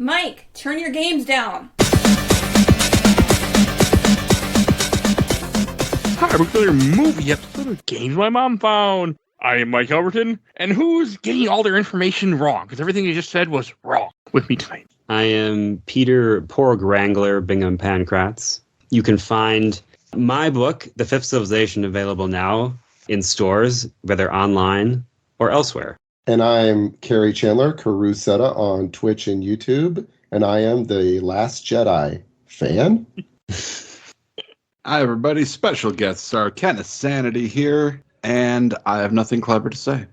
Mike, turn your games down. Hi, we're going to your movie episode of Games My Mom Found. I am Mike Albertin, and who's getting all their information wrong? Because everything you just said was wrong with me tonight. I am Peter Porg Wrangler Bingham-Pankratz. You can find my book, The Fifth Civilization, available now in stores, whether online or elsewhere. And I'm Kerry Chandler, Karusetta on Twitch and YouTube, and I am the Last Jedi fan. Hi, everybody. Special guest star Kenneth Sanity here, and I have nothing clever to say.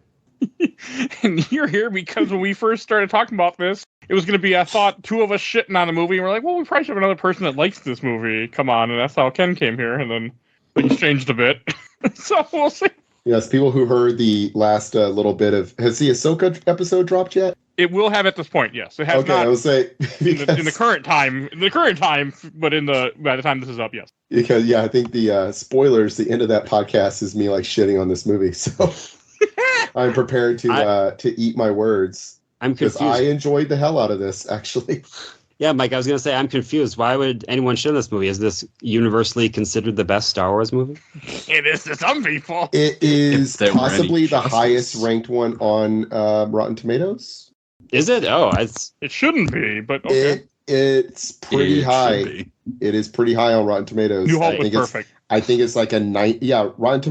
And you're here because when we first started talking about this, it was going to be, I thought, two of us shitting on the movie, and we're like, well, we probably should have another person that likes this movie. Come on, and that's how Ken came here, and then things changed a bit. So we'll see. Yes, people who heard the last little bit of... Has the Ahsoka episode dropped yet? It will have at this point, yes. It has okay, not I would say... in the current time, but by the time this is up, yes. Because, yeah, I think the spoilers, the end of that podcast is me, like, shitting on this movie, so... I'm prepared to eat my words. I'm confused. Because I enjoyed the hell out of this, actually. Yeah, Mike, I was going to say, I'm confused. Why would anyone shit on this movie? Is this universally considered the best Star Wars movie? It is to some people. It is possibly the highest ranked one on Rotten Tomatoes. Is it? Oh, it shouldn't be, but okay. It's pretty high. It is pretty high on Rotten Tomatoes. New Hope is perfect. I think it's like a 9. Yeah,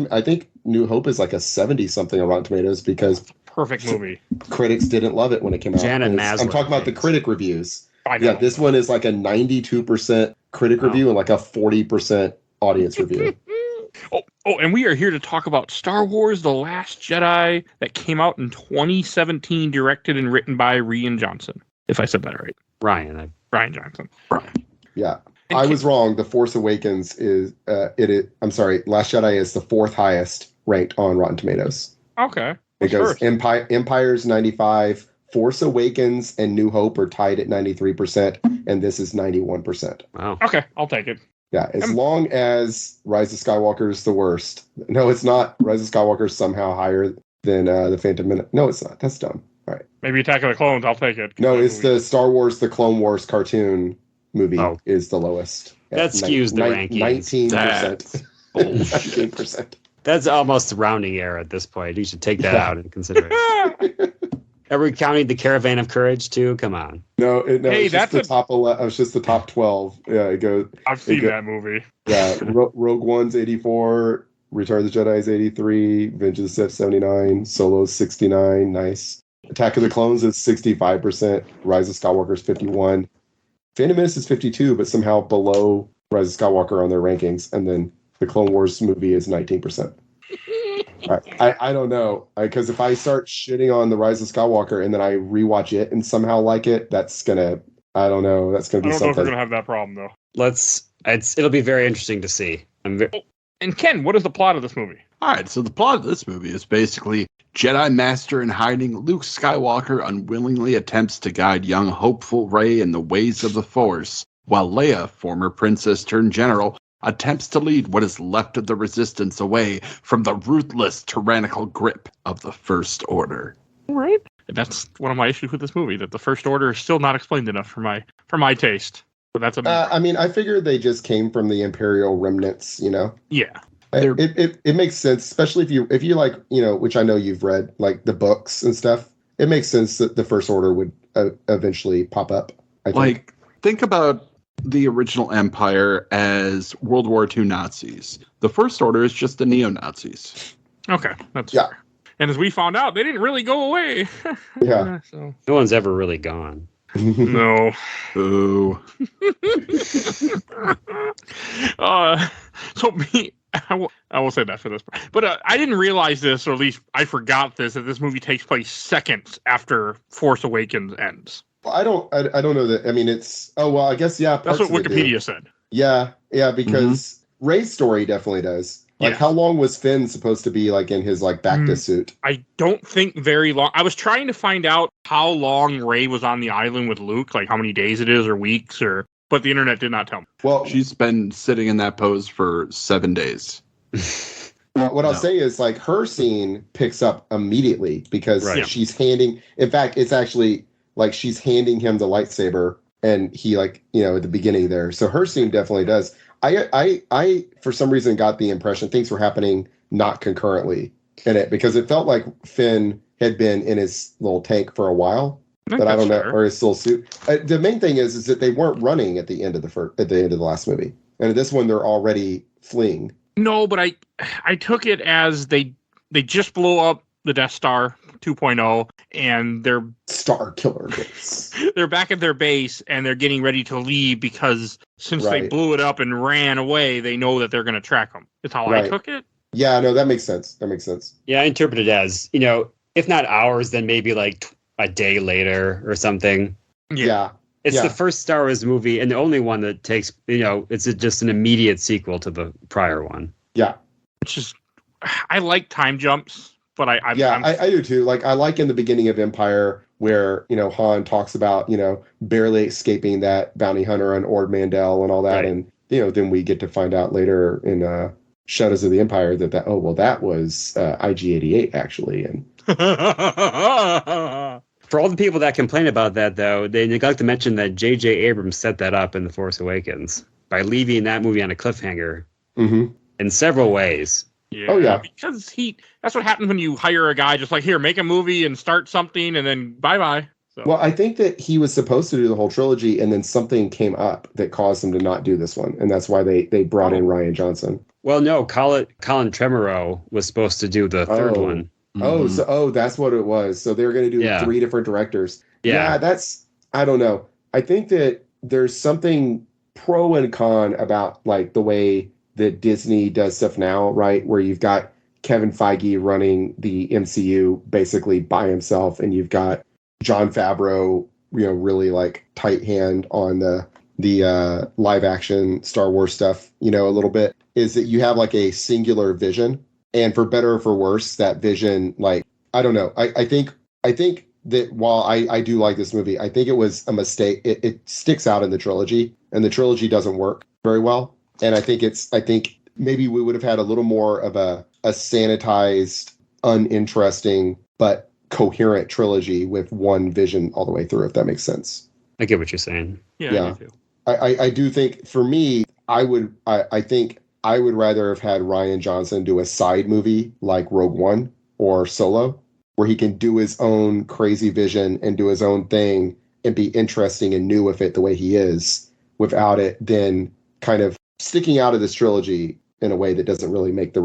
I think New Hope is like a 70-something on Rotten Tomatoes because perfect movie. Critics didn't love it when it came out. I'm talking about the critic reviews. I know. Yeah, this one is like a 92% critic review and like a 40% audience review. Oh, and we are here to talk about Star Wars The Last Jedi that came out in 2017, directed and written by Rian Johnson. If I said that right. Rian Johnson. Brian. Yeah. I was wrong. The Force Awakens is I'm sorry, Last Jedi is the 4th highest ranked on Rotten Tomatoes. Okay. Because Empire's 95, Force Awakens and New Hope are tied at 93%, and this is 91%. Wow. Okay, I'll take it. Yeah, as long as Rise of Skywalker is the worst. No, it's not. Rise of Skywalker is somehow higher than The Phantom Menace. No, it's not. That's dumb. All right. Maybe Attack of the Clones, I'll take it. No, it's the Star Wars The Clone Wars cartoon movie is the lowest. That skews the rankings. 19%. 19%. That's almost a rounding error at this point. You should take that out into consideration. Are we counting the Caravan of Courage too? Come on. No, it's just the top 11. It's just the top 12. Yeah, it goes. I've seen that movie. Yeah, Rogue One's 84, Return of the Jedi is 83, Revenge of the Sith 79, Solo's 69. Nice. Attack of the Clones is 65%. Rise of Skywalker is 51. Phantom Menace is 52, but somehow below Rise of Skywalker on their rankings, and then the Clone Wars movie is 19%. I don't know, because if I start shitting on the Rise of Skywalker and then I rewatch it and somehow like it, that's gonna be something. I don't know if we're gonna have that problem though. It'll be very interesting to see. And Ken, what is the plot of this movie? All right, so the plot of this movie is basically Jedi Master in hiding Luke Skywalker unwillingly attempts to guide young hopeful Rey in the ways of the Force, while Leia, former princess turned general, attempts to lead what is left of the Resistance away from the ruthless, tyrannical grip of the First Order. Right. And that's one of my issues with this movie, that the First Order is still not explained enough for my taste. But that's I figured they just came from the Imperial remnants, you know? Yeah. It makes sense, especially if you like, you know, which I know you've read, like the books and stuff. It makes sense that the First Order would eventually pop up. I think. Think about the original Empire as World War II Nazis. The First Order is just the neo-Nazis. Okay, that's fair. And as we found out, they didn't really go away. Yeah. So. No one's ever really gone. No. Boo. I will say that for this part. But I didn't realize this, or at least I forgot this, that this movie takes place seconds after Force Awakens ends. Well, I don't know that. I mean, it's... Oh, well, I guess, yeah. That's what Wikipedia said. Yeah, because Rey's story definitely does. Like, how long was Finn supposed to be, like, in his, like, Bacta suit? I don't think very long. I was trying to find out how long Rey was on the island with Luke, like how many days it is or weeks, but the internet did not tell me. Well, she's been sitting in that pose for 7 days. What I'll say is, like, her scene picks up immediately because she's handing... In fact, it's actually like she's handing him the lightsaber, and he like, at the beginning there. So her scene definitely does. I for some reason got the impression things were happening not concurrently in it, because it felt like Finn had been in his little tank for a while, but I don't know, or his little suit. The main thing is that they weren't running at the end of the last movie, and in this one they're already fleeing. No, but I took it as they just blew up the Death Star 2.0, and they're Star Killer base. They're back at their base, and they're getting ready to leave because since they blew it up and ran away, they know that they're going to track them. That's how I took it. Yeah, no, that makes sense. Yeah, I interpret it as, if not hours, then maybe like a day later or something. Yeah. It's the first Star Wars movie and the only one that takes, it's just an immediate sequel to the prior one. Yeah. Which is, I like time jumps, but I do too. Like, I like in the beginning of Empire where, Han talks about, barely escaping that bounty hunter on Ord Mantell and all that. Right. And, then we get to find out later in Shadows of the Empire that was IG-88 actually. And for all the people that complain about that, though, they neglect to mention that J.J. Abrams set that up in The Force Awakens by leaving that movie on a cliffhanger in several ways. Yeah, oh, yeah. Because that's what happens when you hire a guy just like, here, make a movie and start something and then bye-bye. So. Well, I think that he was supposed to do the whole trilogy and then something came up that caused him to not do this one. And that's why they brought in Rian Johnson. Well, no, Colin Trevorrow was supposed to do the third one. Oh, that's what it was. So they were going to do 3 different directors. Yeah, I don't know. I think that there's something pro and con about like the way that Disney does stuff now, right? Where you've got Kevin Feige running the MCU basically by himself, and you've got Jon Favreau, really like tight hand on the live action Star Wars stuff, a little bit, is that you have like a singular vision. And for better or for worse, that vision, like, I don't know. I think that while I do like this movie, I think it was a mistake. It sticks out in the trilogy, and the trilogy doesn't work very well. And I think maybe we would have had a little more of a sanitized, uninteresting, but coherent trilogy with one vision all the way through, if that makes sense. I get what you're saying. Yeah. I do think, for me, I think I would rather have had Rian Johnson do a side movie like Rogue One or Solo, where he can do his own crazy vision and do his own thing and be interesting and new with it the way he is, without it then kind of sticking out of this trilogy in a way that doesn't really make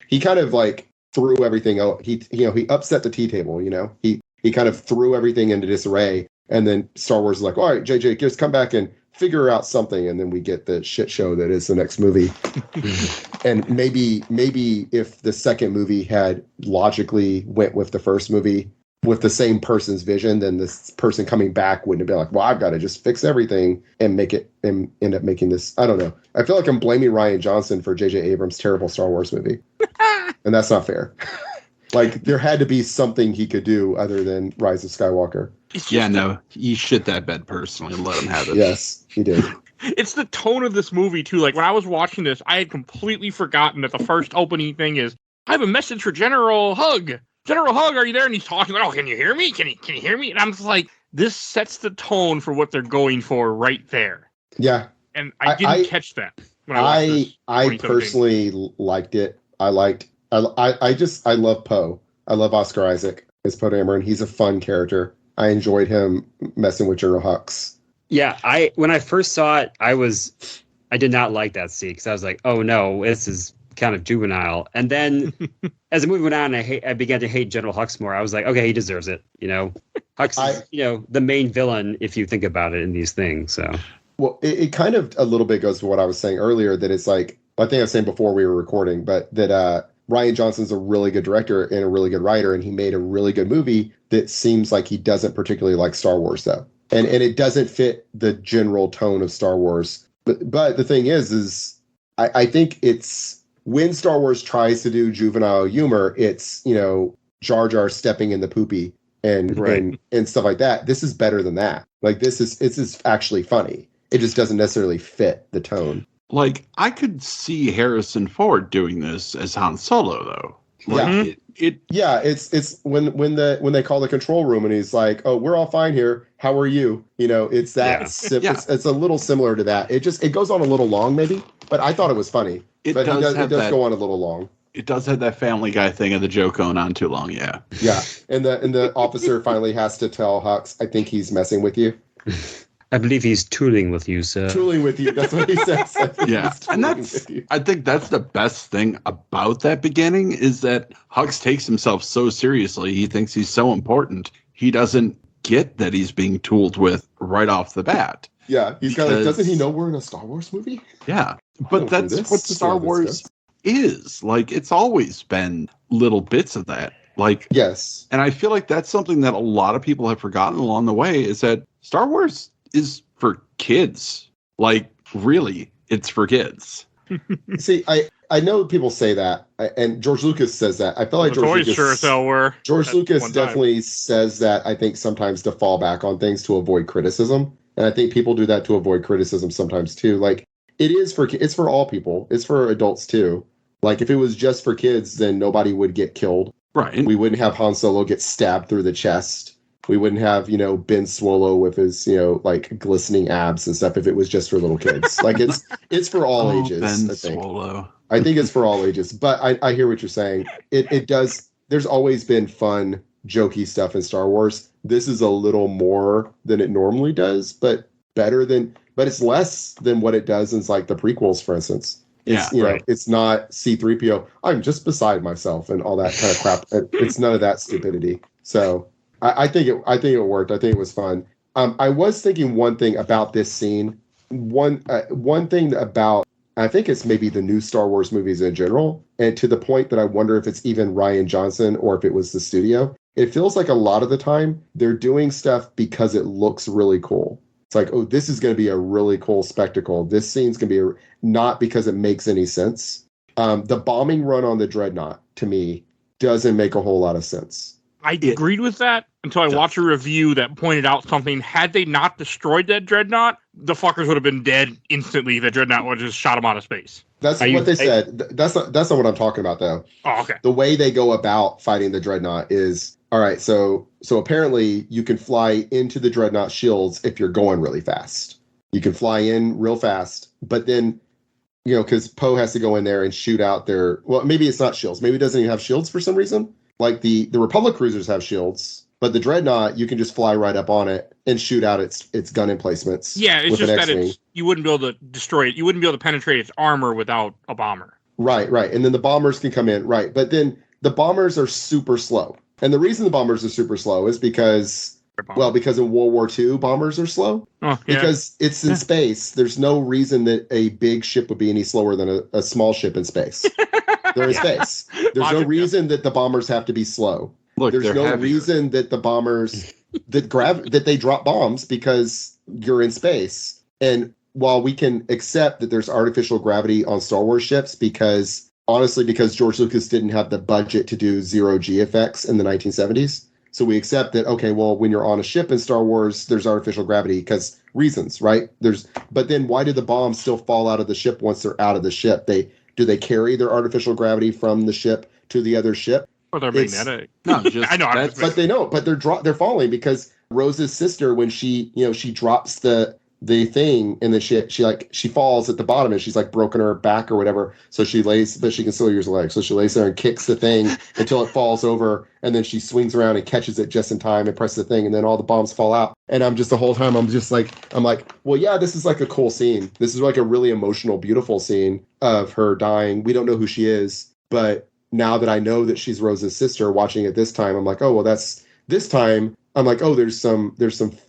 he kind of like threw everything out. He upset the tea table, he kind of threw everything into disarray, and then Star Wars is like, all right, JJ, just come back and figure out something, and then we get the shit show that is the next movie. And maybe if the second movie had logically went with the first movie with the same person's vision, then this person coming back wouldn't have been like, well, I've got to just fix everything and make it and end up making this. I don't know. I feel like I'm blaming Rian Johnson for J.J. Abrams' terrible Star Wars movie. And that's not fair. Like, there had to be something he could do other than Rise of Skywalker. He shit that bed personally and let him have it. Yes, he did. It's the tone of this movie, too. Like, when I was watching this, I had completely forgotten that the first opening thing is, I have a message for General Hug. General Hug, are you there? And he's talking like, oh, can you hear me? Can you hear me? And I'm just like, this sets the tone for what they're going for right there. Yeah. And I didn't catch that when I watched this. I personally liked it. I love Poe. I love Oscar Isaac as Poe Dameron. He's a fun character. I enjoyed him messing with General Hux. Yeah, when I first saw it, I did not like that scene, because I was like, oh no, this is kind of juvenile. And then as the movie went on, I began to hate General Hux more. I was like, okay, he deserves it. Hux is, the main villain, if you think about it in these things. So, well, it kind of a little bit goes to what I was saying earlier, that it's like, I think I was saying before we were recording, but that Rian Johnson's a really good director and a really good writer, and he made a really good movie that seems like he doesn't particularly like Star Wars, though. And it doesn't fit the general tone of Star Wars. But the thing is I think it's, when Star Wars tries to do juvenile humor, it's, Jar Jar stepping in the poopy and stuff like that. This is better than that. Like, this is actually funny. It just doesn't necessarily fit the tone. Like, I could see Harrison Ford doing this as Han Solo, though. Like, it's when they call the control room and he's like, "Oh, we're all fine here. How are you?" You know, it's that. It's a little similar to that. It goes on a little long, maybe, but I thought it was funny. It does go on a little long. It does have that Family Guy thing of the joke going on too long. Yeah. Yeah, and the officer finally has to tell Hux, "I think he's messing with you." I believe he's tooling with you, sir. Tooling with you. That's what he says. Yeah. And I think that's the best thing about that beginning is that Hux takes himself so seriously. He thinks he's so important. He doesn't get that he's being tooled with right off the bat. Yeah. He's kind of like, doesn't he know we're in a Star Wars movie? Yeah. But that's what Star Wars is. Like, it's always been little bits of that. Like, yes. And I feel like that's something that a lot of people have forgotten along the way is that Star Wars is for kids. Like, really, it's for kids. See, I know people say that, and George Lucas says that. I feel like George Lucas sure as hell were. George Lucas definitely says that, I think, sometimes to fall back on things to avoid criticism. And I think people do that to avoid criticism sometimes too. Like, it's for all people. It's for adults too. Like, if it was just for kids, then nobody would get killed. Right. We wouldn't have Han Solo get stabbed through the chest. We wouldn't have, Ben Swallow with his, like, glistening abs and stuff if it was just for little kids. Like, it's for all ages, Ben I think. Swallow. I think it's for all ages. But I hear what you're saying. It does. There's always been fun, jokey stuff in Star Wars. This is a little more than it normally does, but it's less than what it does in, like, the prequels, for instance. It's, it's not C-3PO, I'm just beside myself and all that kind of crap. It's none of that stupidity. So I think it worked. I think it was fun. I was thinking one thing about this scene. One thing about, I think it's maybe the new Star Wars movies in general, and to the point that I wonder if it's even Rian Johnson or if it was the studio. It feels like a lot of the time they're doing stuff because it looks really cool. It's like, oh, this is going to be a really cool spectacle. This scene's going to be not because it makes any sense. The bombing run on the Dreadnought, to me, doesn't make a whole lot of sense. I agreed with that until I watched a review that pointed out something. Had they not destroyed that Dreadnought, the fuckers would have been dead instantly. The Dreadnought would have just shot them out of space. That's what they said. That's not what I'm talking about, though. Oh, okay. The way they go about fighting the Dreadnought is, all right, so apparently you can fly into the Dreadnought shields if you're going really fast. You can fly in real fast, but then, because Poe has to go in there and shoot out their, well, maybe it's not shields. Maybe it doesn't even have shields for some reason. Like the Republic cruisers have shields, but the Dreadnought, you can just fly right up on it and shoot out its gun emplacements. Yeah, it's just that you wouldn't be able to destroy it. You wouldn't be able to penetrate its armor without a bomber. Right. And then the bombers can come in. Right. But then the bombers are super slow. And the reason the bombers are super slow is because in World War II, bombers are slow. Oh, yeah. Because it's in space. There's no reason that a big ship would be any slower than a small ship in space. They're in space. There's no reason that the bombers have to be slow. Look, there's no reason that the bombers that they drop bombs because you're in space. And while we can accept that there's artificial gravity on Star Wars ships because George Lucas didn't have the budget to do zero-G effects in the 1970s. So we accept that, okay, well, when you're on a ship in Star Wars, there's artificial gravity because reasons, right? But then why do the bombs still fall out of the ship once they're out of the ship? Do they carry their artificial gravity from the ship to the other ship? Or they're magnetic. No, just I know. But they know. But they're falling because Rose's sister, when she drops the thing and then she falls at the bottom and she's like broken her back or whatever. So she lays, but she can still use her legs. So she lays there and kicks the thing until it falls over, and then she swings around and catches it just in time and presses the thing, and then all the bombs fall out. And the whole time I'm like, well, yeah, this is like a cool scene. This is like a really emotional, beautiful scene of her dying. We don't know who she is, but now that I know that she's Rose's sister, watching it this time, I'm like, oh, well, that's this time. I'm like, oh, there's some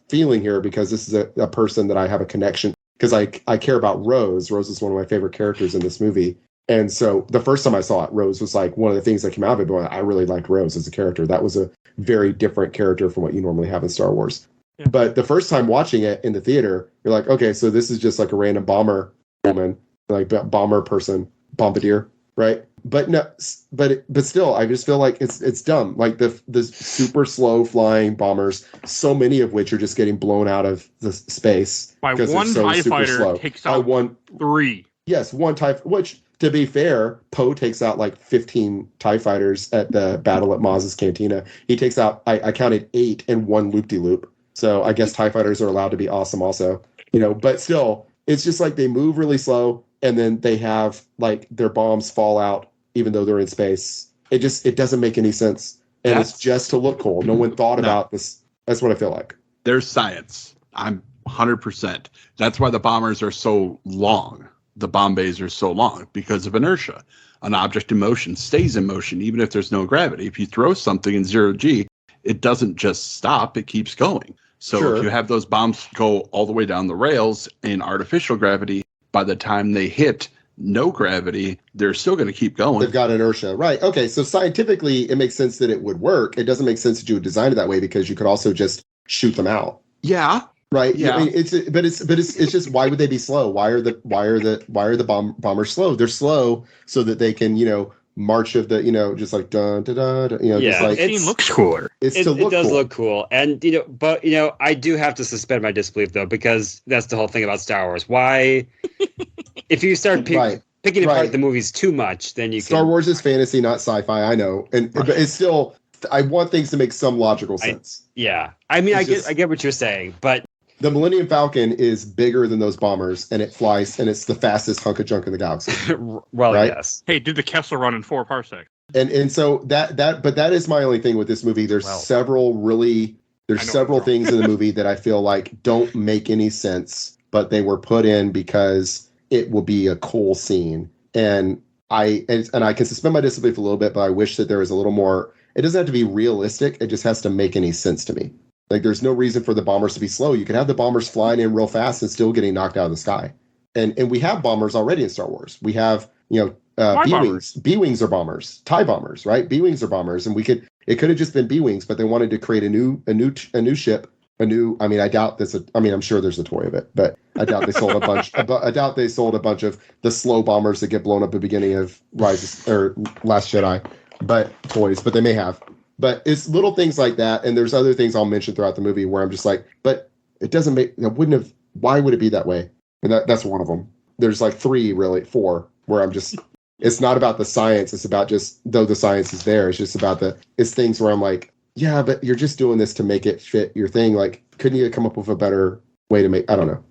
feeling here because this is a person that I have a connection because I care about Rose. Rose is one of my favorite characters in this movie. And so the first time I saw it, Rose was like one of the things that came out of it, but I really liked Rose as a character. That was a very different character from what you normally have in Star Wars. Yeah. But the first time watching it in the theater, you're like, okay, so this is just like a random bomber woman, like bomber person, bombardier, right? But no, but still, I just feel like it's dumb. Like the super slow flying bombers, so many of which are just getting blown out of the space by one TIE fighter slow. takes out 3. Yes, one TIE. Which to be fair, Poe takes out like 15 TIE fighters at the battle at Maz's Cantina. He takes out, I counted 8 in one loop-de-loop. So I guess TIE fighters are allowed to be awesome also. But still, it's just like they move really slow, and then they have like their bombs fall out even though they're in space. It doesn't make any sense. And it's just to look cool. No one thought about this. That's what I feel like. There's science. I'm 100%. That's why the bombers are so long. The bomb bays are so long because of inertia. An object in motion stays in motion even if there's no gravity. If you throw something in 0G, it doesn't just stop, it keeps going. So if you have those bombs go all the way down the rails in artificial gravity, by the time they hit no gravity, they're still going to keep going. They've got inertia. Right. Okay. So scientifically, it makes sense that it would work. It doesn't make sense that you would design it that way because you could also just shoot them out. Yeah. Right. Yeah. I mean, it's just why would they be slow? Why are the bombers slow? They're slow so that they can, march of the, just like dun da da. Just like it looks cooler. It does look cool. And but I do have to suspend my disbelief though, because that's the whole thing about Star Wars. Why if you start picking apart the movies too much, then you Star Wars is fantasy, not sci-fi, I know. But it's still, I want things to make some logical sense. I mean, I get what you're saying, but the Millennium Falcon is bigger than those bombers, and it flies, and it's the fastest hunk of junk in the galaxy. Well, right? Yes. Hey, did the Kessler run in 4 parsecs? And so that is my only thing with this movie. There's several things in the movie that I feel like don't make any sense, but they were put in because it will be a cool scene. And I can suspend my disbelief a little bit, but I wish that there was a little more. It doesn't have to be realistic. It just has to make any sense to me. Like, there's no reason for the bombers to be slow. You can have the bombers flying in real fast and still getting knocked out of the sky. And we have bombers already in Star Wars. We have, B-Wings. B-Wings are bombers. TIE bombers, right? B-Wings are bombers. And it could have just been B-Wings, but they wanted to create a new ship. I doubt this. I'm sure there's a toy of it, but I doubt they sold a bunch. I doubt they sold a bunch of the slow bombers that get blown up at the beginning of Last Jedi, but toys, but they may have. But it's little things like that, and there's other things I'll mention throughout the movie where I'm just like, but it doesn't make. It wouldn't have. Why would it be that way? And that's one of them. There's like 4 where I'm just. It's not about the science. It's about just though the science is there. It's just about it's things where I'm like, yeah, but you're just doing this to make it fit your thing. Like, couldn't you come up with a better way to make? I don't know.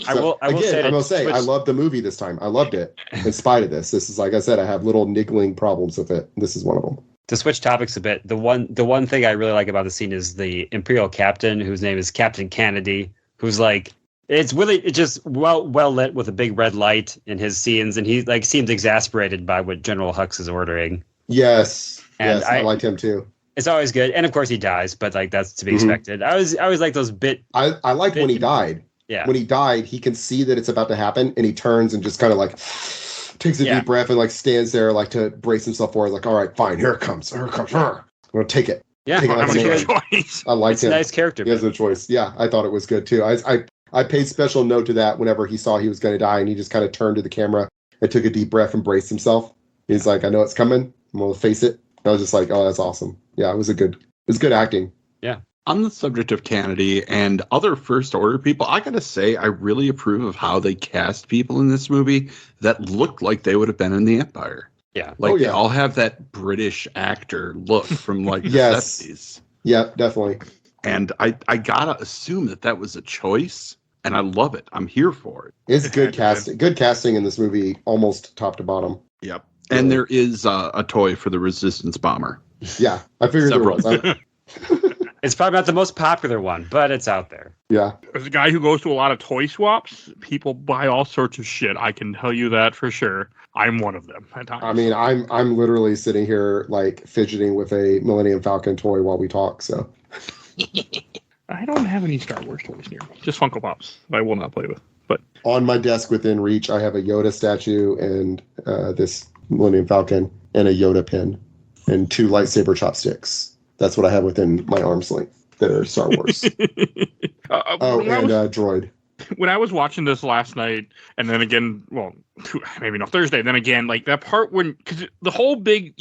So, I will say, I loved the movie this time. I loved it in spite of this. This is, like I said, I have little niggling problems with it. This is one of them. To switch topics a bit, the one thing I really like about the scene is the Imperial captain, whose name is Captain Kennedy, who's like, it's just well lit with a big red light in his scenes, and he like seems exasperated by what General Hux is ordering. Yes, I liked him too. It's always good, and of course he dies, but like that's to be expected. I always like those bit. I liked when he died. Yeah, when he died, he can see that it's about to happen, and he turns and just kind of like takes a deep breath and like stands there like to brace himself forward. Like, all right, fine, here it comes. I'm gonna take it. Yeah, take it like I liked him. It's a nice character. He has no choice. Yeah, I thought it was good too. I paid special note to that whenever he saw he was going to die, and he just kind of turned to the camera and took a deep breath and braced himself. He's like, I know it's coming. I'm gonna face it. I was just like, oh, that's awesome. Yeah, it was good acting. Yeah. On the subject of Kennedy and other First Order people, I gotta say, I really approve of how they cast people in this movie that looked like they would have been in the Empire. Yeah. Like, they all have that British actor look from, like, the 70s. Yeah, definitely. And I gotta assume that was a choice, and I love it. I'm here for it. It's good casting. Good casting in this movie, almost top to bottom. Yep. And there is a toy for the Resistance bomber. Yeah, I figured there was. It's probably not the most popular one, but it's out there. Yeah. As a guy who goes to a lot of toy swaps, people buy all sorts of shit. I can tell you that for sure. I'm one of them at times. I mean, I'm literally sitting here like fidgeting with a Millennium Falcon toy while we talk. So. I don't have any Star Wars toys near me. Just Funko Pops that I will not play with. But on my desk within reach, I have a Yoda statue and this Millennium Falcon and a Yoda pin and 2 lightsaber chopsticks. That's what I have within my arm's length that are Star Wars. Droid. When I was watching this last night, and then again, well, maybe not Thursday, then again, like that part when, because the whole big,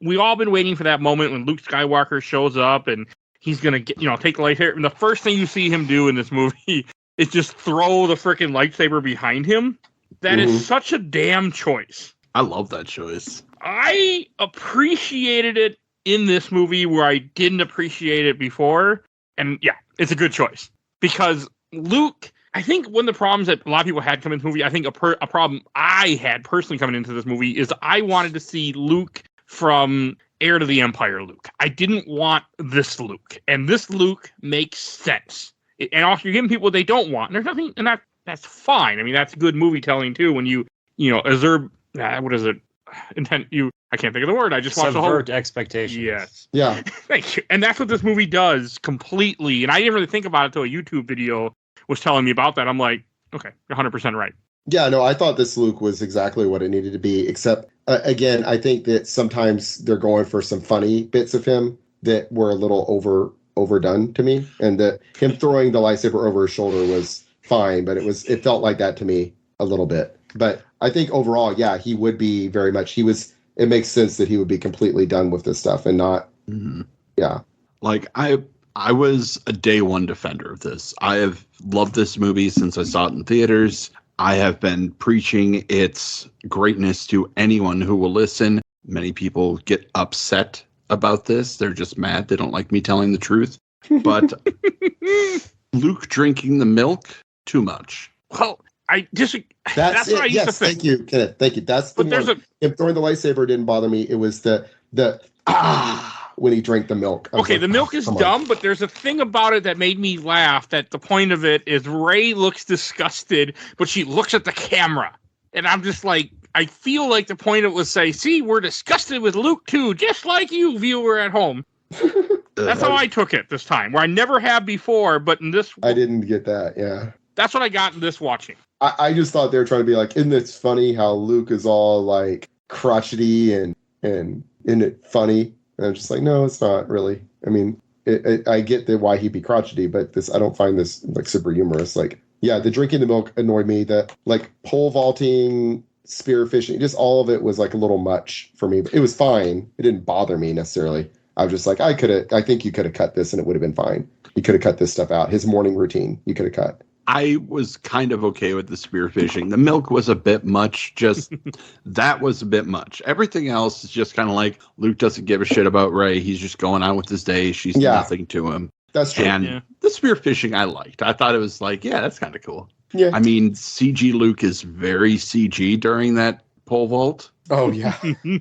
we all been waiting for that moment when Luke Skywalker shows up and he's going to get, take the lightsaber. And the first thing you see him do in this movie is just throw the freaking lightsaber behind him. That is such a damn choice. I love that choice. I appreciated it in this movie where I didn't appreciate it before. And yeah, it's a good choice. Because Luke, I think one of the problems that a lot of people had coming into the movie, I think a problem I had personally coming into this movie is I wanted to see Luke from Heir to the Empire Luke. I didn't want this Luke. And this Luke makes sense. And also you're giving people what they don't want. And there's nothing, and that's fine. I mean, that's good movie telling too when you observe, what is it? I can't think of the word. I just watched the whole... Subvert expectations. Yes. Yeah. Thank you. And that's what this movie does completely. And I didn't really think about it until a YouTube video was telling me about that. I'm like, okay, you're 100% right. Yeah, no, I thought this Luke was exactly what it needed to be, except, again, I think that sometimes they're going for some funny bits of him that were a little overdone to me. And that him throwing the lightsaber over his shoulder was fine, but it felt like that to me a little bit. But I think overall, yeah, he would be very much, it makes sense that he would be completely done with this stuff and not, yeah. Like, I was a day one defender of this. I have loved this movie since I saw it in theaters. I have been preaching its greatness to anyone who will listen. Many people get upset about this. They're just mad. They don't like me telling the truth. But Luke drinking the milk, too much. Well, that's what I used to think. Thank you, Kenneth. Thank you. That's the one. If throwing the lightsaber didn't bother me, it was the when he drank the milk. Okay, the milk is dumb, but there's a thing about it that made me laugh. That the point of it is Rey looks disgusted, but she looks at the camera, and I'm just like, I feel like the point of it was say, see, we're disgusted with Luke too, just like you, viewer at home. That's how I took it this time, where I never have before, but in this, I didn't get that. Yeah, that's what I got in this watching. I just thought they were trying to be like, isn't it funny how Luke is all like crotchety and isn't it funny? And I'm just like, no, it's not really. I mean, I get why he'd be crotchety, but I don't find this like super humorous. Like, yeah, the drinking the milk annoyed me. The like pole vaulting, spear fishing, just all of it was like a little much for me. But it was fine. It didn't bother me necessarily. I was just like, I think you could have cut this and it would have been fine. You could have cut this stuff out. His morning routine, you could have cut. I was kind of okay with the spearfishing. The milk was a bit much. Just that was a bit much. Everything else is just kind of like Luke doesn't give a shit about Rey. He's just going on with his day. She's nothing to him. That's true. And the spearfishing I liked. I thought it was like, yeah, that's kind of cool. Yeah. I mean, CG Luke is very CG during that pole vault. Oh yeah.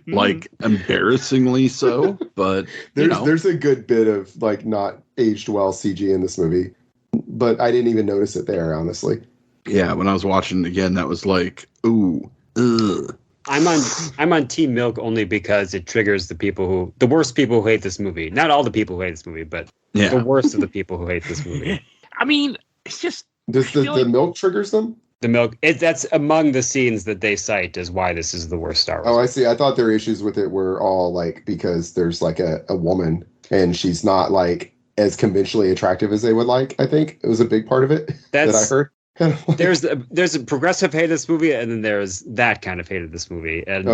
Like embarrassingly so. But there's a good bit of like not aged well CG in this movie. But I didn't even notice it there, honestly. Yeah, when I was watching it again, that was like, ooh, ugh. I'm on Team Milk only because it triggers the worst people who hate this movie. Not all the people who hate this movie, but the worst of the people who hate this movie. I mean, it's just... Does the milk triggers them? The milk, that's among the scenes that they cite as why this is the worst Star Wars. Oh, I see. I thought their issues with it were all like because there's like a woman and she's not like as conventionally attractive as they would like. I think it was a big part of it that I heard. There's a progressive hate of this movie, and then there's that kind of hate of this movie. And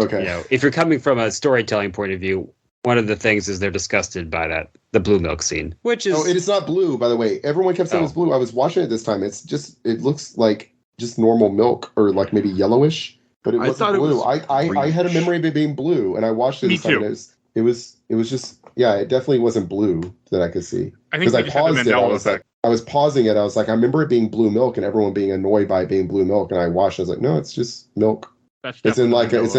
if you're coming from a storytelling point of view, one of the things is they're disgusted by the blue milk scene, which is it is not blue, by the way. Everyone kept saying it's blue. I was watching it this time. It looks like just normal milk or like maybe yellowish, but it wasn't blue. I had a memory of it being blue, and I watched it this time. And it was just. Yeah, it definitely wasn't blue that I could see. Because I paused it. I was pausing it. I was like, I remember it being blue milk and everyone being annoyed by it being blue milk. And I watched it. I was like, no, it's just milk. It's in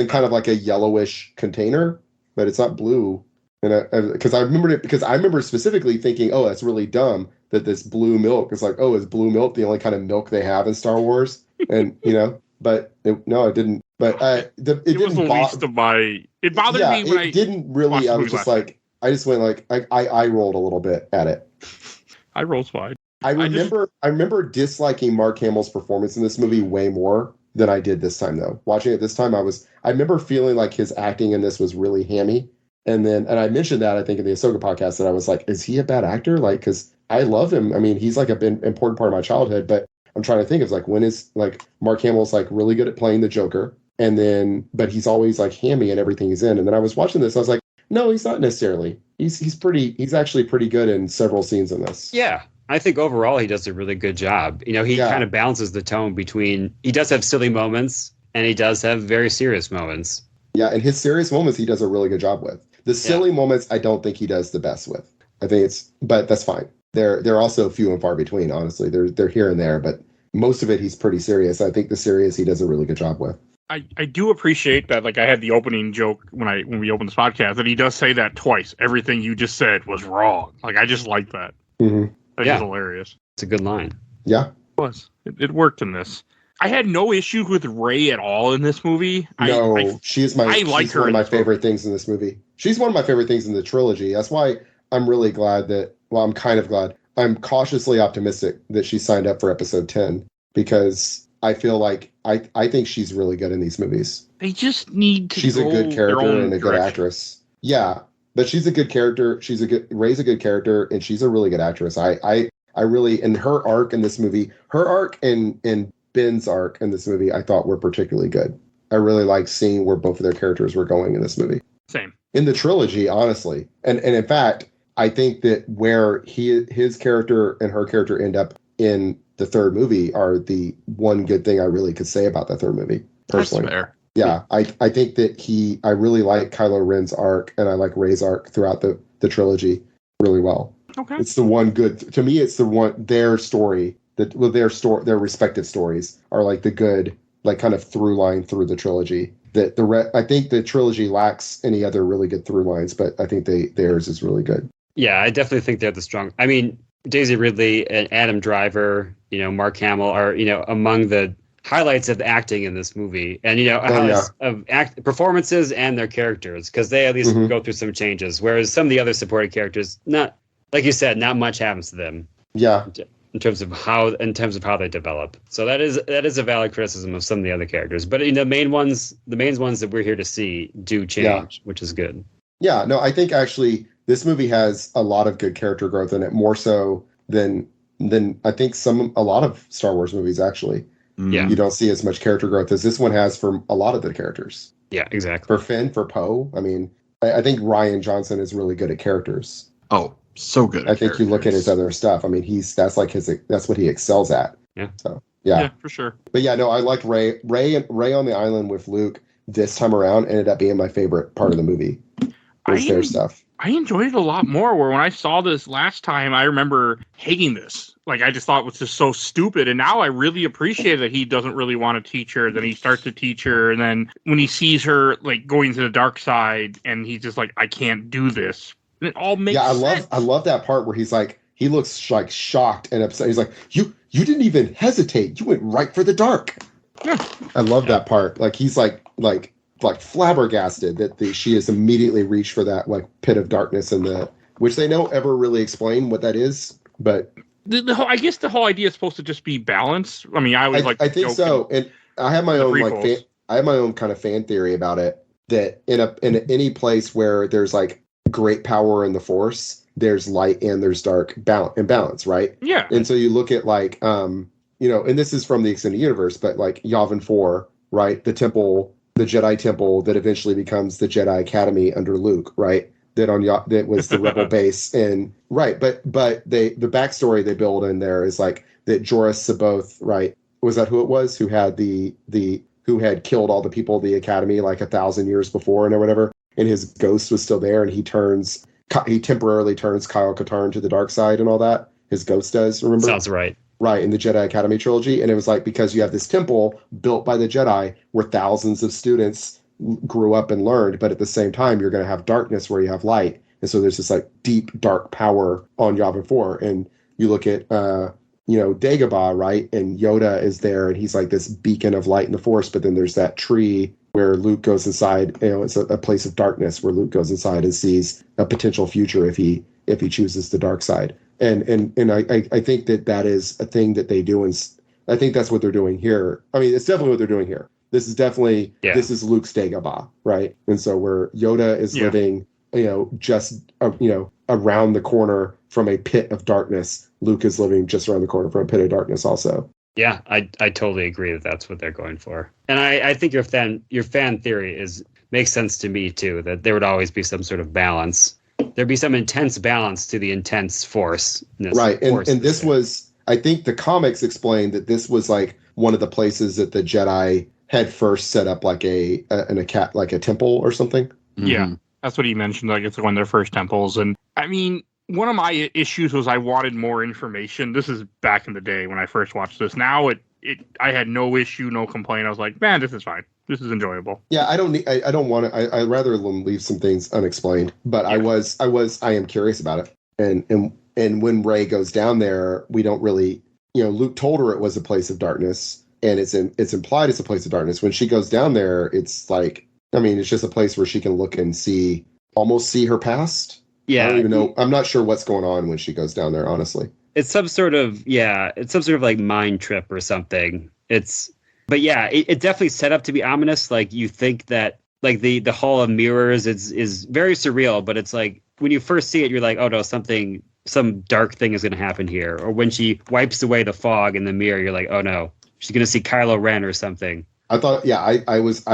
kind of like a yellowish container, but it's not blue. And because I remember specifically thinking, oh, that's really dumb that this blue milk is like, oh, is blue milk the only kind of milk they have in Star Wars? And but it didn't. But it didn't bother. It bothered me when it didn't really. I was just like. I just went like I rolled a little bit at it. I rolled wide. I remember disliking Mark Hamill's performance in this movie way more than I did this time though. Watching it this time, I remember feeling like his acting in this was really hammy. And I mentioned that I think in the Ahsoka podcast that I was like, is he a bad actor? Like, because I love him. I mean, he's like an important part of my childhood. But I'm trying to think of like when is like Mark Hamill's like really good at playing the Joker, but he's always like hammy in everything he's in. And then I was watching this, I was like. No, he's not necessarily. He's actually pretty good in several scenes in this. Yeah. I think overall he does a really good job. He kind of balances the tone between he does have silly moments And he does have very serious moments. Yeah, and his serious moments he does a really good job with. The silly moments I don't think he does the best with. I think but that's fine. They're also few and far between, honestly. They're here and there, but most of it he's pretty serious. I think the serious he does a really good job with. I do appreciate that. Like I had the opening joke when we opened this podcast that he does say that twice. Everything you just said was wrong. Like I just like that. Mm-hmm. That's just hilarious. It's a good line. Yeah, it was. It worked in this. I had no issues with Rey at all in this movie. She's one of my favorite things in this movie. She's one of my favorite things in the trilogy. That's why I'm really glad I'm kind of glad. I'm cautiously optimistic that she signed up for episode 10 because I feel like I think she's really good in these movies. They just need to. She's a good character and a good actress. Yeah, but she's a good character. Rey's a good character, and she's a really good actress. I really, and her arc in this movie, her arc and Ben's arc in this movie, I thought were particularly good. I really liked seeing where both of their characters were going in this movie. Same. In the trilogy, honestly. And in fact, I think that where his character and her character end up in the third movie are the one good thing I really could say about the third movie, personally. That's fair. Yeah, I think that I really like Kylo Ren's arc, and I like Rey's arc throughout the trilogy really well. Okay. It's the one good, to me, it's the one, their story, their respective stories are like the good, like kind of through line through the trilogy. I think the trilogy lacks any other really good through lines, but I think theirs is really good. Yeah, I definitely think they're the strong. I mean, Daisy Ridley and Adam Driver, Mark Hamill are, among the highlights of the acting in this movie, and of performances and their characters, because they at least go through some changes, whereas some of the other supporting characters, not like you said, not much happens to them. Yeah. In terms of how they develop. So that is a valid criticism of some of the other characters. But the main ones that we're here to see do change, which is good. Yeah, no, I think actually this movie has a lot of good character growth in it, more so than I think a lot of Star Wars movies actually. Yeah. You don't see as much character growth as this one has for a lot of the characters. Yeah, exactly. For Finn, for Poe, I mean, I think Rian Johnson is really good at characters. Oh, so good. I think you look at his other stuff. I mean, that's what he excels at. Yeah. So yeah, for sure. But yeah, no, I liked Rey on the island with Luke this time around ended up being my favorite part of the movie. Was their stuff. I enjoyed it a lot more. Where when I saw this last time, I remember hating this. Like I just thought it was just so stupid. And now I really appreciate that he doesn't really want to teach her. Then he starts to teach her, and then when he sees her like going to the dark side, and he's just like, I can't do this. And it all makes sense. I love that part where he's like, he looks like shocked and upset. He's like, you didn't even hesitate. You went right for the dark. Yeah. I love that part. Like he's like flabbergasted that she has immediately reached for that like pit of darkness which they don't ever really explain what that is, but I guess the whole idea is supposed to just be balance. I mean, I think so, and I have my own kind of fan theory about it, that in any place where there's like great power in the Force, there's light and there's dark balance, right? Yeah. And so you look at like and this is from the extended universe, but like Yavin 4, right? The Jedi temple that eventually becomes the Jedi Academy under Luke, right? That was the rebel base, and right, but the backstory they build in there is like that Jorah Saboth, right? Was that who it was who had who had killed all the people of the Academy like 1,000 years before or whatever, and his ghost was still there, and he temporarily turns Kyle Katarn to the dark side and all that. His ghost does, remember? Sounds right. Right, in the Jedi Academy trilogy. And it was like, because you have this temple built by the Jedi where thousands of students grew up and learned, but at the same time, you're going to have darkness where you have light. And so there's this like deep, dark power on Yavin 4. And you look at, Dagobah, right? And Yoda is there, and he's like this beacon of light in the Force. But then there's that tree where Luke goes inside. It's a place of darkness where Luke goes inside and sees a potential future if he chooses the dark side. And I think that is a thing that they do, and I think that's what they're doing here. I mean, it's definitely what they're doing here. This is definitely this is Luke's Dagobah, right? And so where Yoda is living, just around the corner from a pit of darkness, Luke is living just around the corner from a pit of darkness, also. Yeah, I totally agree that that's what they're going for, and I think your fan theory makes sense to me too. That there would always be some sort of balance. There'd be some intense balance to the intense force. Right. And this was, I think the comics explained that this was like one of the places that the Jedi had first set up like a temple or something. Yeah, that's what he mentioned. Like it's one of their first temples, and I mean, one of my issues was I wanted more information. This is back in the day when I first watched this. Now I had no issue, no complaint. I was like, man, this is fine. This is enjoyable. Yeah, I don't want to. I'd rather leave some things unexplained. But yeah. I am curious about it. And when Rey goes down there, we don't really, Luke told her it was a place of darkness, and it's implied it's a place of darkness. When she goes down there, it's like, I mean, it's just a place where she can look and almost see her past. Yeah, I don't even know. I'm not sure what's going on when she goes down there, honestly. It's some sort of like mind trip or something. But yeah, it definitely set up to be ominous. Like you think that like the Hall of Mirrors is very surreal, but it's like when you first see it, you're like, oh no, some dark thing is going to happen here. Or when she wipes away the fog in the mirror, you're like, oh no, she's going to see Kylo Ren or something. I thought, yeah, I was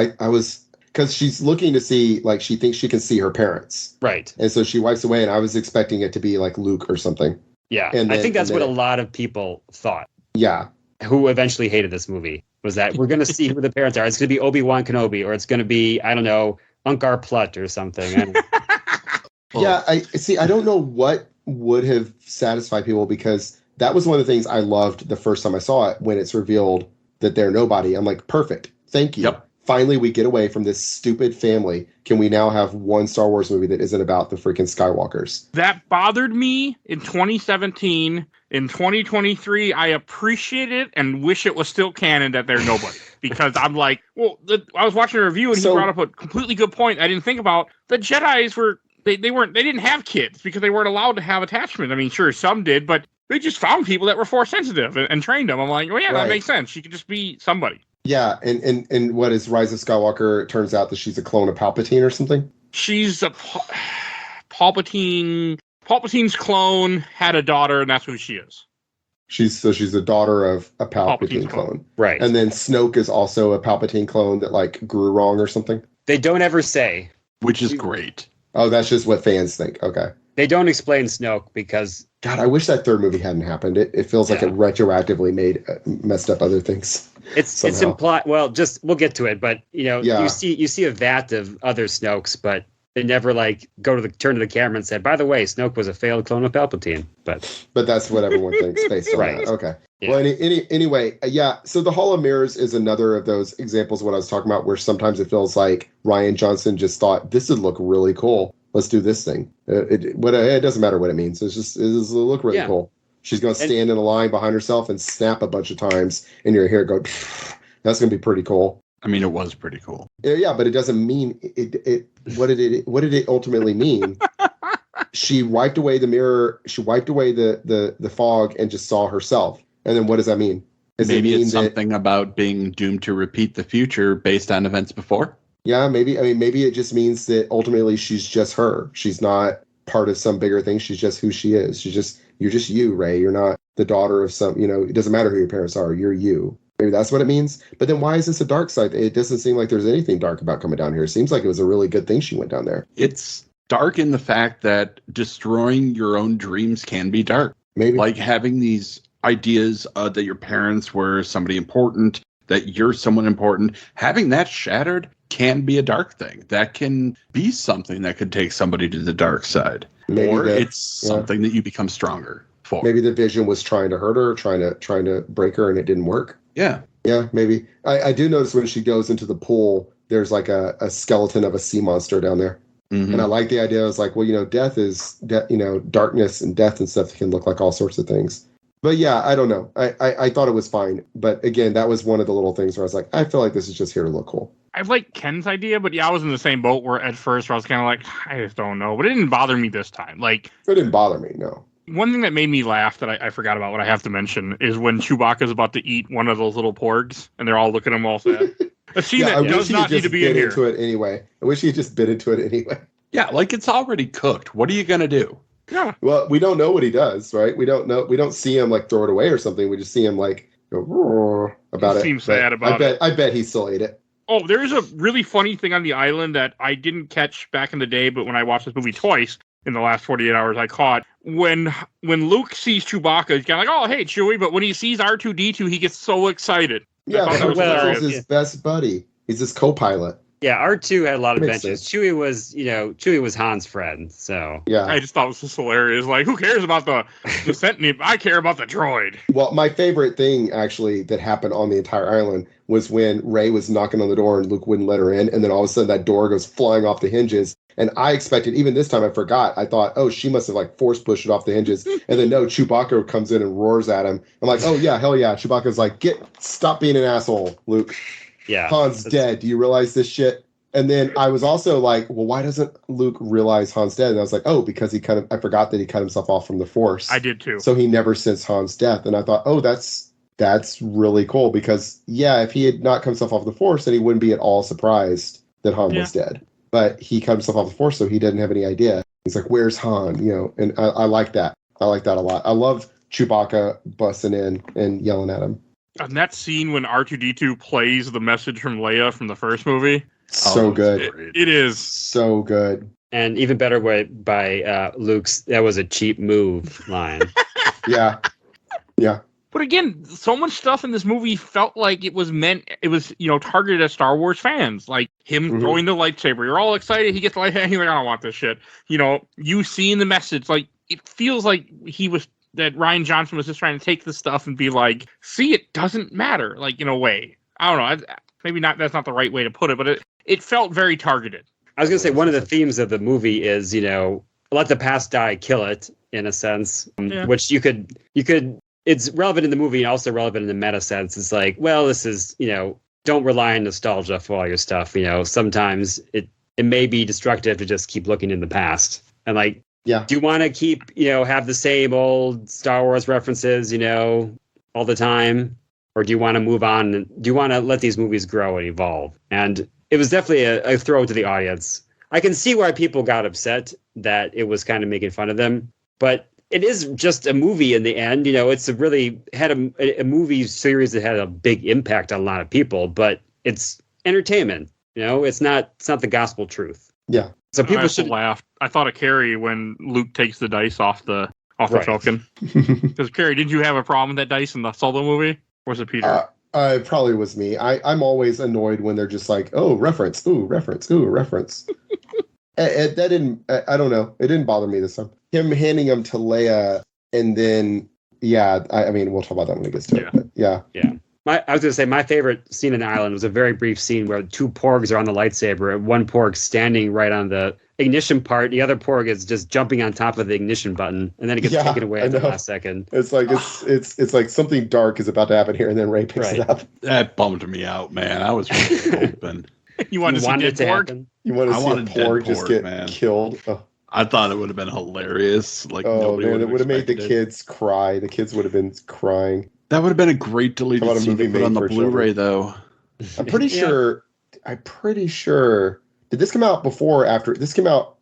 because she's looking to see, like, she thinks she can see her parents. Right. And so she wipes away, and I was expecting it to be like Luke or something. Yeah. And I think that's what a lot of people thought. Yeah. Who eventually hated this movie was that we're going to see who the parents are. It's going to be Obi-Wan Kenobi, or it's going to be, I don't know, Unkar Plutt or something. Yeah, I don't know what would have satisfied people, because that was one of the things I loved the first time I saw it, when it's revealed that they're nobody. I'm like, perfect. Thank you. Yep. Finally, we get away from this stupid family. Can we now have one Star Wars movie that isn't about the freaking Skywalkers? That bothered me in 2017. In 2023, I appreciate it and wish it was still canon that they're nobody. Because I'm like, well, I was watching a review and he brought up a completely good point I didn't think about. The Jedis they didn't have kids because they weren't allowed to have attachment. I mean, sure, some did, but they just found people that were Force sensitive and trained them. I'm like, well, yeah, that makes sense. She could just be somebody. Yeah, and what is Rise of Skywalker? It turns out that she's a clone of Palpatine or something. She's a Palpatine. Palpatine's clone had a daughter, and that's who she is. She's a daughter of a Palpatine clone. Right. And then Snoke is also a Palpatine clone that like grew wrong or something. They don't ever say. Which is great. Oh, that's just what fans think. Okay. They don't explain Snoke because... God, I wish that third movie hadn't happened. It feels like it retroactively messed up other things. It's implied. Well, we'll get to it, but you see a vat of other Snokes, but they never like turn to the camera and said, by the way, Snoke was a failed clone of Palpatine. But that's what everyone thinks based on that. Okay. Yeah. Well, anyway, yeah. So the Hall of Mirrors is another of those examples of what I was talking about, where sometimes it feels like Rian Johnson just thought this would look really cool. Let's do this thing. It doesn't matter what it means. It'll look really cool. She's going to stand in a line behind herself and snap a bunch of times, and your hair go. That's going to be pretty cool. I mean, it was pretty cool. Yeah, but it doesn't mean it. What did it ultimately mean? She wiped away the mirror. She wiped away the fog and just saw herself. And then what does that mean? Maybe it's something about being doomed to repeat the future based on events before. Yeah, maybe. I mean, maybe it just means that ultimately she's just her. She's not part of some bigger thing. She's just who she is. You're just you, Rey. You're not the daughter of some, it doesn't matter who your parents are. You're you. Maybe that's what it means. But then why is this a dark side? It doesn't seem like there's anything dark about coming down here. It seems like it was a really good thing she went down there. It's dark in the fact that destroying your own dreams can be dark. Maybe. Like having these ideas that your parents were somebody important, that you're someone important, having that shattered can be a dark thing. That can be something that could take somebody to the dark side. Or it's something that you become stronger for. Maybe the Vision was trying to hurt her, trying to break her, and it didn't work. Yeah. Yeah, maybe. I do notice when she goes into the pool, there's like a skeleton of a sea monster down there. Mm-hmm. And I like the idea. I was like, well, death is, darkness and death and stuff can look like all sorts of things. But yeah, I don't know. I thought it was fine. But again, that was one of the little things where I was like, I feel like this is just here to look cool. I like Ken's idea, but yeah, I was in the same boat where at first where I was kind of like, I just don't know. But it didn't bother me this time. Like, it didn't bother me, no. One thing that made me laugh that I forgot about, what I have to mention, is when Chewbacca's about to eat one of those little porgs, and they're all looking at him all sad. A scene that does not need to be in here. Into it anyway. I wish he just bit into it anyway. Yeah, like it's already cooked. What are you going to do? Yeah. Well, we don't know what he does, right? We don't know. We don't see him like throw it away or something. We just see him like go about it. Seems sad about it. I bet he still ate it. Oh, there's a really funny thing on the island that I didn't catch back in the day, but when I watched this movie twice in the last 48 hours, I caught when Luke sees Chewbacca, he's kind of like, oh, hey, Chewie. But when he sees R2-D2, he gets so excited. Yeah, thought that was R2 hilarious. is his best buddy. He's his co-pilot. Yeah, R2 had a lot of Makes adventures. sense. Chewie was Han's friend, so Yeah. I just thought it was just hilarious. Like, who cares about the Sanity? I care about the droid. Well, my favorite thing actually that happened on the entire island was when Rey was knocking on the door and Luke wouldn't let her in, and then all of a sudden that door goes flying off the hinges. And I expected, even this time I forgot. I thought, oh, she must have like force pushed it off the hinges. And then no, Chewbacca comes in and roars at him. I'm like, oh yeah, hell yeah. Chewbacca's like, stop being an asshole, Luke. yeah. Han's dead. Do you realize this shit? And then I was also like, well, why doesn't Luke realize Han's dead? And I was like, oh, because I forgot that he cut himself off from the Force. I did too. So he never sensed Han's death. And I thought, oh, that's really cool because, yeah, if he had not cut himself off the Force, then he wouldn't be at all surprised that Han was dead. But he cut himself off the Force, so he didn't have any idea. He's like, where's Han? And I like that. I like that a lot. I love Chewbacca busting in and yelling at him. And that scene when R2-D2 plays the message from Leia from the first movie. So good. It is. So good. And even better by Luke's, that was a cheap move line. Yeah. Yeah. But again, so much stuff in this movie felt like it was targeted at Star Wars fans. Like him throwing the lightsaber. You're all excited. He gets the lightsaber. He's like, I don't want this shit. You seeing the message. Like, it feels like that Rian Johnson was just trying to take the stuff and be like, see, it doesn't matter. Like, in a way. I don't know. Maybe not. That's not the right way to put it, but it felt very targeted. I was going to say, one of the themes of the movie is, let the past die, kill it, in a sense, which you could, it's relevant in the movie and also relevant in the meta sense. It's like, well, this is, don't rely on nostalgia for all your stuff. Sometimes it may be destructive to just keep looking in the past. And like, do you want to keep, have the same old Star Wars references, all the time? Or do you want to move on? Do you want to let these movies grow and evolve? And it was definitely a throw to the audience. I can see why people got upset that it was kind of making fun of them, but it is just a movie in the end. It's really had a movie series that had a big impact on a lot of people, but it's entertainment. It's not the gospel truth. Yeah. So people should laugh. I thought of Kerry when Luke takes the dice off the Falcon. Because Kerry, did you have a problem with that dice in the Solo movie? Or was it Peter? It probably was me. I'm always annoyed when they're just like, oh, reference, ooh, reference, ooh, reference. That didn't, I don't know. It didn't bother me this time. Him handing them to Leia and then, I mean, we'll talk about that when it gets to it. But yeah. I was going to say, my favorite scene in the island was a very brief scene where two porgs are on the lightsaber, and one porg standing right on the ignition part. The other porg is just jumping on top of the ignition button, and then it gets taken away at the last second. It's like it's like something dark is about to happen here, and then Rey picks it up. That bummed me out, man. I was really hoping. You wanted to see dead porg? You want to see a porg just get killed? Oh. I thought it would have been hilarious. Like, it would have made the kids cry. The kids would have been crying. That would have been a great deleted scene to put on the Blu-ray, though. I'm pretty sure. Did this come out before or after? This came out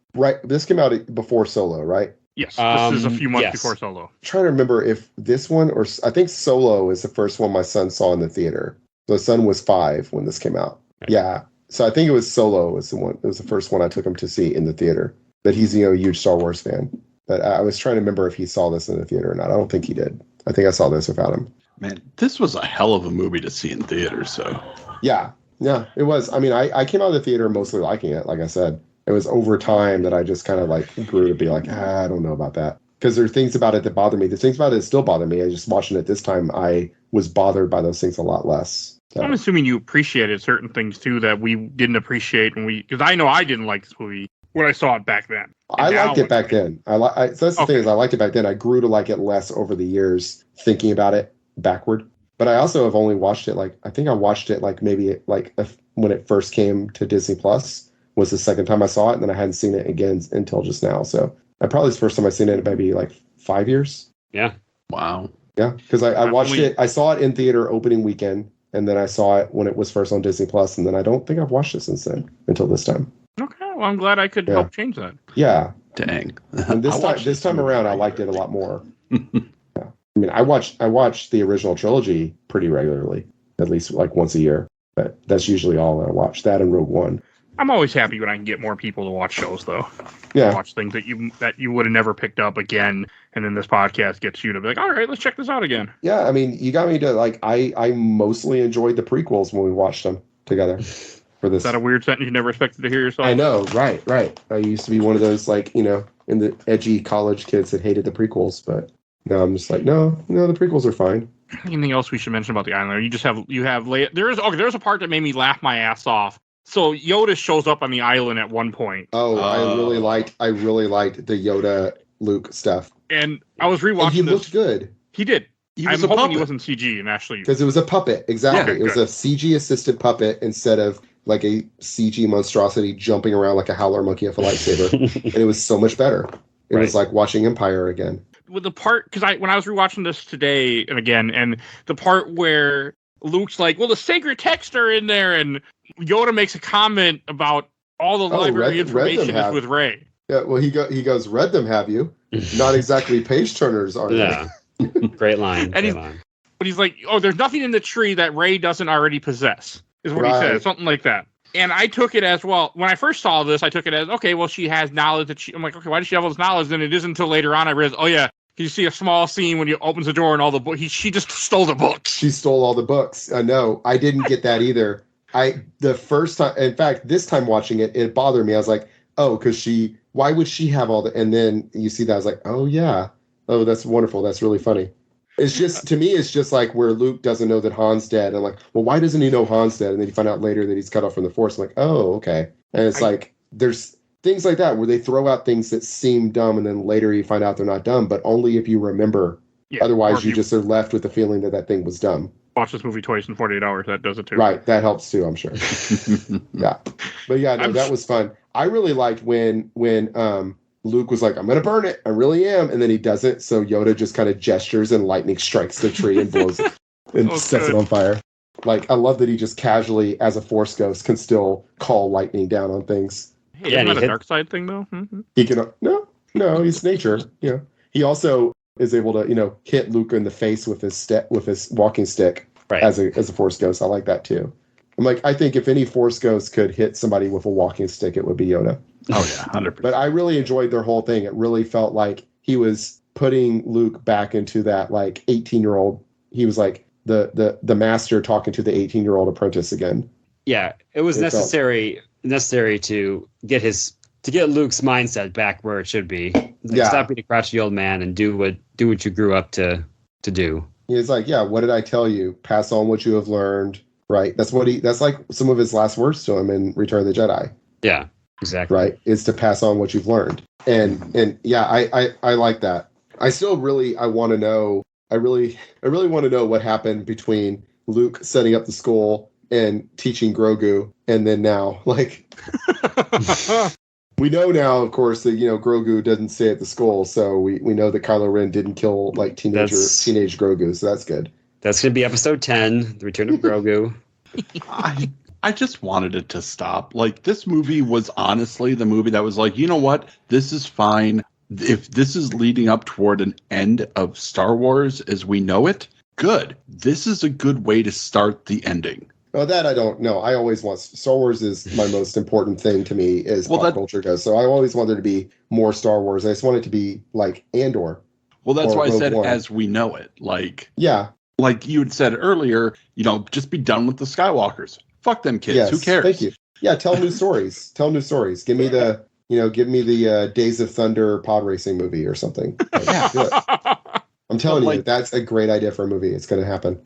before Solo, right? Yes. This is a few months before Solo. I'm trying to remember if this one or I think Solo is the first one my son saw in the theater. So my son was 5 when this came out. Okay. Yeah. So I think it was Solo was the one. It was the first one I took him to see in the theater. But he's a huge Star Wars fan. But I was trying to remember if he saw this in the theater or not. I don't think he did. I think I saw this without him. Man, this was a hell of a movie to see in theaters. So yeah, it was. I mean, I came out of the theater mostly liking it. Like I said, it was over time that I just kind of like grew to be like, I don't know about that, because there are things about it that bother me. The things about it still bother me. I just watching it this time, I was bothered by those things a lot less. So. I'm assuming you appreciated certain things too that we didn't appreciate because I know I didn't like this movie when I saw it back then. I liked it back then. So that's the thing is I liked it back then. I grew to like it less over the years thinking about it backward. But I also have only watched it I think I watched it when it first came to Disney Plus was the second time I saw it, and then I hadn't seen it again until just now. So probably the first time I've seen it maybe 5 years. Yeah. Wow. Yeah, because I watched it. I saw it in theater opening weekend, and then I saw it when it was first on Disney Plus, and then I don't think I've watched it since then until this time. Okay, well I'm glad I could help change that. Yeah. Dang. And this time around, I liked it a lot more. I mean, I watch the original trilogy pretty regularly, at least once a year. But that's usually all I watch. That and Rogue One. I'm always happy when I can get more people to watch shows, though. Yeah. Watch things that you would have never picked up again, and then this podcast gets you to be like, all right, let's check this out again. Yeah, I mean, you got me to like. I mostly enjoyed the prequels when we watched them together. For this, Is that a weird sentence you never expected to hear yourself? I know, right. I used to be one of those like in the edgy college kids that hated the prequels, but now I'm just like, no, the prequels are fine. Anything else we should mention about the island? You have Leia. There's a part that made me laugh my ass off. So Yoda shows up on the island at one point. Oh, I really liked the Yoda Luke stuff. And I was rewatching. And he this. looked good. He did. I'm hoping he wasn't CG and actually because it was a puppet. Exactly, Yeah, it was a CG assisted puppet instead of like a CG monstrosity jumping around like a howler monkey with a lightsaber, and it was so much better. It was like watching Empire again. With the part, because when I was rewatching this today and again, and the part where Luke's like, well, the sacred texts are in there, and Yoda makes a comment about all the library information is with Rey. Yeah, well, he goes, read them, have you? Not exactly page turners, are they? Yeah. Great line. But he's like, oh, there's nothing in the tree that Rey doesn't already possess, is what he said, something like that. And I took it as, well, when I first saw this, I took it as, okay, well, she has knowledge that I'm like, okay, why does she have all this knowledge? And it isn't until later on I realized, oh, yeah, you see a small scene when he opens the door and all the books. She just stole the books. She stole all the books. I know. I didn't get that either. The first time, in fact, this time watching it, it bothered me. I was like, oh, because why would she have all the, and then you see that, I was like, oh, yeah. Oh, that's wonderful. That's really funny. It's just, to me, it's just like where Luke doesn't know that Han's dead. I'm like, well, why doesn't he know Han's dead? And then you find out later that he's cut off from the Force. I'm like, oh, okay. And it's like, there's things like that where they throw out things that seem dumb and then later you find out they're not dumb, but only if you remember. Yeah, otherwise, you just are left with the feeling that thing was dumb. Watch this movie twice in 48 hours. That does it too. Right. That helps too, I'm sure. Yeah. But yeah, no, that was fun. I really liked when Luke was like, I'm going to burn it. I really am. And then he doesn't. So Yoda just kind of gestures and lightning strikes the tree and blows it and sets it on fire. Like, I love that he just casually, as a Force ghost, can still call lightning down on things. Hey, isn't that a dark side thing, though? Mm-hmm. He can, no, he's nature. You know, he also is able to, hit Luke in the face with his walking stick as a Force ghost. I like that too. I'm like, I think if any Force ghost could hit somebody with a walking stick, it would be Yoda. Oh yeah, 100%. But I really enjoyed their whole thing. It really felt like he was putting Luke back into that like 18-year-old. He was like the master talking to the 18-year-old apprentice again. Yeah, it was necessary to get Luke's mindset back where it should be. Stop being a crotchety old man and do what you grew up to do. He's like, yeah, what did I tell you? Pass on what you have learned. Right. That's like some of his last words to him in Return of the Jedi. Yeah, exactly. Right. Is to pass on what you've learned. And yeah, I like that. I still really want to know. I really want to know what happened between Luke setting up the school and teaching Grogu, and then now, like, we know now, of course, that Grogu doesn't stay at the school, so we know that Kylo Ren didn't kill like teenage Grogu, so that's good. That's going to be episode 10, The Return of Grogu. I just wanted it to stop. Like, this movie was honestly the movie that was like, you know what? This is fine. If this is leading up toward an end of Star Wars as we know it, good. This is a good way to start the ending. Well, that I don't know. I always want Star Wars is my most important thing to me as pop culture goes. So I always want there to be more Star Wars. I just want it to be like Andor. Well, that's why I said as we know it. Like, yeah. Like you had said earlier, just be done with the Skywalkers. Fuck them kids. Yes, who cares? Thank you. Yeah, tell new stories. Tell new stories. Give me the Days of Thunder pod racing movie or something. I'm telling you, that's a great idea for a movie. It's going to happen.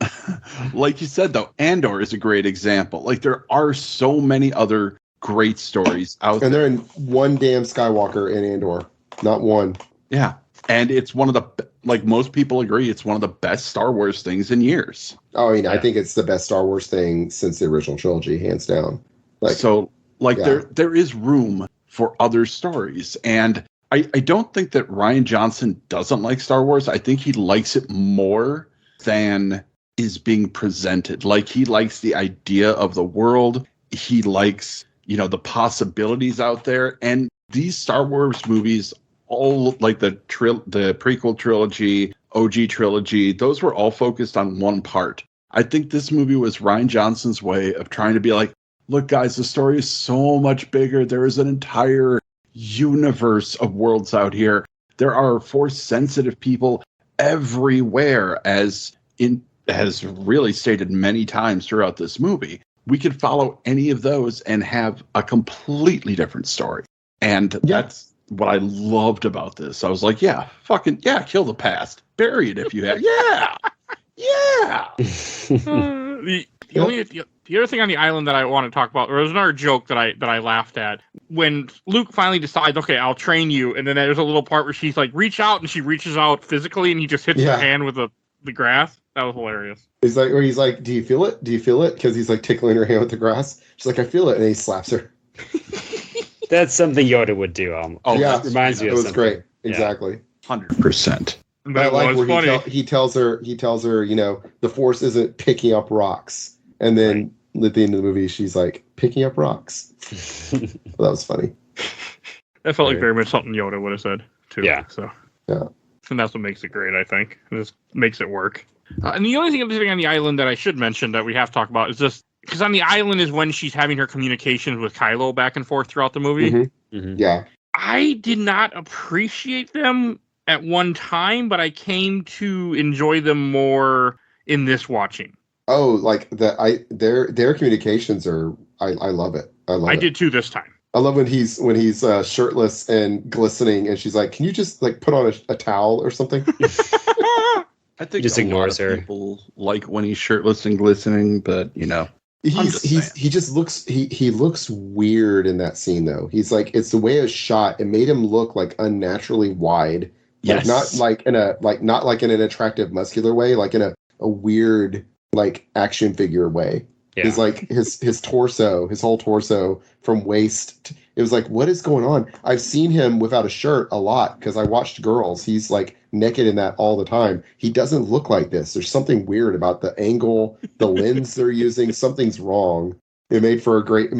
Like you said, though, Andor is a great example. Like, there are so many other great stories out there. And they're in one damn Skywalker in Andor. Not one. Yeah. And it's one of the, like most people agree, it's one of the best Star Wars things in years. Oh, I think it's the best Star Wars thing since the original trilogy, hands down. There is room for other stories. And I don't think that Rian Johnson doesn't like Star Wars. I think he likes it more than is being presented. Like, he likes the idea of the world. He likes, the possibilities out there. And these Star Wars movies, all like the prequel trilogy, OG trilogy, those were all focused on one part. I think this movie was Rian Johnson's way of trying to be like, look, guys, the story is so much bigger. There is an entire universe of worlds out here. There are Force-sensitive people everywhere, as really stated many times throughout this movie. We could follow any of those and have a completely different story. And that's what I loved about this. I was like, yeah, kill the past. Bury it if you have. Yeah. Yeah. The other thing on the island that I want to talk about, there was another joke that I laughed at. When Luke finally decides, okay, I'll train you, and then there's a little part where she's like, reach out, and she reaches out physically, and he just hits her hand with the grass. That was hilarious. He's like, do you feel it? Do you feel it? Because he's like tickling her hand with the grass. She's like, I feel it, and he slaps her. That's something Yoda would do. That reminds me of something. It was great. Exactly. 100%. I like where he tells her, the Force isn't picking up rocks. And then at the end of the movie, she's like, picking up rocks. Well, that was funny. That felt like very much something Yoda would have said, too. Yeah. So. Yeah. And that's what makes it great, I think. It just makes it work. And the only thing on the island that I should mention that we have to talk about is just, because on the island is when she's having her communications with Kylo back and forth throughout the movie. Mm-hmm. Mm-hmm. Yeah. I did not appreciate them at one time, but I came to enjoy them more in this watching. Oh, like their communications are. I love it. I did too this time. I love when he's shirtless and glistening, and she's like, "Can you just like put on a towel or something?" I think he just ignores her. People like when he's shirtless and glistening, but he just looks he looks weird in that scene though. He's like, it's the way it's shot. It made him look like unnaturally wide. Like, yes. not like in an attractive muscular way, like in a weird like action figure way. Yeah. He's like his torso, his whole torso from waist. It was like, what is going on? I've seen him without a shirt a lot because I watched Girls. He's like naked in that all the time. He doesn't look like this. There's something weird about the angle, the lens they're using. Something's wrong. It made for great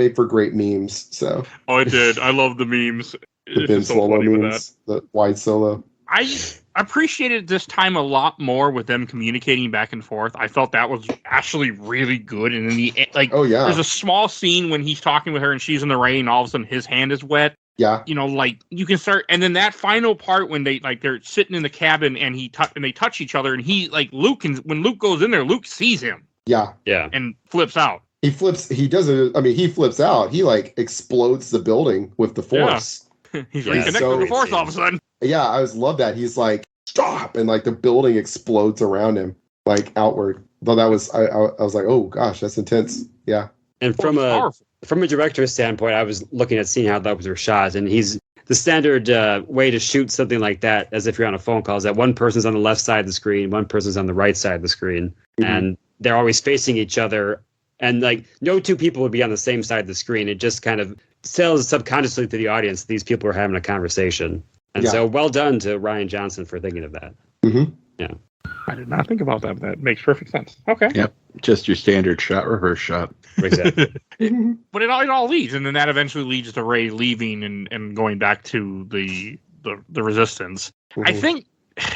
memes. So it did. I love the memes. The Ben Solo memes, the wide Solo. I appreciated this time a lot more with them communicating back and forth. I felt that was actually really good. And in the there's a small scene when he's talking with her and she's in the rain, and all of a sudden his hand is wet. Yeah, like you can start, and then that final part when they're sitting in the cabin and they touch each other, and he when Luke goes in there, Luke sees him. Yeah, and flips out. He flips. He doesn't. I mean, he flips out. He like explodes the building with the Force. Yeah. He's reconnected with the Force all of a sudden. Yeah, I love that. He's like, stop, and like the building explodes around him, like outward. Though that was, I was like, oh gosh, that's intense. Yeah. And from a director's standpoint, I was looking at seeing how that was shot, and the standard way to shoot something like that, as if you're on a phone call, is that one person's on the left side of the screen, one person's on the right side of the screen, and they're always facing each other, and like no two people would be on the same side of the screen. It just kind of tells subconsciously to the audience these people are having a conversation. And so well done to Rian Johnson for thinking of that. Mm-hmm. Yeah. I did not think about that. That makes perfect sense. Okay. Yep. Just your standard shot, reverse shot. Exactly. But it all leads, and then that eventually leads to Rey leaving and going back to the Resistance. Mm-hmm. I think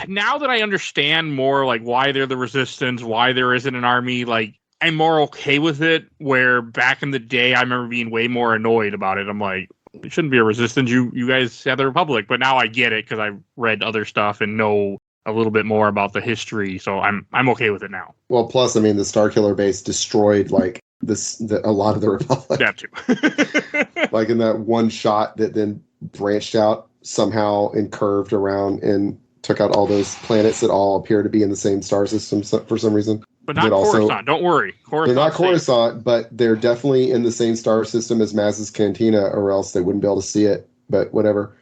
now that I understand more like why they're the Resistance, why there isn't an army, like I'm more okay with it, where back in the day I remember being way more annoyed about it. I'm like, it shouldn't be a Resistance. You guys have the Republic, but now I get it because I've read other stuff and know a little bit more about the history, so I'm okay with it now. Well, plus, I mean, the Starkiller base destroyed like a lot of the Republic. That too. Like in that one shot that then branched out somehow and curved around and took out all those planets that all appear to be in the same star system for some reason. But not Coruscant. Don't worry. They're not Coruscant, but they're definitely in the same star system as Maz's Cantina, or else they wouldn't be able to see it. But whatever.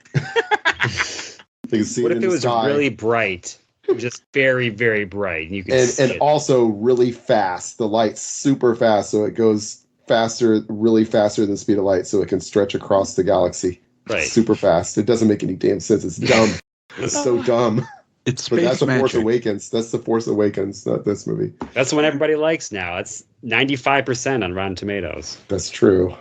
They can see what it if in it was sky. really bright? It was just very, very bright. And you can see it. Also really fast. The light's super fast, so it goes really faster than the speed of light, so it can stretch across the galaxy. Right. Super fast. It doesn't make any damn sense. It's dumb. It's so dumb. It's space that's the magic. Force Awakens. That's the Force Awakens, not this movie. That's the one everybody likes now. It's 95% on Rotten Tomatoes. That's true.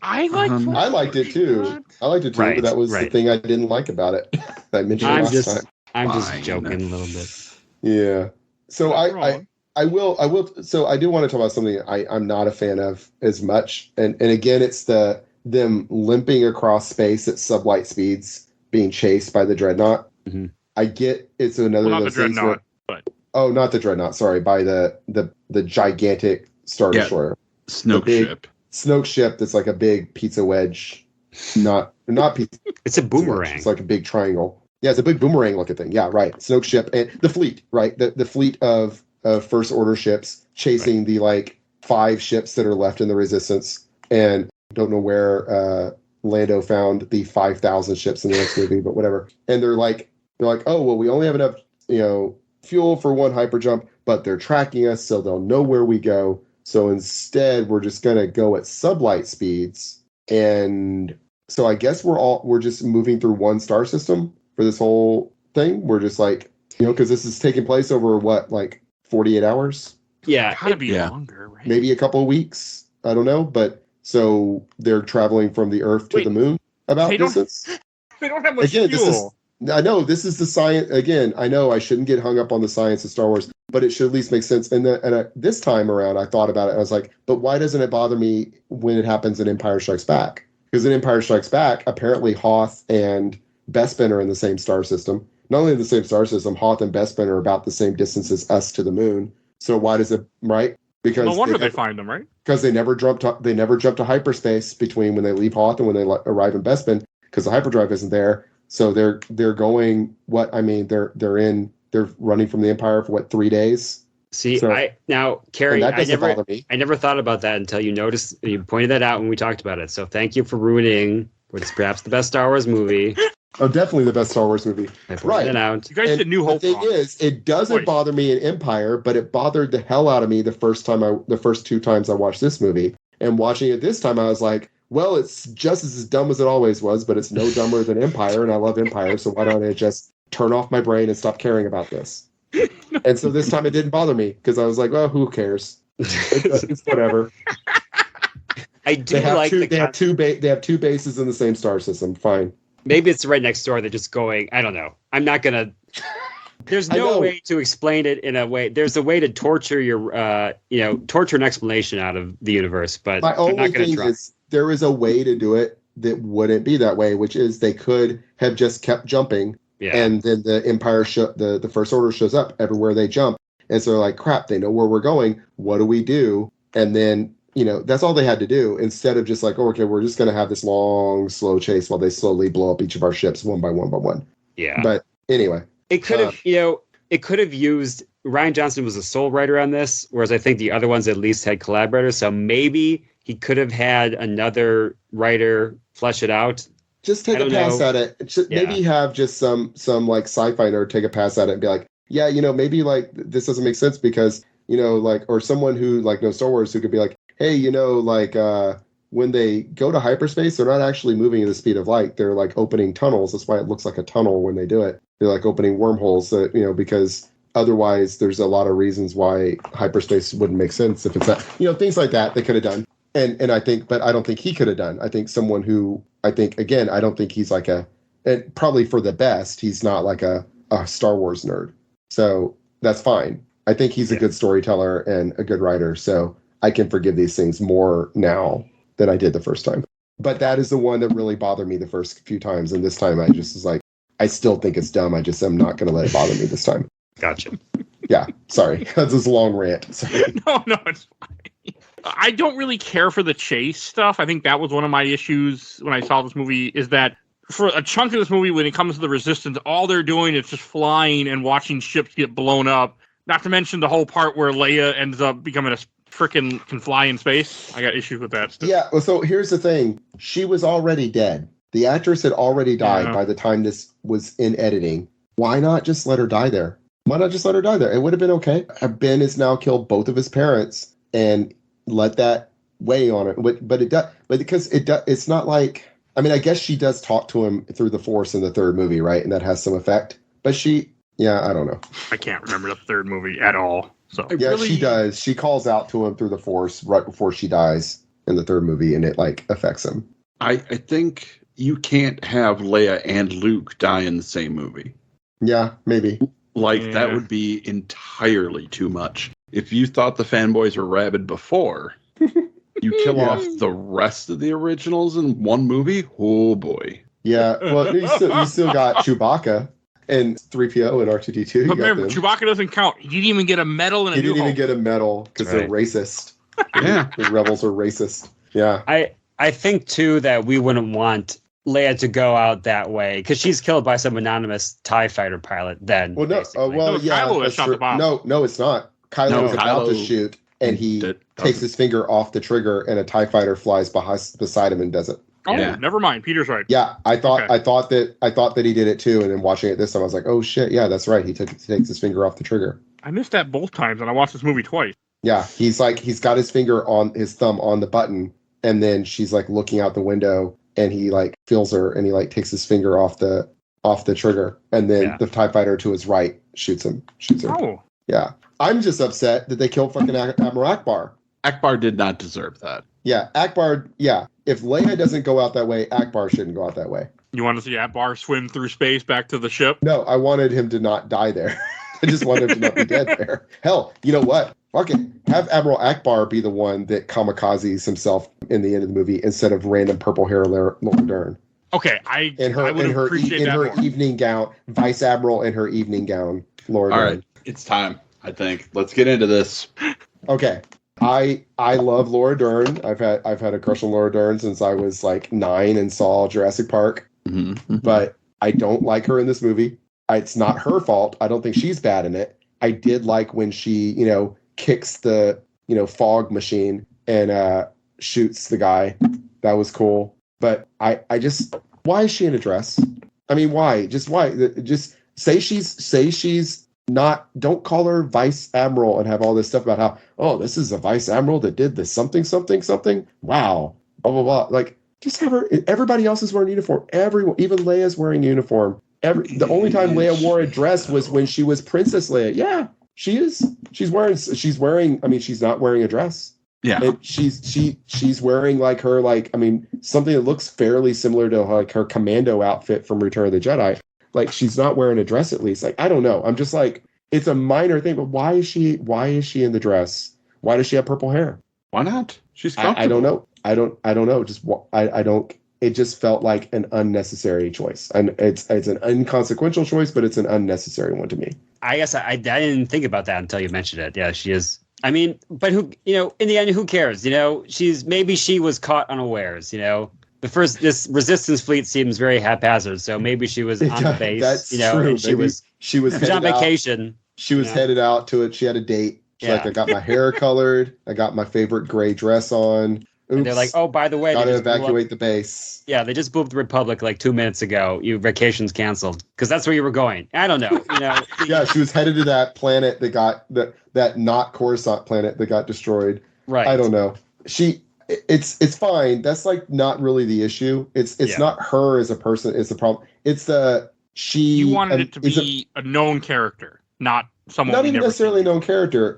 I liked it too. Right, but that was the thing I didn't like about it. I mentioned last time. I'm just joking a little bit. Yeah. So I I will. So I do want to talk about something I'm not a fan of as much. And again, it's them limping across space at sublight speeds, being chased by the dreadnought. Mm-hmm. I get it's another Well, of not those the things dreadnought, where, but not the dreadnought. Sorry, by the gigantic Star Destroyer, Snoke big ship. Snoke ship that's like a big pizza wedge. Not pizza. It's a boomerang. It's like a big triangle. Yeah, it's a big boomerang looking thing. Yeah, right. Snoke ship and the fleet, right? The fleet of First Order ships chasing the like 5 ships that are left in the Resistance, and don't know where Lando found the 5,000 ships in the next movie, but whatever. And they're like, oh well, we only have enough, fuel for one hyper jump, but they're tracking us, so they'll know where we go. So instead, we're just gonna go at sublight speeds, and so I guess we're just moving through one star system for this whole thing. We're just like, because this is taking place over what, like 48 hours? Yeah, gotta be longer, right? Maybe a couple of weeks. I don't know, but so they're traveling from the Earth to the Moon about distance. They don't have much fuel. I know this is the science. Again, I know I shouldn't get hung up on the science of Star Wars, but it should at least make sense. And this time around, I thought about it. I was like, but why doesn't it bother me when it happens in Empire Strikes Back? Because in Empire Strikes Back, apparently Hoth and Bespin are in the same star system. Not only in the same star system, Hoth and Bespin are about the same distance as us to the moon. So why does it, right? Because no wonder they find them, right? Because they never jump to hyperspace between when they leave Hoth and when they arrive in Bespin, because the hyperdrive isn't there. So they're going they're running from the Empire for 3 days. See, Kerry, that doesn't bother me. I never thought about that until you pointed that out when we talked about it. So thank you for ruining what's perhaps the best Star Wars movie. Oh, definitely the best Star Wars movie. Right. It out. You guys did New Hope. The thing is, it doesn't bother me in Empire, but it bothered the hell out of me the first 2 times I watched this movie. And watching it this time, I was like, well, it's just as dumb as it always was, but it's no dumber than Empire, and I love Empire, so why don't I just turn off my brain and stop caring about this? And so this time it didn't bother me, because I was like, well, who cares? It's whatever. I do they have like they have two bases in the same star system. Fine. Maybe it's right next door. They're just going, I don't know. I'm not going to... There's no way to explain it in a way. There's a way to torture torture an explanation out of the universe, but my I'm only not going to thing try. is there is a way to do it that wouldn't be that way, which is they could have just kept jumping, and then the Empire, the First Order shows up everywhere they jump, and so they're like, crap, they know where we're going. What do we do? And then that's all they had to do, instead of just like, oh, okay, we're just going to have this long, slow chase while they slowly blow up each of our ships one by one by one. Yeah. But anyway. It could have, it could have used, Rian Johnson was a sole writer on this, whereas I think the other ones at least had collaborators. So maybe he could have had another writer flesh it out. Just take a pass at it. Maybe have just some like sci-fi nerd take a pass at it and be like, yeah, maybe like this doesn't make sense because, or someone who like knows Star Wars who could be like, hey, when they go to hyperspace, they're not actually moving at the speed of light. They're like opening tunnels. That's why it looks like a tunnel when they do it. They're like opening wormholes, because otherwise there's a lot of reasons why hyperspace wouldn't make sense if it's that, things like that they could have done. And I think, but I don't think he could have done. I think someone who, I don't think he's like and probably for the best, he's not like a Star Wars nerd. So that's fine. I think he's a good storyteller and a good writer. So I can forgive these things more now than I did the first time. But that is the one that really bothered me the first few times. And this time I just was like, I still think it's dumb. I just am not going to let it bother me this time. Gotcha. Yeah, sorry. That's this long rant. Sorry. No, it's fine. I don't really care for the chase stuff. I think that was one of my issues when I saw this movie, is that for a chunk of this movie, when it comes to the Resistance, all they're doing is just flying and watching ships get blown up. Not to mention the whole part where Leia ends up becoming can fly in space. I got issues with that stuff. Yeah, well, so here's the thing. She was already dead. The actress had already died by the time this was in editing. Why not just let her die there? Why not just let her die there? It would have been okay. Ben has now killed both of his parents and let that weigh on it. But it does. But because it's not like, I mean, I guess she does talk to him through the Force in the third movie, right? And that has some effect. But I don't know. I can't remember the third movie at all. So she does. She calls out to him through the Force right before she dies in the third movie, and it like affects him. I think you can't have Leia and Luke die in the same movie. Yeah, maybe. That would be entirely too much. if you thought the fanboys were rabid before, you kill off the rest of the originals in one movie. Oh boy. Yeah, well, you still got Chewbacca and 3PO and R2D2. But remember, Chewbacca doesn't count. He didn't even get a medal in a New Hope. He didn't even get a medal because they're racist. Yeah. The rebels are racist. Yeah. I think, too, that we wouldn't want Leia to go out that way because she's killed by some anonymous TIE fighter pilot then. Well, no. Kylo that shot the bomb. No, it's not. Kylo was about to shoot, and he takes his finger off the trigger, and a TIE fighter flies beside him and does it. Oh, never mind. Peter's right. Yeah, I thought that he did it too, and then watching it this time, I was like, oh shit, yeah, that's right. He takes his finger off the trigger. I missed that both times, and I watched this movie twice. Yeah, he's got his thumb on the button, and then she's like looking out the window, and he like feels her, and he like takes his finger off the trigger, and then the TIE fighter to his right shoots her. Oh, yeah. I'm just upset that they killed fucking Admiral Akbar. Akbar did not deserve that. Yeah, Akbar. Yeah, if Leia doesn't go out that way, Akbar shouldn't go out that way. You want to see Akbar swim through space back to the ship? No, I wanted him to not die there. I just wanted him to not be dead there. Hell, you know what? Fuck it. Have Admiral Akbar be the one that kamikazes himself in the end of the movie instead of random purple hair Laura Dern. Okay, I would appreciate that more. Evening gown, Vice Admiral in her evening gown, Laura Dern. All right, it's time. I think let's get into this. Okay. I love Laura Dern. I've had a crush on Laura Dern since I was like 9 and saw Jurassic Park. Mm-hmm. But I don't like her in this movie. It's not her fault. I don't think she's bad in it. I did like when she, kicks the, fog machine and shoots the guy. That was cool. But I just, why is she in a dress? I mean, why? Just why? Just say she's not, don't call her Vice Admiral and have all this stuff about how, oh, this is a Vice Admiral that did this something. Wow. Blah, blah, blah. Like, just have her, everybody else is wearing uniform. Everyone, even Leia's wearing uniform. The only time Leia wore a dress was when she was Princess Leia. Yeah, she is. She's wearing, I mean, she's not wearing a dress. Yeah. And she's wearing like her, something that looks fairly similar to like her commando outfit from Return of the Jedi. Like, she's not wearing a dress at least. Like, I don't know. I'm just like, it's a minor thing, but why is she in the dress? Why does she have purple hair? Why not? She's comfortable. I don't know. I don't know. Just I don't. It just felt like an unnecessary choice, and it's an inconsequential choice, but it's an unnecessary one to me. I guess I didn't think about that until you mentioned it. Yeah, she is. I mean, but who? In the end, who cares? Maybe she was caught unawares. This resistance fleet seems very haphazard, so maybe she was on the base. That's true. And she was on vacation. She was headed out to it. She had a date. She's like, I got my hair colored. I got my favorite gray dress on. Oops. And they're like, oh, by the way, gotta evacuate the base. Yeah, they just blew up the Republic like 2 minutes ago. Your vacation's canceled because that's where you were going. I don't know. Yeah, she was headed to that planet that got that not Coruscant planet that got destroyed. Right. I don't know. It's fine. That's like not really the issue. It's not her as a person is the problem. It's you wanted it to be a known character, not someone. Not even necessarily a known character.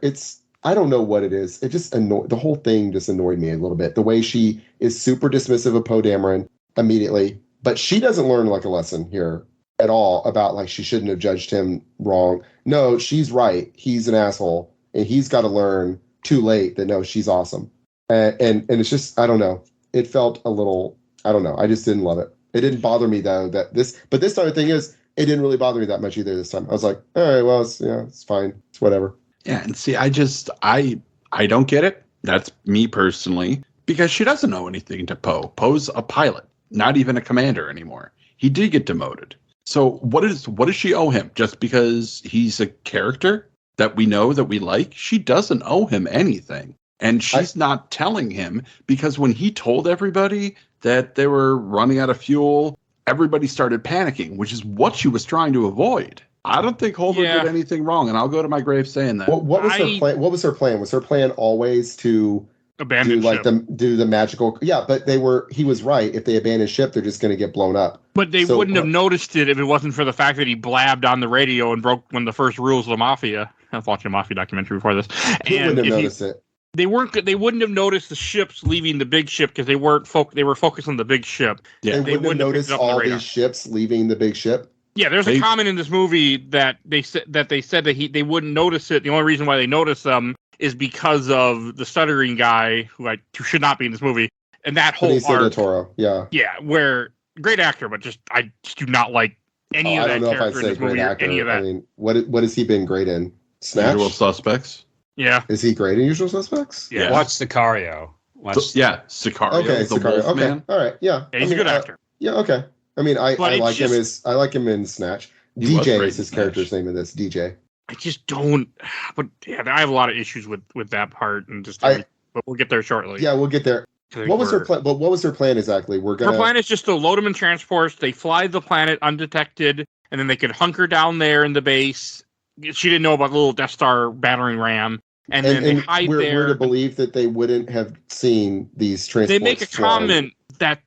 I don't know what it is. It just the whole thing just annoyed me a little bit. The way she is super dismissive of Poe Dameron immediately, but she doesn't learn like a lesson here at all about like she shouldn't have judged him wrong. No, she's right. He's an asshole, and he's got to learn too late that no, she's awesome. And it's just, I don't know. It felt a little, I don't know. I just didn't love it. It didn't bother me though but this time the thing is, it didn't really bother me that much either this time. I was like, all right, well, it's fine. It's whatever. Yeah, and see, I don't get it. That's me personally, because she doesn't know anything to Poe. Poe's a pilot, not even a commander anymore. He did get demoted. So what does she owe him? Just because he's a character that we know that we like? She doesn't owe him anything. And she's not telling him, because when he told everybody that they were running out of fuel, everybody started panicking, which is what she was trying to avoid. I don't think Holder did anything wrong, and I'll go to my grave saying that. What was her plan? What was her plan? Was her plan always to abandon ship? Do the magical? Yeah, but he was right. If they abandon ship, they're just going to get blown up. But they wouldn't have noticed it if it wasn't for the fact that he blabbed on the radio and broke one of the first rules of the Mafia. I was watching a Mafia documentary before this. Who wouldn't have noticed it? They wouldn't have noticed the ships leaving the big ship because they were focused on the big ship. Yeah, they wouldn't have noticed all these ships leaving the big ship. Yeah, there's a comment in this movie that they said that they wouldn't notice it. The only reason why they noticed them is because of the stuttering guy who should not be in this movie, and that whole Benicio del arc. Toro, yeah. Yeah, where great actor, but I just do not like any of that character in this movie or any of that. I mean, what has he been great in? Snatch? Usual Suspects. Yeah. Is he great in Usual Suspects? Yeah. Watch Sicario. Sicario. Okay, the Sicario. Wolf Okay, Man. all right, yeah. He's a good actor. Yeah, okay. I mean, I like him in Snatch. He was DJ great is in his Snatch. character's name in this. DJ. I just don't. But yeah, I have a lot of issues with that part, and just. I- but we'll get there shortly. Yeah, we'll get there. What was her plan? But what was her plan exactly? Her plan is just to load them in transports. They fly the planet undetected, and then they could hunker down there in the base. She didn't know about the little Death Star battering ram, and then they hide there. We're to believe that they wouldn't have seen these transports. They make a comment that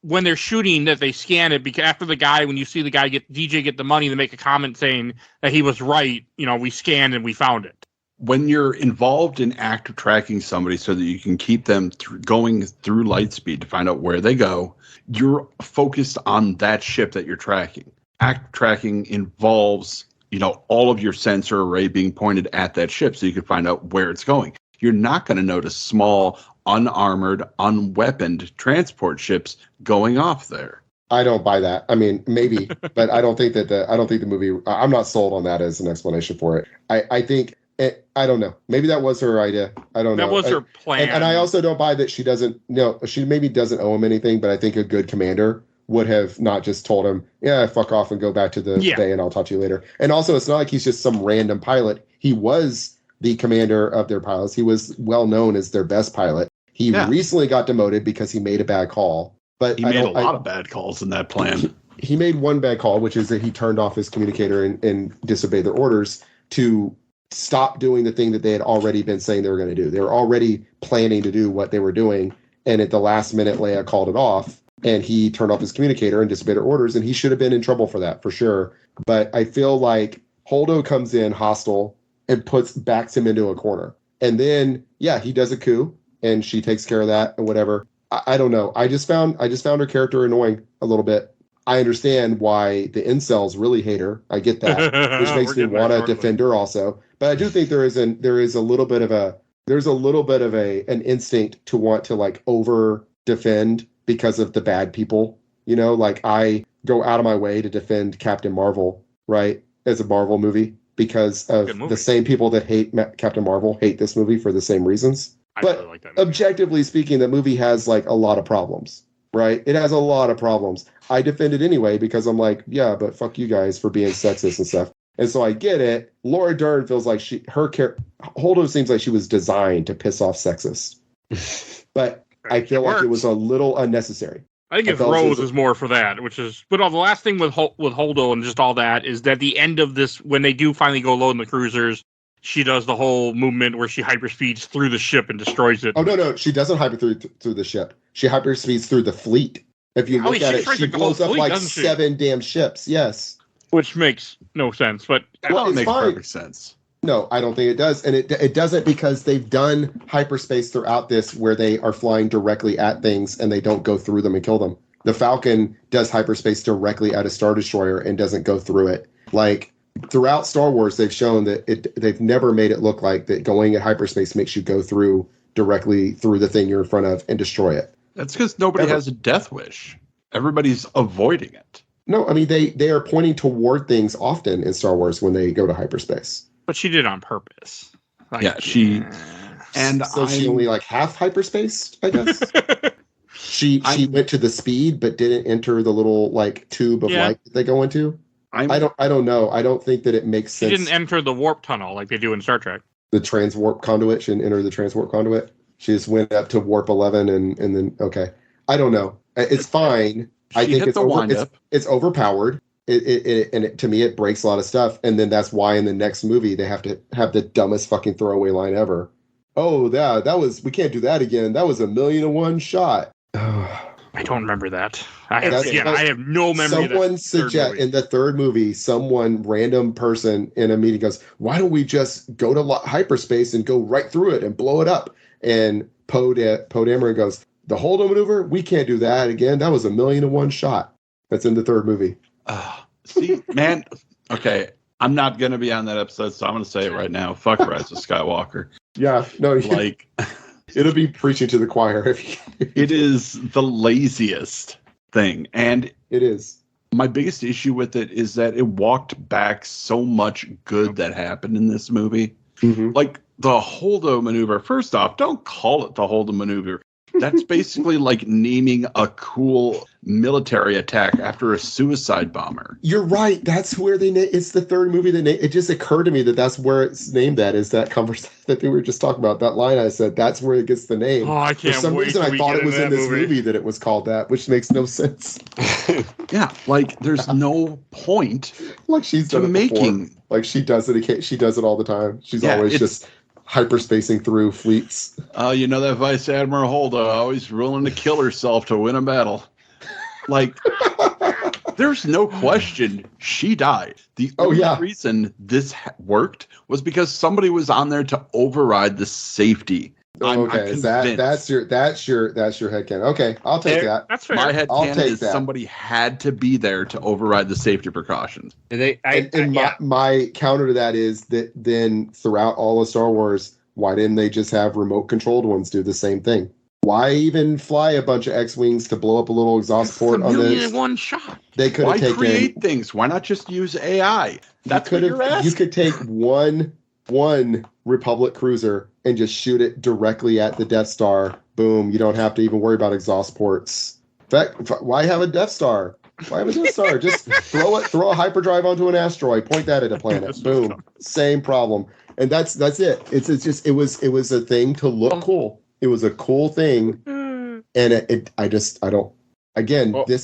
when they're shooting, that they scan it, because after when you see the guy DJ get the money, they make a comment saying that he was right. We scanned and we found it. When you're involved in active tracking somebody so that you can keep them going through light speed to find out where they go, you're focused on that ship that you're tracking. Active tracking involves, all of your sensor array being pointed at that ship so you can find out where it's going. You're not going to notice small, unarmored, unweaponed transport ships going off there. I don't buy that. I mean, maybe, but I don't think the movie. I'm not sold on that as an explanation for it. I think. I don't know. Maybe that was her idea. I don't know. That was her plan. And I also don't buy that she doesn't. She maybe doesn't owe him anything, but I think a good commander would have not just told him, "Yeah, fuck off and go back to the bay, and I'll talk to you later." And also, it's not like he's just some random pilot. He was the commander of their pilots. He was well known as their best pilot. He recently got demoted because he made a bad call. But he made a lot of bad calls in that plan. He made one bad call, which is that he turned off his communicator and disobeyed their orders to stop doing the thing that they had already been saying they were going to do. They were already planning to do what they were doing, and at the last minute, Leia called it off, and he turned off his communicator and disobeyed her orders, and he should have been in trouble for that, for sure. But I feel like Holdo comes in hostile and backs him into a corner. And then, he does a coup, and she takes care of that and whatever. I don't know. I just found her character annoying a little bit. I understand why the incels really hate her. I get that, which makes me want to defend her also. But I do think there is a little bit of an instinct to want to over defend because of the bad people. I go out of my way to defend Captain Marvel, right, as a Marvel movie because of the same people that hate Captain Marvel hate this movie for the same reasons. But really like that movie. Objectively speaking, the movie has a lot of problems. Right? It has a lot of problems. I defend it anyway because I'm like, yeah, but fuck you guys for being sexist and stuff. And so I get it. Laura Dern feels like Holdo seems like she was designed to piss off sexists. But I feel like it was a little unnecessary. I think it's Rose is more for that, but the last thing with Holdo and just all that is that the end of this, when they do finally go load in the cruisers, she does the whole movement where she hyperspeeds through the ship and destroys it. Oh, no. She doesn't through the ship. She hyperspeeds through the fleet. If you look at it, she blows up 7 damn ships. Yes. Which makes no sense, but it makes perfect sense. No, I don't think it does. And it doesn't because they've done hyperspace throughout this where they are flying directly at things and they don't go through them and kill them. The Falcon does hyperspace directly at a Star Destroyer and doesn't go through it. Throughout Star Wars, they've shown that they've never made it look like that going at hyperspace makes you go directly through the thing you're in front of and destroy it. That's because nobody has a death wish. Everybody's avoiding it. No, I mean, they are pointing toward things often in Star Wars when they go to hyperspace. But she did it on purpose. She only half hyperspace, I guess. She went to the speed but didn't enter the little tube of light that they go into. I don't know. I don't think that it makes sense. She didn't enter the warp tunnel like they do in Star Trek. The transwarp conduit. She didn't enter the transwarp conduit. She just went up to warp 11 and then okay. I don't know. It's fine. I think it's overpowered. To me it breaks a lot of stuff. And then that's why in the next movie they have to have the dumbest fucking throwaway line ever. Oh, we can't do that again. That was 1,000,001 shot. I don't remember that. I have no memory. Someone suggest in the third movie, some random person in a meeting goes, "Why don't we just go to hyperspace and go right through it and blow it up?" And Poe Dameron goes, "The Holdo maneuver? We can't do that again. That was 1,000,001 shot." That's in the third movie. See, man. Okay, I'm not going to be on that episode, so I'm going to say it right now. Fuck Rise of Skywalker. Yeah, no, Like, it'll be preaching to the choir. it is the laziest thing. And It is. my biggest issue with it is that it walked back so much good that happened in this movie. Mm-hmm. Like the Holdo maneuver. First off, don't call it the Holdo maneuver. That's basically like naming a cool military attack after a suicide bomber. You're right. That's where it's the third movie that it just occurred to me that's where it's named. That is that conversation that we were just talking about. That line I said, that's where it gets the name. Oh, I can't For some wait reason, till I we thought get it was into in that this movie that it was called that, which makes no sense. Yeah, like there's no point Like she's to done it making. before. Like she does it. She does it all the time. She's always just hyperspacing through fleets. You know that Vice Admiral Holdo always willing to kill herself to win a battle. Like, there's no question she died. The only reason this worked was because somebody was on there to override the safety. I'm That's your headcanon. Okay, I'll take that. That's fair. My I'll headcanon take is that. somebody had to be there to override the safety precautions. My counter to that is that then throughout all of Star Wars, why didn't they just have remote controlled ones do the same thing? Why even fly a bunch of X-wings to blow up a little exhaust port on this? In one shot. They could have taken. Why create things? Why not just use AI? That's what you're asking. You could take one Republic cruiser and just shoot it directly at the Death Star. Boom! You don't have to even worry about exhaust ports. In fact, why have a Death Star? Why have a Death Star? Just throw a hyperdrive onto an asteroid, point that at a planet. Boom! Same problem. And that's it. It's just it was a thing to look cool. It was a cool thing, and this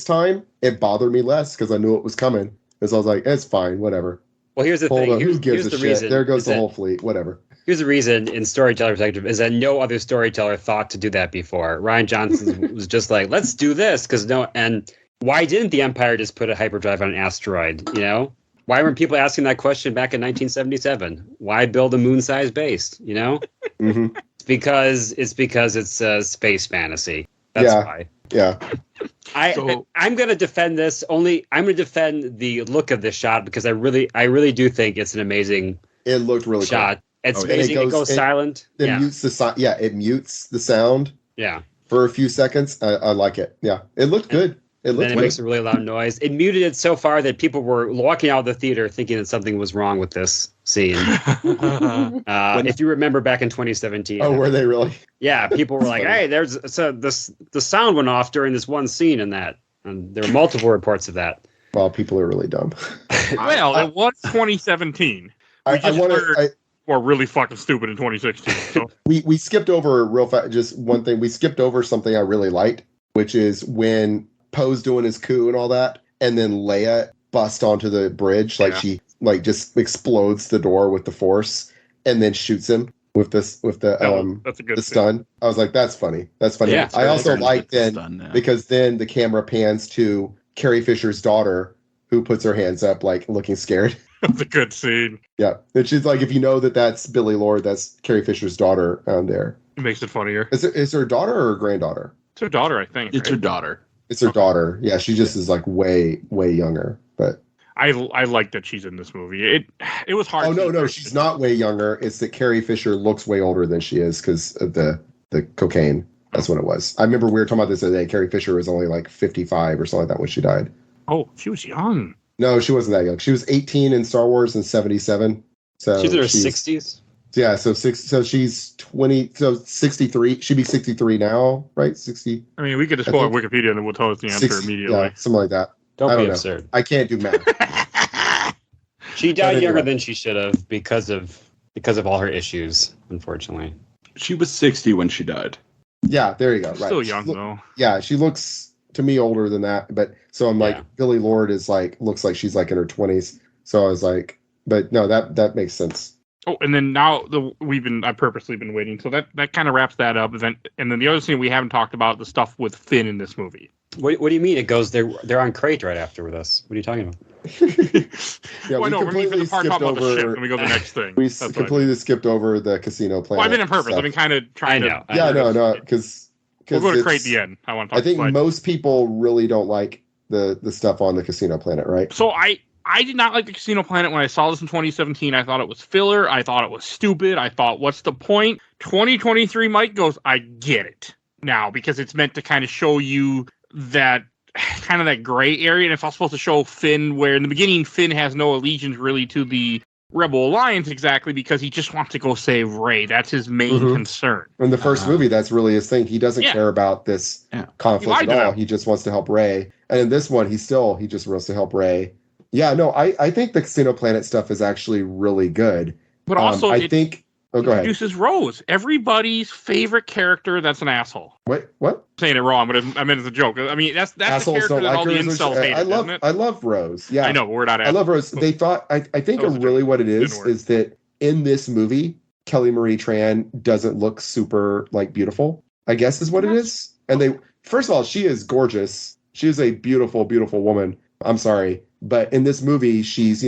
time it bothered me less because I knew it was coming. Because I was like, it's fine, whatever. Well, here's the thing. Who gives a the shit? reason. There goes the whole fleet. Whatever. Here's the reason in storyteller perspective is that no other storyteller thought to do that before. Rian Johnson was just like, let's do this and why didn't the Empire just put a hyperdrive on an asteroid? You know, why weren't people asking that question back in 1977? Why build a moon-sized base? You know, Mm-hmm. It's because it's a space fantasy. That's why. Yeah. I'm going to defend this. I'm going to defend the look of this shot because I really do think it's an amazing. It looked really shot. Cool. It's amazing. It goes silent. It mutes it mutes the sound. Yeah. For a few seconds, I like it. Yeah, it looked good. It makes a really loud noise. It muted it so far that people were walking out of the theater thinking that something was wrong with this scene. If you remember back in 2017. Oh, were they really? Yeah, people were like, "Hey, the sound went off during this one scene," and there were multiple reports of that. Well, people are really dumb. Well, it was 2017. Or really fucking stupid in 2016. So. we skipped over real fast. Just one thing. We skipped over something I really liked, which is when Poe's doing his coup and all that, and then Leia busts onto the bridge, she just explodes the door with the Force, and then shoots him with the stun. I was like, that's funny. That's funny. Yeah, I also like because then the camera pans to Carrie Fisher's daughter, who puts her hands up, like looking scared. That's a good scene. Yeah, and she's like, if you know that's Billy Lord, that's Carrie Fisher's daughter on there. It makes it funnier. Is her daughter or her granddaughter? It's her daughter, I think. It's her daughter. It's her daughter. Yeah, she just is like way younger. But I like that she's in this movie. It was hard. Oh no, she's not way younger. It's that Carrie Fisher looks way older than she is because of the cocaine. That's what it was. I remember we were talking about this the other day. Carrie Fisher was only like 55 or something like that when she died. Oh, she was young. No, she wasn't that young. She was 18 in Star Wars in 77. So she's in her 60s. Yeah, so she's 20. So 63. She'd be 63 now, right? 60. I mean, we could just pull up Wikipedia and it will tell us the answer immediately. Yeah, something like that. Don't be absurd. I can't do math. She died younger than she should have because of all her issues, unfortunately. She was 60 when she died. Yeah, there you go. Right. Still young though. Yeah, she looks to me older than that, but so I'm like, Billy Lord is looks like she's like in her 20s. So I was like, but no, that makes sense. Oh, and then now I've purposely been waiting, so that kind of wraps that up. And then the other thing we haven't talked about, the stuff with Finn in this movie. What do you mean? It goes they're on crate right after with us. What are you talking about? Yeah, well, we completely skipped over the ship, and we go to the next thing. We completely skipped over the casino planet. Well, I did it on purpose. Stuff. I've been kind of trying to. No, because we'll go to crate at the end. I want to talk. I think most people really don't like the stuff on the casino planet, right? So I I did not like the Casino Planet when I saw this in 2017. I thought it was filler. I thought it was stupid. I thought, what's the point? 2023 Mike goes, I get it now, because it's meant to kind of show you that kind of that gray area. And if I'm supposed to show Finn, where in the beginning Finn has no allegiance really to the Rebel Alliance exactly, because he just wants to go save Rey. That's his main concern. In the first movie, that's really his thing. He doesn't care about this conflict at all. He just wants to help Rey. And in this one, he just wants to help Rey. Yeah, no, I think the Casino Planet stuff is actually really good. But also, I think... Oh, go ahead. Introduces Rose, everybody's favorite character that's an asshole. What? I'm saying it wrong, but I meant as a joke. I mean, that's the character that all the incels hated, isn't it? I love Rose. Yeah, I know, but we're not. I love Rose. They thought. I think really what it is that in this movie, Kelly Marie Tran doesn't look super like beautiful. I guess is what it is. And they, first of all, she is gorgeous. She is a beautiful, beautiful woman. I'm sorry, but in this movie, she's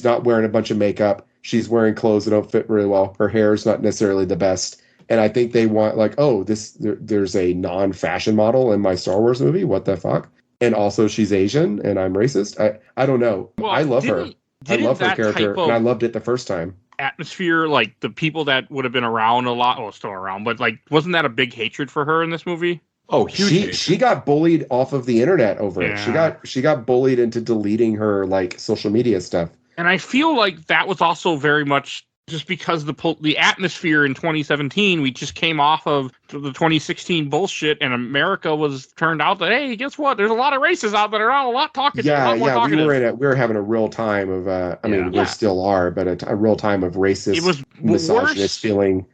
not wearing a bunch of makeup. She's wearing clothes that don't fit really well. Her hair is not necessarily the best. And I think they want there's a non-fashion model in my Star Wars movie. What the fuck? And also she's Asian and I'm racist. I don't know. Well, I love her. I love her character and I loved it the first time. Atmosphere, like the people that would have been around a lot, well, still around, but like, wasn't that a big hatred for her in this movie? Oh, huge. She got bullied off of the internet over it. She got bullied into deleting her like social media stuff. And I feel like that was also very much just because the atmosphere in 2017, we just came off of the 2016 bullshit, and America was turned out that, hey, guess what? There's a lot of races out there. A lot talking. Yeah, we were having a real time of. We still are, but a real time of racist, misogynist feeling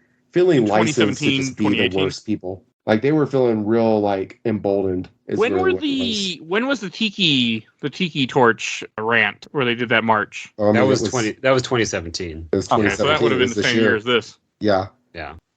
licensed to just be the worst people. Like they were feeling real like emboldened. When was the tiki torch rant where they did that march? That was 2017. It was 2017. Okay, so that would have been the same year as this. Yeah.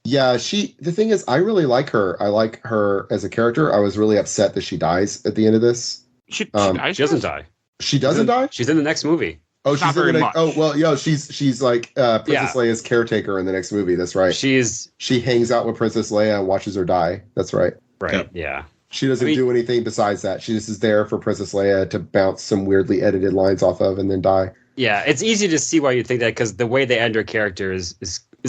Yeah, the thing is, I really like her. I like her as a character. I was really upset that she dies at the end of this. She dies? She doesn't die. She doesn't die? She's in the next movie. Oh, she's in the next. Oh, well, she's like Princess Leia's caretaker in the next movie. That's right. She hangs out with Princess Leia and watches her die. That's right. Right. Yeah. She doesn't do anything besides that. She just is there for Princess Leia to bounce some weirdly edited lines off of and then die. Yeah, it's easy to see why you think that, because the way they end her character is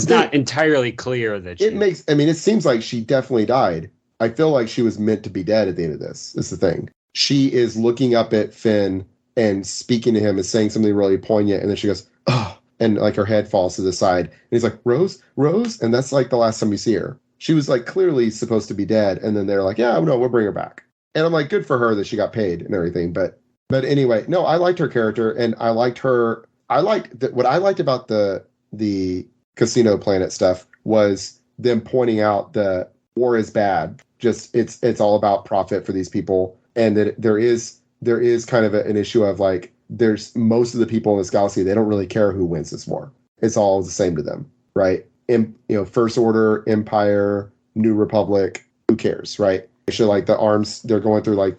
not entirely clear that she... It seems like she definitely died. I feel like she was meant to be dead at the end of this. That's the thing. She is looking up at Finn and speaking to him and saying something really poignant, and then she goes, oh, and like her head falls to the side. And he's like, Rose? And that's like the last time we see her. She was like clearly supposed to be dead, and then they're like, yeah, no, we'll bring her back. And I'm like, good for her that she got paid and everything. But anyway, no, I liked her character, and what I liked about the Casino Planet stuff was them pointing out that war is bad. Just it's all about profit for these people, and that there is kind of an issue of like, there's most of the people in this galaxy, they don't really care who wins this war. It's all the same to them, right? First Order, Empire, New Republic, who cares, right? Actually, like the arms, they're going through like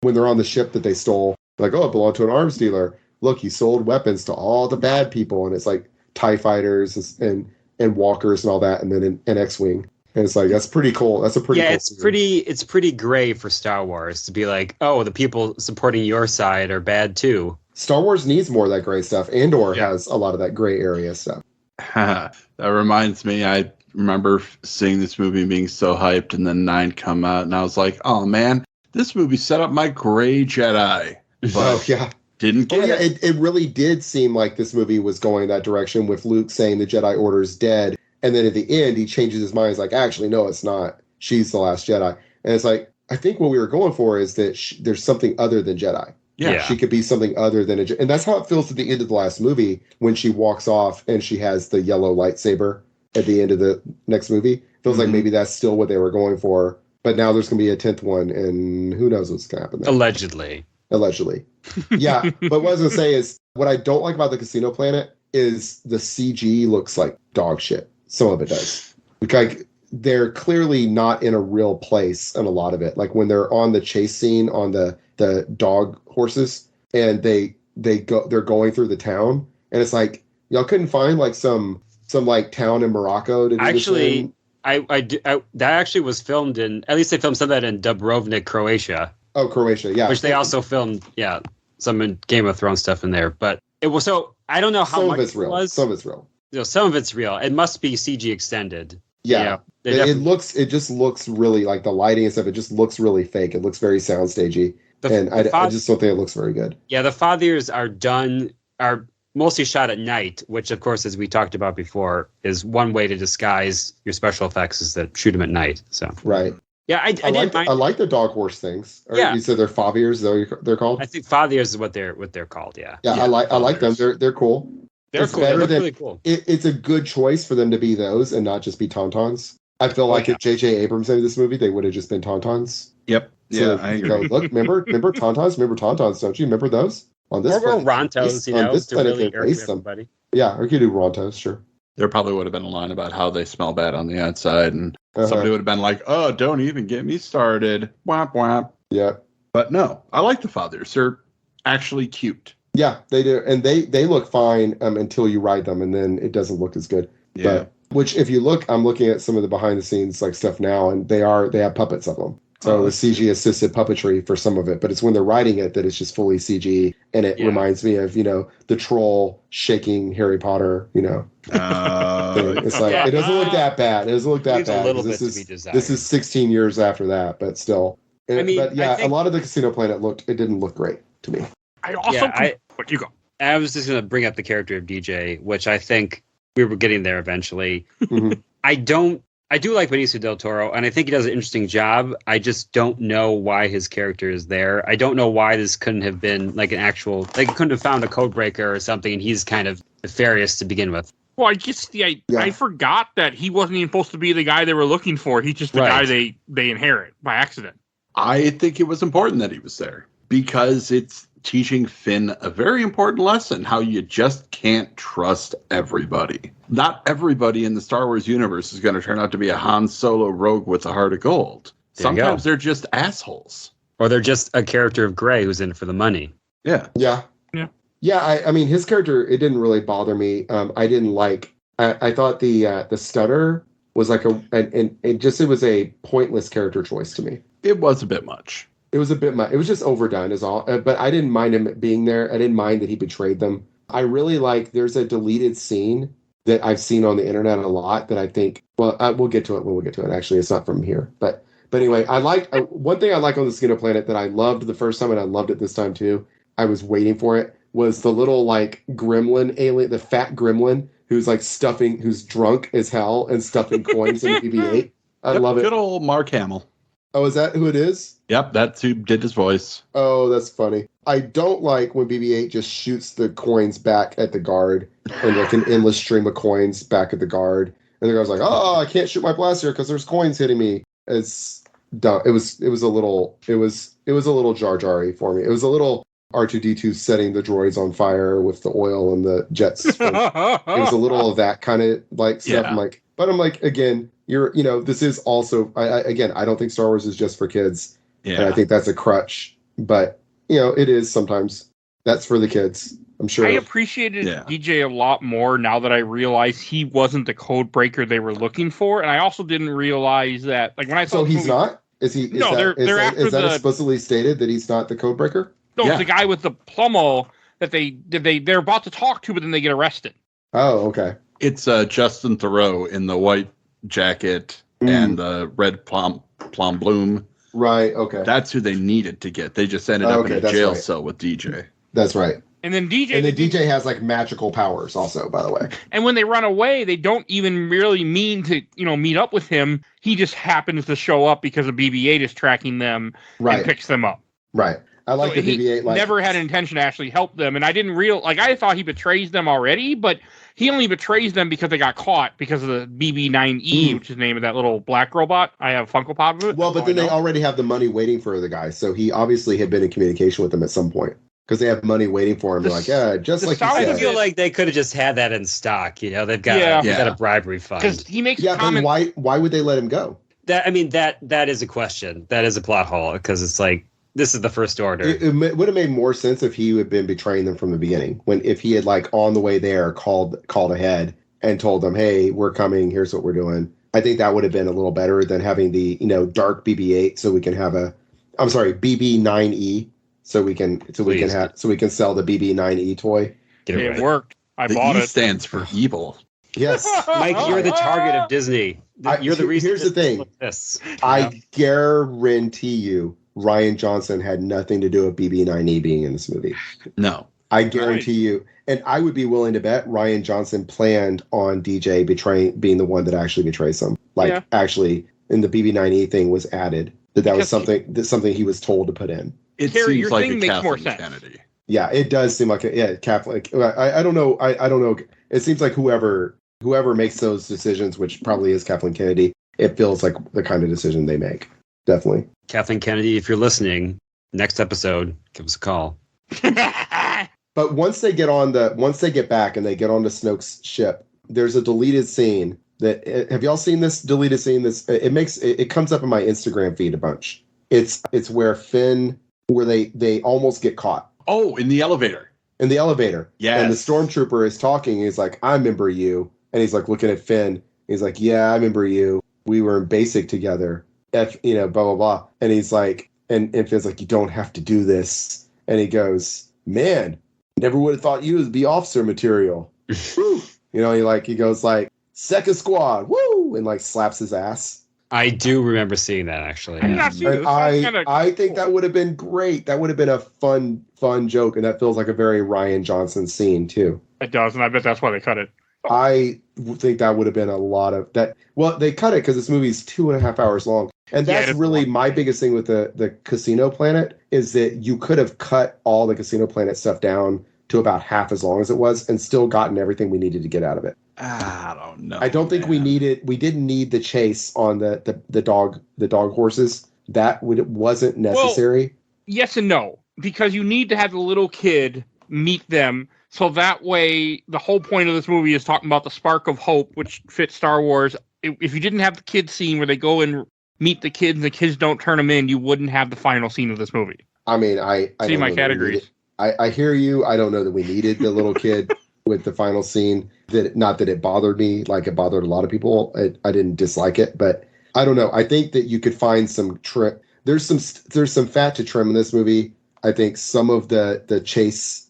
when they're on the ship that they stole, like, oh, it belonged to an arms dealer. Look, he sold weapons to all the bad people, and it's like TIE fighters and walkers and all that, and then an X-Wing. And it's like, that's pretty cool. That's a pretty cool it's pretty gray for Star Wars to be like, oh, the people supporting your side are bad too. Star Wars needs more of that gray stuff. Andor has a lot of that gray area stuff. That reminds me, I remember seeing this movie being so hyped, and then 9 come out, and I was like, oh man, this movie set up my gray Jedi. But didn't get it. It really did seem like this movie was going that direction, with Luke saying the Jedi Order is dead. And then at the end, he changes his mind. He's like, actually, no, it's not. She's the last Jedi. And it's like, I think what we were going for is that there's something other than Jedi. Yeah. She could be something other than and that's how it feels at the end of the last movie, when she walks off and she has the yellow lightsaber at the end of the next movie. It feels like maybe that's still what they were going for. But now there's going to be a 10th one, and who knows what's going to happen there. Allegedly. Yeah. But what I was going to say is, what I don't like about the Casino Planet is the CG looks like dog shit. Some of it does. Like, they're clearly not in a real place in a lot of it. Like when they're on the chase scene on the dog horses, and they're going through the town, and it's like, y'all couldn't find like some like town in Morocco to do actually that actually was filmed in, at least they filmed some of that in Dubrovnik, Croatia. Oh, Croatia, yeah. Which they also filmed, some Game of Thrones stuff in there, but it was so I don't know how Some much of it's it real. was. Some of it's real. Some of it's real. It must be CG extended. Yeah. It just looks really like the lighting and stuff. It just looks really fake. It looks very soundstagey. I just don't think it looks very good. Yeah, the fathers are mostly shot at night, which of course, as we talked about before, is one way to disguise your special effects is to shoot them at night. So right. Yeah, I like the dog horse things. Yeah. You said they're fathers, they're called? I think fathers is what they're called, yeah. Yeah, I like them. They're cool. They're cool. They look really cool. It's a good choice for them to be those and not just be tauntauns. I feel like if J.J. Abrams made this movie, they would have just been tauntauns. Yep. So I agree. Look, remember tauntauns? Remember tauntauns, don't you? Remember those? On this or Rontos, on this to planet, really they race them. everybody. Yeah, or you could do Rontos, sure. There probably would have been a line about how they smell bad on the outside, and somebody would have been like, "Oh, don't even get me started." Whap whap. Yeah. But no, I like the fathers. They're actually cute. Yeah, they do, and they look fine until you ride them, and then it doesn't look as good. Yeah. Which, if you look, I'm looking at some of the behind the scenes like stuff now, and they have puppets of them. So the CG assisted puppetry for some of it, but it's when they're riding it that it's just fully CG, and it reminds me of the troll shaking Harry Potter. It's like it doesn't look that bad. It doesn't look that bad. A little bit to be desired. This is 16 years after that, but still. A lot of the Casino Planet didn't look great to me. You go. I was just going to bring up the character of DJ, which I think we were getting there eventually. Mm-hmm. I do like Benicio del Toro, and I think he does an interesting job. I just don't know why his character is there. I don't know why this couldn't have been like an actual, like, couldn't have found a code breaker or something, and he's kind of nefarious to begin with. Well, I guess I forgot that he wasn't even supposed to be the guy they were looking for. He's just the guy they inherit by accident. I think it was important that he was there because it's teaching Finn a very important lesson, how you just can't trust everybody. Not everybody in the Star Wars universe is going to turn out to be a Han Solo rogue with a heart of gold. Sometimes they're just assholes. Or they're just a character of gray who's in it for the money. Yeah. Yeah. Yeah. Yeah, I mean, his character, it didn't really bother me. I didn't like... I thought the stutter was like it was a pointless character choice to me. It was a bit much. It was a bit much. It was just overdone is all. But I didn't mind him being there. I didn't mind that he betrayed them. I really like, there's a deleted scene that I've seen on the internet a lot that I think, we'll get to it when we get to it. Actually, it's not from here. But anyway, one thing I like on the Skin of Planet that I loved the first time and I loved it this time too, I was waiting for it, was the little like gremlin alien, the fat gremlin who's like who's drunk as hell and stuffing coins in BB-8. I love it. Good old Mark Hamill. Oh, is that who it is? Yep, that's who did his voice. Oh, that's funny. I don't like when BB-8 just shoots the coins back at the guard and like an endless stream of coins back at the guard. And the guard's like, "Oh, I can't shoot my blaster because there's coins hitting me." It's dumb. It was a little Jar Jar-y for me. It was a little R2-D2 setting the droids on fire with the oil and the jets. It was a little of that kind of like stuff. Yeah. I'm like, again, this is also, I don't think Star Wars is just for kids. Yeah. And I think that's a crutch. But, it is sometimes. That's for the kids, I'm sure. I appreciated DJ a lot more now that I realized he wasn't the code breaker they were looking for. And I also didn't realize that, like, when I saw... So he's not? Is he? No, they're after is that explicitly stated that he's not the code breaker? No, it's the guy with the plummo that they're about to talk to, but then they get arrested. Oh, okay. It's Justin Theroux in the white jacket and the red plum bloom. Right, okay. That's who they needed to get. They just ended up in a jail cell with DJ. That's right. And then DJ has like magical powers also, by the way. And when they run away, they don't even really mean to, meet up with him. He just happens to show up because a BB-8 is tracking them and picks them up. Right. I like the BB-8. Never had an intention to actually help them, and I didn't I thought he betrays them already, but he only betrays them because they got caught because of the BB-9E, which is the name of that little black robot. I have Funko Pop of it. Well, but then they already have the money waiting for the guy, so he obviously had been in communication with them at some point because they have money waiting for him. They're like, just like you said. I feel like they could have just had that in stock. They've got a bribery fund. Because he makes but why would they let him go? That is a question. That is a plot hole because it's like, this is the First Order. It would have made more sense if he had been betraying them from the beginning. If he had like on the way there called ahead and told them, "Hey, we're coming. Here's what we're doing." I think that would have been a little better than having the dark BB-8 so we can have BB-9E so we can sell the BB-9E toy. Get it It right. worked. I The bought E it. stands for evil. Yes. Mike, you're the target of Disney. You're the reason. Here's the thing. I guarantee you, Rian Johnson had nothing to do with BB-9E being in this movie. No. I guarantee you, and I would be willing to bet Rian Johnson planned on DJ being the one that actually betrays him. Actually, in the BB-9E thing was added that was something he was told to put in. It Kerry, seems your like thing a makes Kathleen more sense. Kennedy. Yeah, it does seem like Catholic. I don't know. I don't know. It seems like whoever makes those decisions, which probably is Kathleen Kennedy, it feels like the kind of decision they make. Definitely. Kathleen Kennedy, if you're listening, next episode, give us a call. But once they get back and they get onto Snoke's ship, there's a deleted scene have y'all seen this deleted scene? It comes up in my Instagram feed a bunch. It's where they almost get caught. Oh, in the elevator. In the elevator. Yes. And the stormtrooper is talking. He's like, I remember you. And he's like looking at Finn. He's like, yeah, I remember you. We were in basic together. Blah, blah, blah. And he's like, and Finn's like, you don't have to do this. And he goes, man, never would have thought you would be officer material. Woo. He goes like, second squad, woo, and like slaps his ass. I do remember seeing that actually. I did not see this. And I think that would have been great. That would have been a fun joke, and that feels like a very Rian Johnson scene too. It does, and I bet that's why they cut it. I think that would have been a lot of that. Well, they cut it because this movie is 2.5 hours long, and that's really my biggest thing with the Casino Planet is that you could have cut all the Casino Planet stuff down to about half as long as it was, and still gotten everything we needed to get out of it. I don't know. I don't think we didn't need the chase on the dog horses. That wasn't necessary. Well, yes and no, because you need to have the little kid meet them, so that way the whole point of this movie is talking about the spark of hope, which fits Star Wars. If you didn't have the kid scene where they go and meet the kids and the kids don't turn them in, you wouldn't have the final scene of this movie. I mean, I see my categories. I hear you. I don't know that we needed the little kid with the final scene. Not that it bothered me like it bothered a lot of people. I didn't dislike it, but I don't know. I think that you could find some trim. There's some fat to trim in this movie. I think some of the chase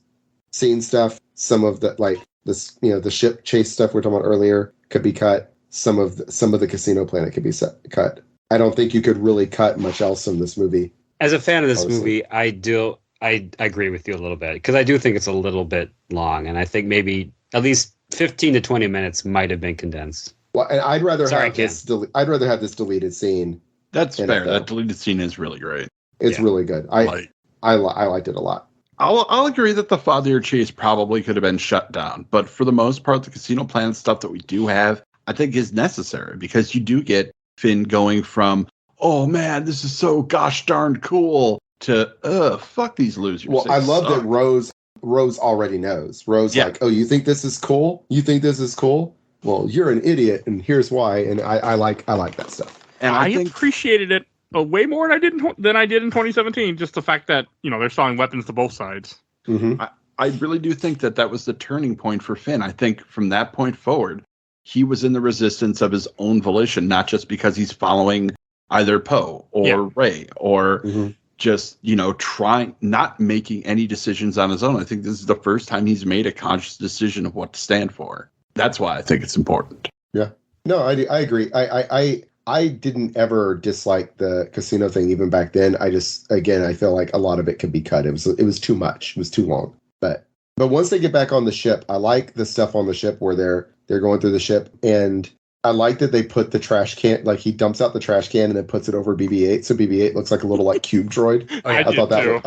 scene stuff, some of the ship chase stuff we're talking about earlier could be cut. Some of the Casino Planet could be cut. I don't think you could really cut much else in this movie. As a fan of this movie, I agree with you a little bit because I do think it's a little bit long, and I think maybe at least 15 to 20 minutes might have been condensed. Well, and I'd rather have this deleted scene. That's fair. That deleted scene is really great. It's really good. I liked it a lot. I'll agree that the father chase probably could have been shut down, but for the most part, the Casino Planet stuff that we do have, I think is necessary because you do get Finn going from, oh man, this is so gosh darn cool, to fuck these losers. Well, I love that Rose already knows. Rose like, oh, you think this is cool? You think this is cool? Well, you're an idiot, and here's why. And I like that stuff. And I appreciated it way more than I did in 2017. Just the fact that they're selling weapons to both sides. Mm-hmm. I really do think that was the turning point for Finn. I think from that point forward, he was in the resistance of his own volition, not just because he's following either Poe or Rey or just, trying, not making any decisions on his own. I think this is the first time he's made a conscious decision of what to stand for. That's why I think it's important. Yeah. No, I agree. I didn't ever dislike the casino thing even back then. I feel like a lot of it could be cut. It was too much. It was too long. But once they get back on the ship, I like the stuff on the ship where they're going through the ship, and I like that they put the trash can, like he dumps out the trash can and then puts it over BB-8, so BB-8 looks like a little like cube droid. Oh, yeah, I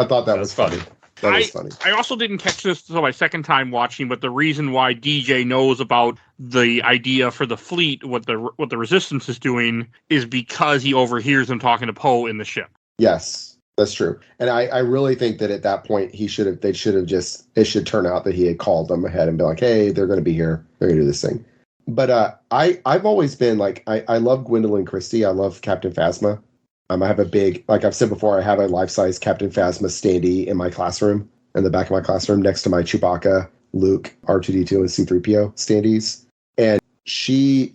thought that was funny. That was funny. I also didn't catch this until my second time watching, but the reason why DJ knows about the idea for the fleet, what the Resistance is doing, is because he overhears them talking to Poe in the ship. Yes, that's true. And I really think that at that point it should turn out that he had called them ahead and be like, hey, they're going to be here. They're going to do this thing. But I've always been like, I love Gwendolyn Christie. I love Captain Phasma. I have a big, like I've said before, I have a life-size Captain Phasma standee in my classroom, in the back of my classroom, next to my Chewbacca, Luke, R2-D2, and C-3PO standees. And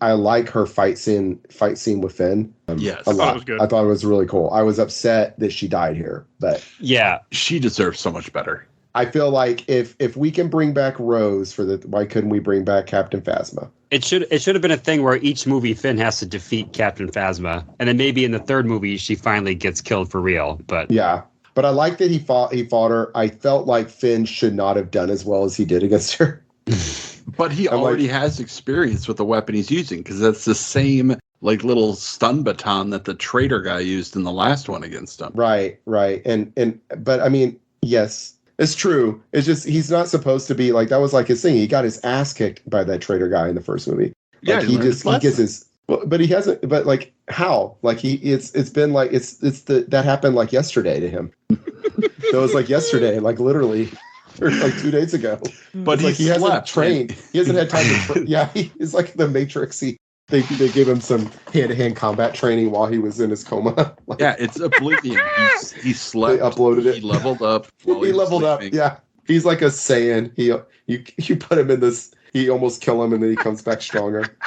I like her fight scene with Finn. Yes. A lot. It was good. I thought it was really cool. I was upset that she died here, but Yeah. She deserves so much better. I feel like if we can bring back Rose why couldn't we bring back Captain Phasma? It should have been a thing where each movie Finn has to defeat Captain Phasma, and then maybe in the third movie she finally gets killed for real. But Yeah. But I like that he fought her. I felt like Finn should not have done as well as he did against her. But he already has experience with the weapon he's using, because that's the same like little stun baton that the traitor guy used in the last one against him. Right. But I mean, yes, it's true. It's just he's not supposed to be like that was like his thing. He got his ass kicked by that traitor guy in the first movie. Like, Yeah, he gets his. But he hasn't. But like how? Like it's been like that happened like yesterday to him. That was like yesterday, like literally. Or like 2 days ago. But he hasn't trained. He hasn't had time to train. Yeah, he's like the Matrix. They gave him some hand-to-hand combat training while he was in his coma. Like, yeah, it's Oblivion. He slept. They uploaded it. He leveled up. He leveled up. Yeah, he's like a Saiyan. You put him in this. He almost kill him, and then he comes back stronger.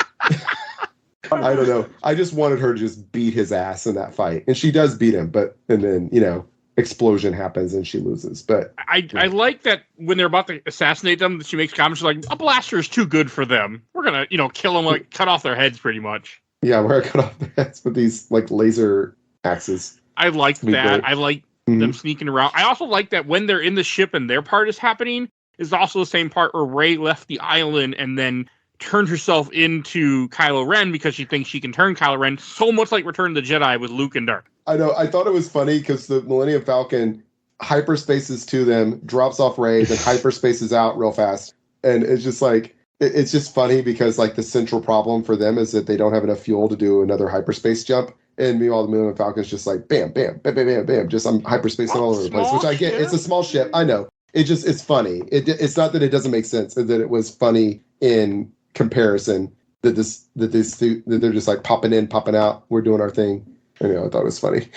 I don't know. I just wanted her to just beat his ass in that fight, and she does beat him. And then explosion happens and she loses. But I like that when they're about to assassinate them, she makes comments like, a blaster is too good for them. We're gonna, kill them, like cut off their heads pretty much. Yeah, we're gonna cut off their heads with these like laser axes. I like that. Great. I like them sneaking around. I also like that when they're in the ship and their part is happening, is also the same part where Rey left the island and then turned herself into Kylo Ren because she thinks she can turn Kylo Ren, so much like Return of the Jedi with Luke and Darth. I know. I thought it was funny because the Millennium Falcon hyperspaces to them, drops off Rey, then hyperspaces out real fast. And it's just like, it's just funny because like the central problem for them is that they don't have enough fuel to do another hyperspace jump. And meanwhile, the Millennium Falcon's just like, bam, bam, bam, bam, bam, bam. Just I'm hyperspacing all over the place, which I get. It's a small ship. I know. It's funny. It's not that it doesn't make sense, it's that it was funny in comparison that they're just like popping in, popping out. We're doing our thing. I thought it was funny.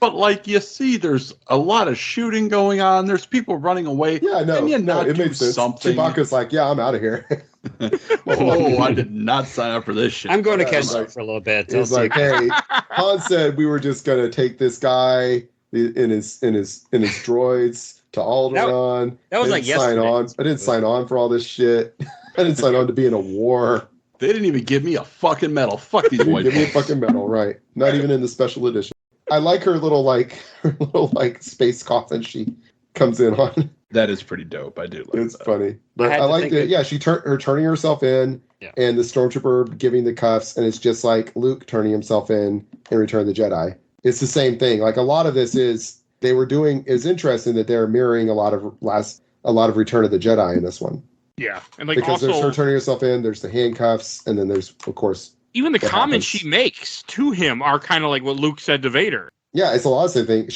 But like you see, there's a lot of shooting going on. There's people running away. Yeah, no, it makes sense. Something. Chewbacca's like, yeah, I'm out of here. I did not sign up for this shit. I'm going to catch up for a little bit. It's like, hey, Han said we were just gonna take this guy in his droids to Alderaan. That was like yesterday. I didn't sign on for all this shit. I didn't sign on to be in a war. They didn't even give me a fucking medal. Fuck these white Give me a fucking medal, right? Not even in the special edition. I like her little space coffin she comes in on. That is pretty dope. I do like it's that. funny. But I like that. Yeah, her turning herself in, and the stormtrooper giving the cuffs, and it's just like Luke turning himself in Return of the Jedi. It's the same thing. Like a lot of this is interesting that they're mirroring a lot of Return of the Jedi in this one. Yeah, and like because also, there's her turning herself in, there's the handcuffs, and then there's of course even the comments she makes to him are kind of like what Luke said to Vader. Yeah, it's a lot of the same thing.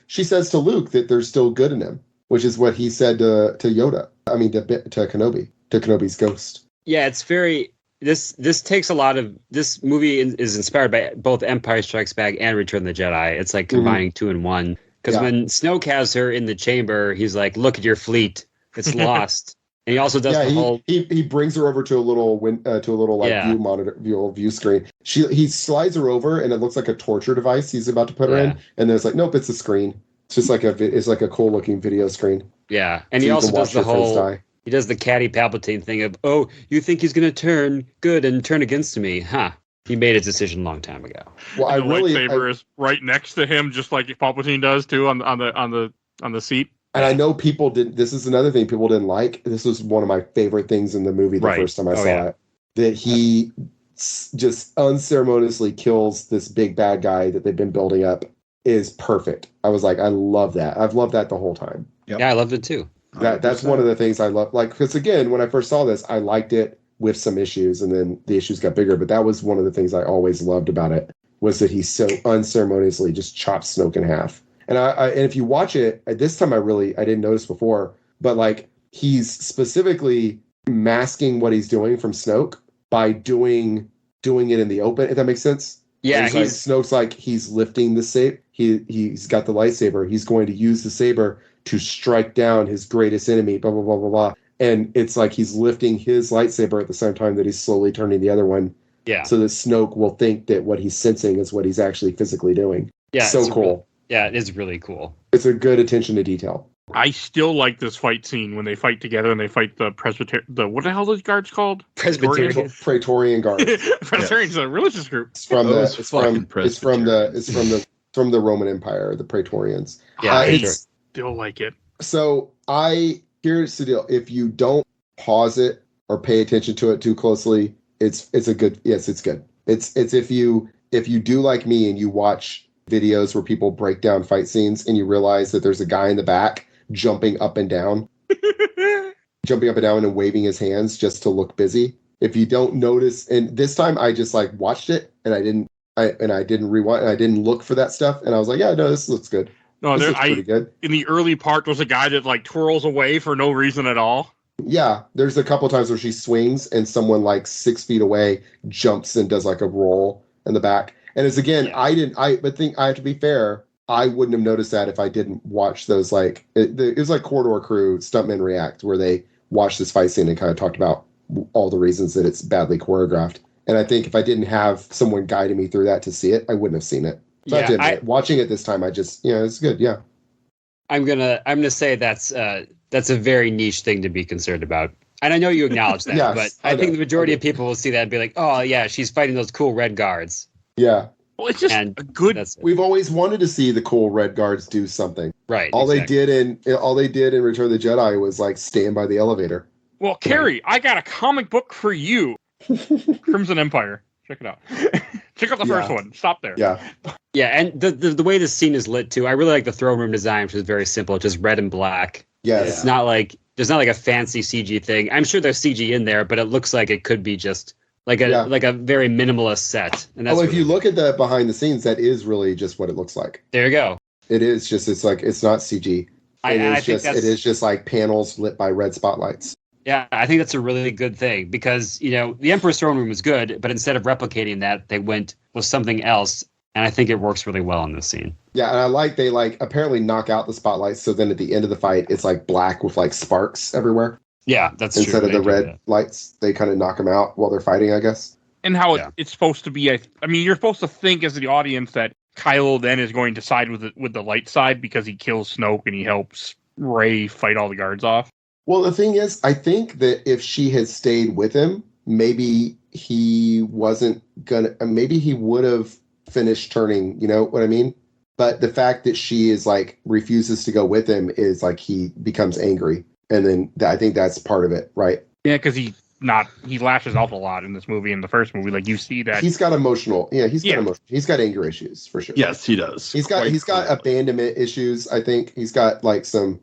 She says to Luke that there's still good in him, which is what he said to Yoda. I mean to Kenobi, to Kenobi's ghost. Yeah, it's very. This takes a lot of. This movie is inspired by both Empire Strikes Back and Return of the Jedi. It's like combining two in one. Because when Snoke has her in the chamber, he's like, "Look at your fleet; it's lost." And he also does the whole. He brings her over to a little view monitor, view screen. He slides her over, and it looks like a torture device he's about to put her in. And then it's like, nope, it's a screen. It's just like a cool looking video screen. Yeah, and so he also does the whole. He does the catty Palpatine thing of, oh, you think he's gonna turn good and turn against me, huh? He made his decision a long time ago. Well, the lightsaber is right next to him, just like Palpatine does too on the seat. And I know people didn't. This is another thing people didn't like. This was one of my favorite things in the movie the first time I saw it. That he just unceremoniously kills this big bad guy that they've been building up is perfect. I was like, I love that. I've loved that the whole time. Yep. Yeah, I loved it too. That's one of the things I love. Like, because again, when I first saw this, I liked it with some issues, and then the issues got bigger. But that was one of the things I always loved about it, was that he so unceremoniously just chops Snoke in half. And and if you watch it, this time I didn't notice before, but like he's specifically masking what he's doing from Snoke by doing it in the open, if that makes sense. Yeah, Snoke's like he's lifting the saber. He's got the lightsaber. He's going to use the saber to strike down his greatest enemy. Blah blah blah blah blah. and it's like he's lifting his lightsaber at the same time that he's slowly turning the other one. Yeah. So that Snoke will think that what he's sensing is what he's actually physically doing. Yeah. So cool. It is really cool. It's a good attention to detail. I still like this fight scene when they fight together and they fight the what the hell are those guards called? Presbyterian. Praetorian Guard. Presbyterian's a religious group. It's from the Roman Empire, the Praetorians. Yeah, I still like it. So here's the deal. If you don't pause it or pay attention to it too closely, it's good. It's if you do like me and you watch videos where people break down fight scenes and you realize that there's a guy in the back jumping up and down and waving his hands just to look busy. If you don't notice, and this time I just like watched it and I didn't rewind and I didn't look for that stuff, and I was like, yeah, no, this looks good. No, this looks pretty good. In the early part, there's a guy that like twirls away for no reason at all. Yeah, there's a couple times where she swings and someone like 6 feet away jumps and does like a roll in the back. And it's again, I have to be fair, I wouldn't have noticed that if I didn't watch those, like, it was like Corridor Crew Stuntmen React, where they watched this fight scene and kind of talked about all the reasons that it's badly choreographed. And I think if I didn't have someone guiding me through that to see it, I wouldn't have seen it. So watching it this time, it's good. Yeah. I'm gonna say that's a very niche thing to be concerned about. And I know you acknowledge that, Yes, but I think the majority of people will see that and be like, oh yeah, she's fighting those cool red guards. Yeah. Well, it's just a good. We've always wanted to see the cool red guards do something. Right. All they did in Return of the Jedi was like stand by the elevator. Well, Kerry, I got a comic book for you. Crimson Empire. Check it out. Check out the first one. Stop there. Yeah. Yeah, and the way this scene is lit too, I really like the throne room design, which is very simple, just red and black. Yes. It's not like there's not like a fancy CG thing. I'm sure there's CG in there, but it looks like it could be just like a very minimalist set. And that's if you look at the behind the scenes, that is really just what it looks like. There you go. It is just it's not CG. It is just like panels lit by red spotlights. Yeah, I think that's a really good thing because, the Emperor's throne room is good, but instead of replicating that, they went with something else. And I think it works really well in this scene. Yeah, and I like they apparently knock out the spotlights. So then at the end of the fight, it's like black with like sparks everywhere. Yeah, that's true. Instead of the red that. lights, they kind of knock them out while they're fighting, I guess. And how it's supposed to be. I mean, you're supposed to think as the audience that Kylo then is going to side with the light side because he kills Snoke and he helps Rey fight all the guards off. Well, the thing is, I think that if she had stayed with him, maybe he wasn't maybe he would have finished turning, you know what I mean? But the fact that she is like refuses to go with him is like he becomes angry. And then I think that's part of it, right? Yeah, because he lashes out a lot in this movie. In the first movie, like you see that he's got emotional. Yeah, he's got anger issues for sure. Yes, he does. He's got abandonment issues. I think he's got like some.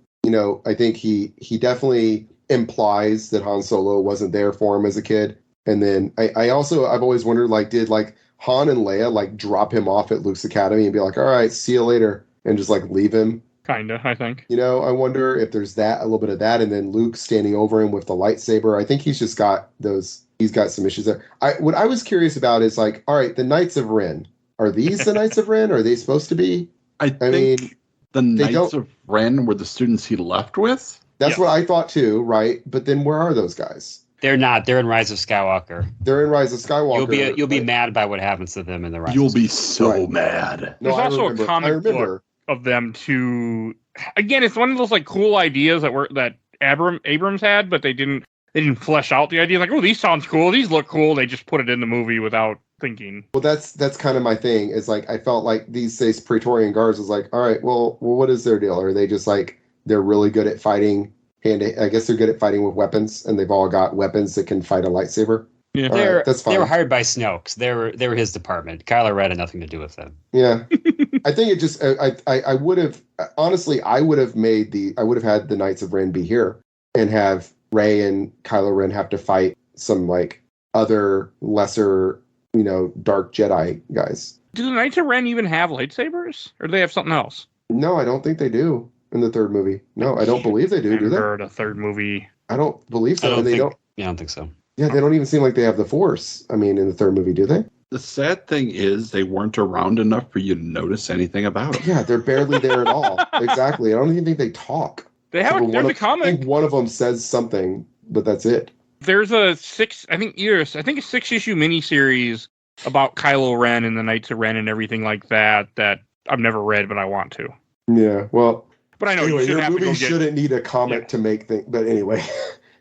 I think he definitely implies that Han Solo wasn't there for him as a kid. And then I've always wondered, like, did like Han and Leia like drop him off at Luke's academy and be like, all right, see you later, and just like leave him? Kinda, I think. I wonder if there's a little bit of that, and then Luke standing over him with the lightsaber. I think he's just got he's got some issues there. What I was curious about is like, all right, the Knights of Ren. Are these the Knights of Ren? Are they supposed to be? I mean, the Knights of Ren were the students he left with? That's what I thought too, right? But then where are those guys? They're not. They're in Rise of Skywalker. They're in Rise of Skywalker. You'll be mad by what happens to them in the Rise. You'll be so mad. There's also a comic book of them to. Again, it's one of those like cool ideas that Abrams had, but they didn't flesh out the idea. Like, oh, these sounds cool. These look cool. They just put it in the movie without thinking. Well, that's kind of my thing. Is like I felt like these Praetorian Guards was like, all right, well, what is their deal? Are they just like they're really good at fighting? And I guess they're good at fighting with weapons, and they've all got weapons that can fight a lightsaber. Yeah, that's fine. They were hired by Snoke. They were his department. Kylo Ren had nothing to do with them. Yeah, I think it just I would have honestly I would have had the Knights of Ren be here and have Rey and Kylo Ren have to fight some like other lesser dark Jedi guys. Do the Knights of Ren even have lightsabers, or do they have something else? No, I don't think they do. In the third movie. No, I don't believe they do. Do they? Heard a third movie. I don't believe so. I don't think so. Yeah, they don't even seem like they have the Force. I mean, in the third movie, do they? The sad thing is they weren't around enough for you to notice anything about them. Yeah, they're barely there at all. Exactly. I don't even think they talk. They have Except for there's a I comic. think one of them says something, but that's it. There's a 6-issue miniseries about Kylo Ren and the Knights of Ren and everything like that I've never read, but I want to. Yeah, well. But I know Anyway, you should your have to movie go get. shouldn't need a comic to make things. But anyway,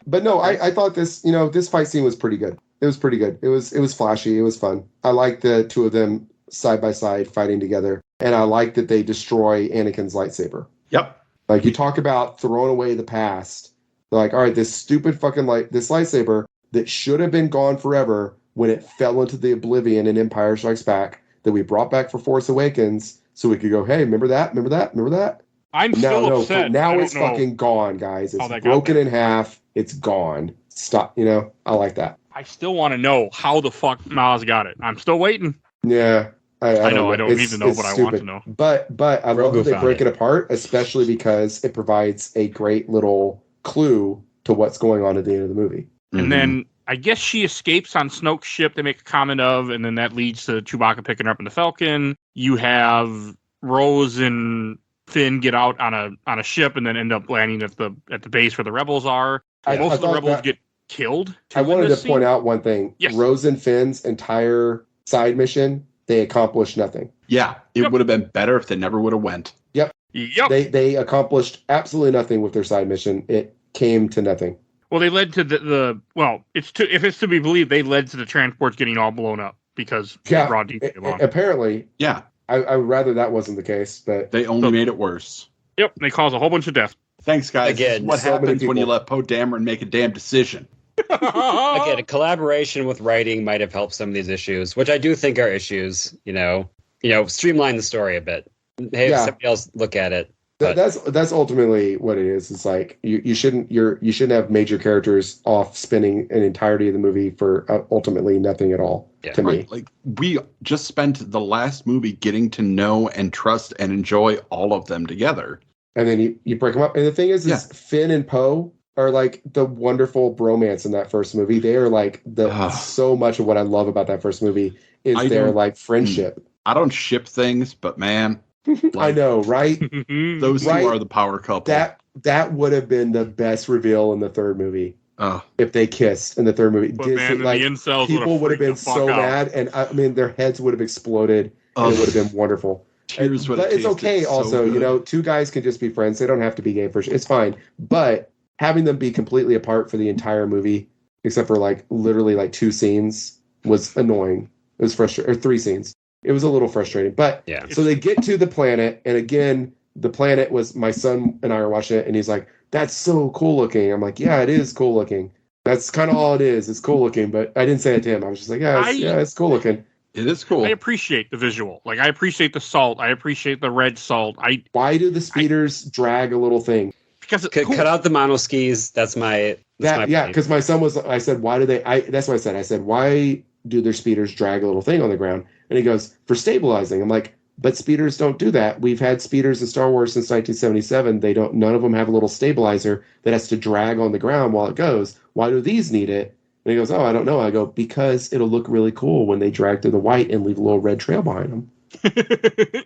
but no, I thought this fight scene was pretty good. It was pretty good. It was flashy. It was fun. I liked the two of them side by side fighting together, and I like that they destroy Anakin's lightsaber. Yep. Like, you talk about throwing away the past. They're like, all right, this stupid fucking this lightsaber that should have been gone forever when it fell into the oblivion in Empire Strikes Back, that we brought back for Force Awakens, so we could go, hey, remember that? Remember that? Remember that? I'm still upset. Now it's fucking gone, guys. It's broken in half. It's gone. Stop. I like that. I still want to know how the fuck Maz got it. I'm still waiting. Yeah. I know. I don't need to know, but I want to know. But I love that they break it apart, especially because it provides a great little clue to what's going on at the end of the movie. And then I guess she escapes on Snoke's ship. They make a comment of, and then that leads to Chewbacca picking her up in the Falcon. You have Rose and Finn get out on a ship and then end up landing at the base where the rebels are. Most of the rebels get killed. I wanted to point out one thing. Yes. Rose and Finn's entire side mission, they accomplished nothing. Yeah, it would have been better if they never would have went. Yep. They accomplished absolutely nothing with their side mission. It came to nothing. Well, they led to if it's to be believed, they led to the transports getting all blown up because they brought DP along. Apparently. Yeah. I would rather that wasn't the case, but they only made it worse. Yep, they caused a whole bunch of death. Thanks, guys. Again, what happens when you let Poe Dameron make a damn decision? Again, a collaboration with writing might have helped some of these issues, which I do think are issues. Streamline the story a bit. Hey, somebody else look at it. That's ultimately what it is. It's like you shouldn't have major characters off spending an entirety of the movie for ultimately nothing at all. To me, like, we just spent the last movie getting to know and trust and enjoy all of them together, and then you break them up. And the thing is Finn and Poe are like the wonderful bromance in that first movie. They are like so much of what I love about that first movie is their like friendship. I don't ship things, but man. I know, right? Those two are the power couple. That would have been the best reveal in the third movie. If they kissed in the third movie. But man, the incels people would have been so mad, and I mean, their heads would have exploded, and it would have been wonderful. Tears would have but it's okay. So also, good. Two guys can just be friends. They don't have to be gay for sure. It's fine. But having them be completely apart for the entire movie, except for like literally like 2 scenes, was annoying. It was frustrating. Or 3 scenes. It was a little frustrating. But so they get to the planet, and again, the planet was, my son and I are watching it, and he's like, that's so cool looking. I'm like, yeah, it is cool looking. That's kind of all it is. It's cool looking. But I didn't say it to him. I was just like, it's cool looking. It is cool. I appreciate the visual. Like, I appreciate the salt. I appreciate the red salt. Why do the speeders drag a little thing? Because it's cool. Cut out the monoskis. That's my because my son was. I said, why do they? That's what I said. I said, why do their speeders drag a little thing on the ground? And he goes, for stabilizing. I'm like, but speeders don't do that. We've had speeders in Star Wars since 1977. They don't. None of them have a little stabilizer that has to drag on the ground while it goes. Why do these need it? And he goes, oh, I don't know. I go, because it'll look really cool when they drag through the white and leave a little red trail behind them.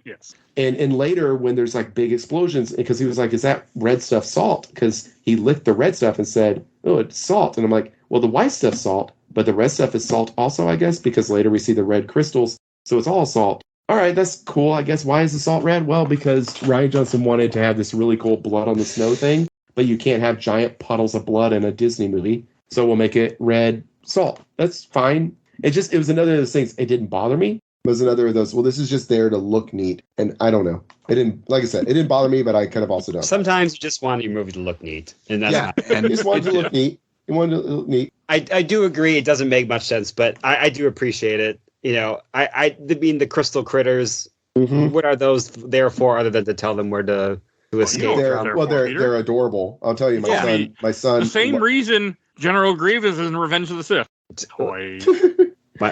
Yes. And later when there's like big explosions, because he was like, is that red stuff salt? Because he licked the red stuff and said, oh, it's salt. And I'm like, well, the white stuff's salt, but the red stuff is salt also, I guess, because later we see the red crystals. So it's all salt. All right, that's cool. I guess why is the salt red? Well, because Rian Johnson wanted to have this really cool blood on the snow thing, but you can't have giant puddles of blood in a Disney movie. So we'll make it red salt. That's fine. It was another of those things. It didn't bother me. It was another of those, well, this is just there to look neat. And I don't know. It didn't, like I said, it didn't bother me, but I kind of also don't. Sometimes you just want your movie to look neat. And that's and you just wanted to look neat. You wanted to look neat. I do agree it doesn't make much sense, but I do appreciate it. I mean, the crystal critters, what are those there for other than to tell them where to escape from? They're adorable. I'll tell you, my son. The same reason General Grievous is in Revenge of the Sith. Toy.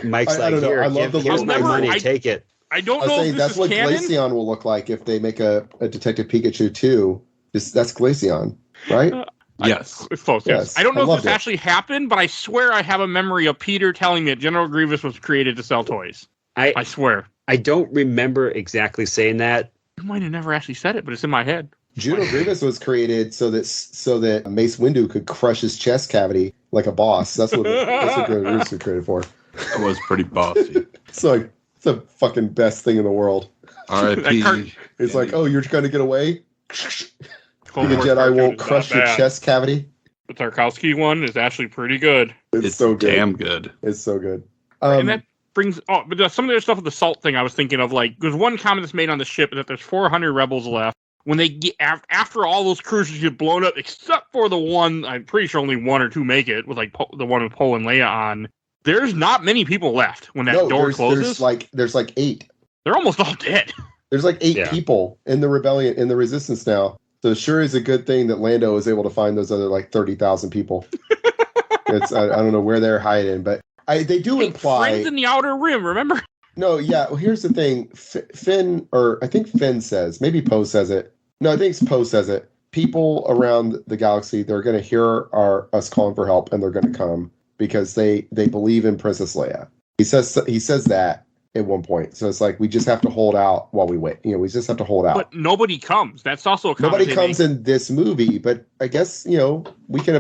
Mike's I don't know. here, I love the here's little my money, take it. I don't know if that's this what is canon. Glaceon will look like if they make a Detective Pikachu 2. That's Glaceon, right? Yes. It's close, yes. I don't know if this actually happened, but I swear I have a memory of Peter telling me that General Grievous was created to sell toys. I swear. I don't remember exactly saying that. You might have never actually said it, but it's in my head. General Grievous was created so that Mace Windu could crush his chest cavity like a boss. That's what General Grievous was created for. That was pretty bossy. It's like it's the fucking best thing in the world. R.I.P. It's like, oh, you're going to get away? The Clone Wars Jedi cartoon won't is crush not your bad. chest cavity. The Tartakosvsky one is actually pretty good. It's so good. Damn good. It's so good. And that brings... Oh, but some of the stuff with the salt thing I was thinking of, like, there's one comment that's made on the ship is that there's 400 rebels left. When they get... After all those cruisers get blown up, except for the one, I'm pretty sure only one or two make it, with, like, the one with Poe and Leia on, there's not many people left when that door closes. There's like 8. They're almost all dead. There's like 8 people in the rebellion, in the resistance now. So it sure is a good thing that Lando was able to find those other like 30,000 people. I don't know where they're hiding, but they do imply friends in the Outer Rim. Remember? No, yeah. Well, here's the thing. Finn, or I think Finn says, maybe Poe says it. No, I think Poe says it. People around the galaxy, they're going to hear us calling for help, and they're going to come because they believe in Princess Leia. He says that at one point. So it's like we just have to hold out while we wait. You know, we just have to hold out. But nobody comes. That's also a comment. Nobody comes in this movie, but I guess, you know, we can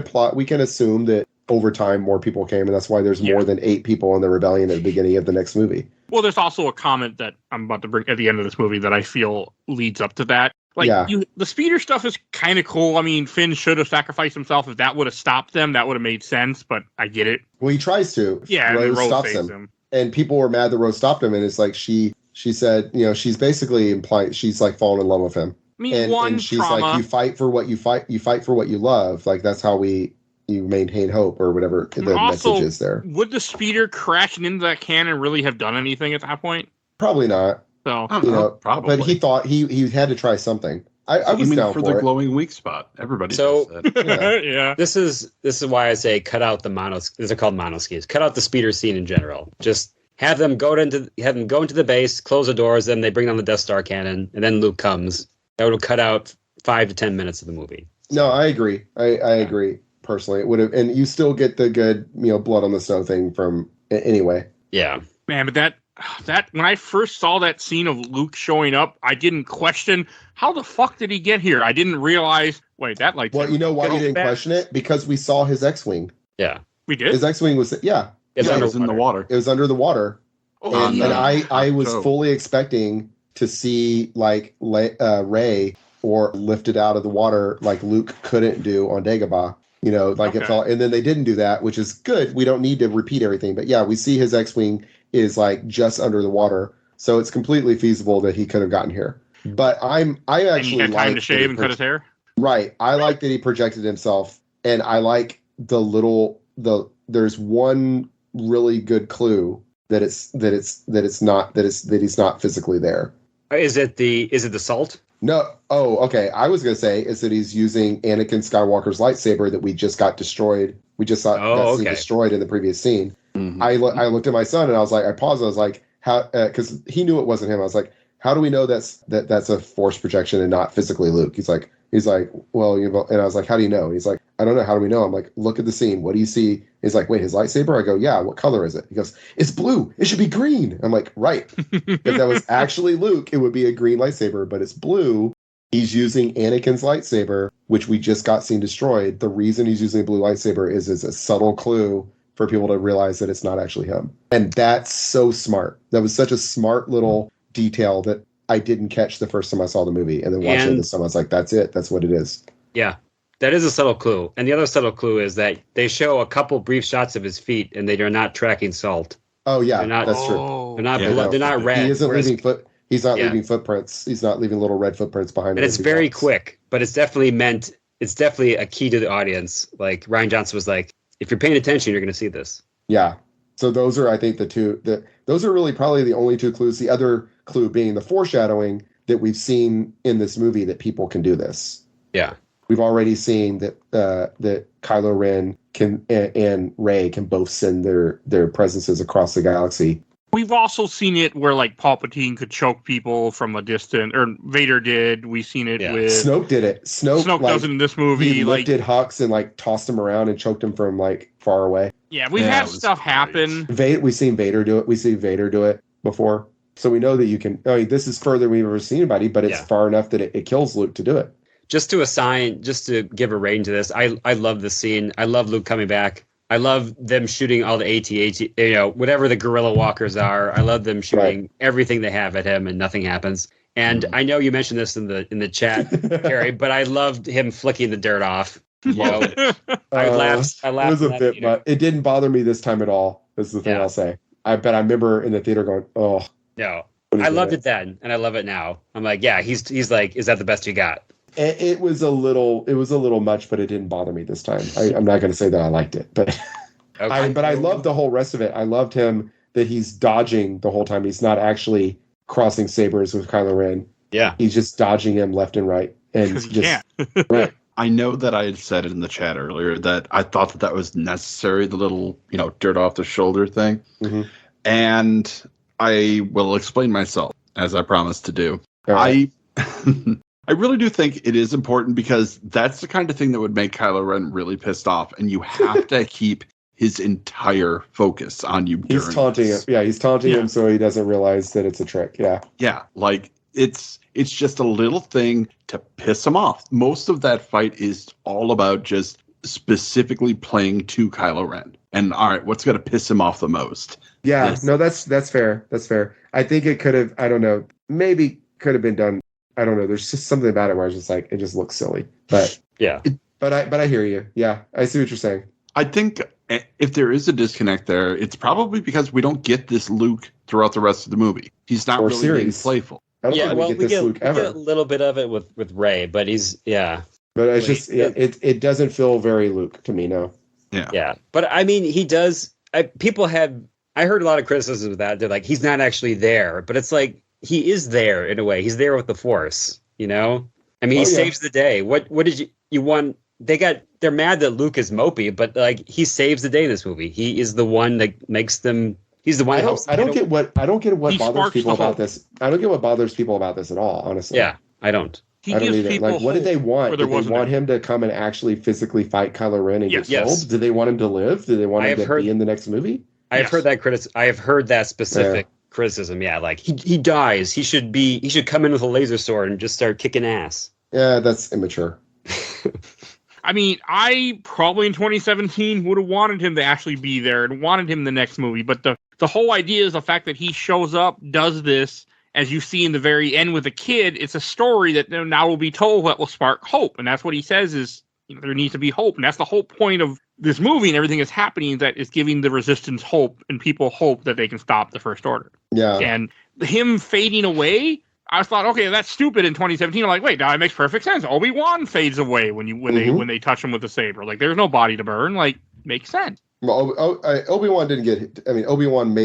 assume that over time more people came, and that's why there's more than 8 people in the rebellion at the beginning of the next movie. Well, there's also a comment that I'm about to bring at the end of this movie that I feel leads up to that. Like, the speeder stuff is kind of cool. I mean, Finn should have sacrificed himself. If that would have stopped them, that would have made sense, but I get it. Well, he tries to. Yeah, Rose and stops him. And people were mad that Rose stopped him, and it's like she said, you know, she's basically implying she's like falling in love with him. I mean, and she's like, you fight for what you fight for what you love. Like, that's how you maintain hope, or whatever the message is there. Would the speeder crashing into that cannon really have done anything at that point? Probably not. So, you know, probably. But he thought he had to try something. I was down for for the it. glowing weak spot. Everybody So- does that. yeah. This is why I say cut out the these are called monoskis. Cut out the speeder scene in general. Just have them go into the base, close the doors, then they bring down the Death Star cannon, and then Luke comes. That would cut out 5 to 10 minutes of the movie. No, I agree. I agree personally. It would have, and you still get the good, you know, blood on the snow thing from anyway. Yeah, man, but that when I first saw that scene of Luke showing up, I didn't question how the fuck did he get here. I didn't realize. Wait, that like. Well, you know why you didn't question it? Because we saw his X-wing. Yeah, we did. His X-wing was It's it was in the water. It was under the water. Oh, And I was fully expecting to see like Rey or lifted out of the water like Luke couldn't do on Dagobah. You know, like it felt, and then they didn't do that, which is good. We don't need to repeat everything, but yeah, we see his X-wing is like just under the water, so it's completely feasible that he could have gotten here. But I actually and he had time to shave and cut his hair. Right, I like that he projected himself, and I like there's one really good clue that he's not physically there. Is it the salt? No. Oh, okay. I was going to say is that he's using Anakin Skywalker's lightsaber that we just got destroyed. We just saw that scene destroyed in the previous scene. Mm-hmm. I looked at my son and I was like, I paused. I was like, how? Because he knew it wasn't him. I was like, how do we know that's a force projection and not physically Luke? He's like, well, you know. And I was like, how do you know? He's like, I don't know. How do we know? I'm like, look at the scene. What do you see? He's like, wait, his lightsaber? I go, yeah. What color is it? He goes, it's blue. It should be green. I'm like, right. If that was actually Luke, it would be a green lightsaber, but it's blue. He's using Anakin's lightsaber, which we just got seen destroyed. The reason he's using a blue lightsaber is a subtle clue for people to realize that it's not actually him. And that's so smart. That was such a smart little detail that I didn't catch the first time I saw the movie. And then watching it this time, I was like, that's it. That's what it is. Yeah. That is a subtle clue. And the other subtle clue is that they show a couple brief shots of his feet and they are not tracking salt. Oh, yeah. That's true. They're not they're not red. He isn't he's not leaving footprints. He's not leaving little red footprints behind him. And it's very quick, but it's definitely a key to the audience. Like Rian Johnson was like, if you're paying attention, you're going to see this. Yeah. So those are, I think, those are really probably the only 2 clues. The other clue being the foreshadowing that we've seen in this movie that people can do this. Yeah. We've already seen that Kylo Ren and Rey can both send their presences across the galaxy. We've also seen it where like Palpatine could choke people from a distance, or Vader did. We've seen it with Snoke did it. Snoke does it in this movie. He lifted Hux and like tossed him around and choked him from like far away. Yeah, we've had stuff happen. We've seen Vader do it. We see Vader do it before, so we know that you can. I mean, this is further than we've ever seen anybody, but it's far enough that it kills Luke to do it. just to give a rating to this, I love this scene. I love Luke coming back. I love them shooting all the AT-AT, whatever the guerrilla walkers are. I love them shooting everything they have at him, and nothing happens. And I know you mentioned this in the chat, Kerry, but I loved him flicking the dirt off. I laughed. It was a bit, but it didn't bother me this time at all. This is the thing I'll say. I remember in the theater going, "Oh, no." I loved it then, and I love it now. I'm like, yeah, he's like, is that the best you got? It was a little much, but it didn't bother me this time. I'm not going to say that I liked it, but I loved the whole rest of it. I loved him that he's dodging the whole time. He's not actually crossing sabers with Kylo Ren. Yeah, he's just dodging him left and right, and just right. I know that I had said it in the chat earlier that I thought that was necessary, the little, dirt off the shoulder thing. Mm-hmm. And I will explain myself, as I promised to do. Right. I really do think it is important, because that's the kind of thing that would make Kylo Ren really pissed off, and you have to keep his entire focus on you. He's taunting him. Yeah, he's taunting him so he doesn't realize that it's a trick. Yeah. Yeah, like it's just a little thing to piss him off. Most of that fight is all about just specifically playing to Kylo Ren. And all right, what's going to piss him off the most? Yeah, no, that's fair. That's fair. I think it could have, I don't know, maybe could have been done. I don't know. There's just something about it where I was just like, it just looks silly. But yeah, but I hear you. Yeah, I see what you're saying. I think if there is a disconnect there, it's probably because we don't get this Luke throughout the rest of the movie. He's not really being playful. I don't think we get this Luke ever. We get a little bit of it with Rey, but But it's just it doesn't feel very Luke to me. No. Yeah. But I mean, he does. I heard a lot of criticisms of that. They're like, he's not actually there, but it's like he is there in a way. He's there with the Force. I mean, he saves the day. What did you want? They're mad that Luke is mopey, but like he saves the day in this movie. He is the one that makes them. He's the one. I don't get what bothers people about this. I don't get what bothers people about this at all. Honestly. Yeah, I don't. I don't either. Like, what did they want? Did they want him to come and actually physically fight Kylo Ren and get killed? Did they want him to live? Did they want him to be in the next movie? I have heard that I have heard that specific criticism. Yeah, like he dies. He should come in with a laser sword and just start kicking ass. Yeah, that's immature. I mean, I probably in 2017 would have wanted him to actually be there and wanted him in the next movie. But the whole idea is the fact that he shows up, does this, as you see in the very end with the kid. It's a story that now will be told that will spark hope. And that's what he says is, there needs to be hope. And that's the whole point of this movie and everything that's happening, that is giving the Resistance hope and people hope that they can stop the First Order. Yeah. And him fading away, I thought, okay, that's stupid in 2017. I'm like, wait, now it makes perfect sense. Obi-Wan fades away when they touch him with the saber. Like, there's no body to burn. Like, makes sense. Well, Obi-Wan didn't get. I mean, Obi-Wan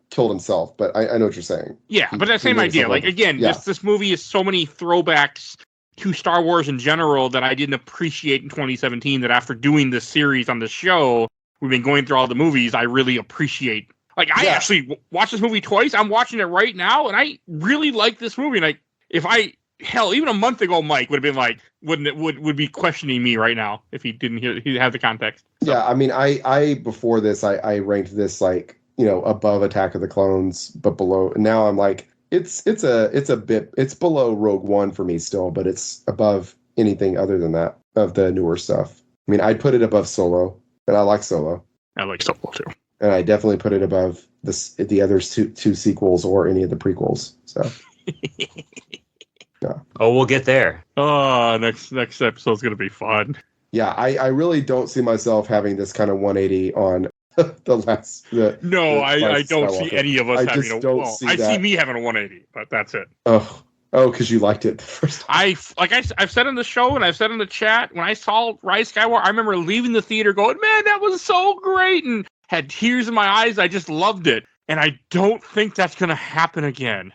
killed himself, but I know what you're saying. Yeah, but that same idea. Like, again, this movie is so many throwbacks to Star Wars in general that I didn't appreciate in 2017. That after doing this series on the show, we've been going through all the movies. I really appreciate. Like, I actually watched this movie twice. I'm watching it right now, and I really like this movie. And even a month ago, Mike would have been like, would be questioning me right now if he didn't have the context. So. Yeah, I mean, I before this, I ranked this like, above Attack of the Clones, but below. Now I'm like, it's below Rogue One for me still, but it's above anything other than that of the newer stuff. I mean, I'd put it above Solo, and I like Solo. I like Solo too. And I definitely put it above the other two sequels or any of the prequels. So. Yeah. Oh, we'll get there. Oh, next episode's gonna be fun. Yeah, I really don't see myself having this kind of 180 on the last. I don't see any of us having a. I see me having a 180, but that's it. Oh, because you liked it the first time. I've said on the show and I've said in the chat, when I saw Rise Skywalker, I remember leaving the theater going, "Man, that was so great," and had tears in my eyes. I just loved it, and I don't think that's gonna happen again.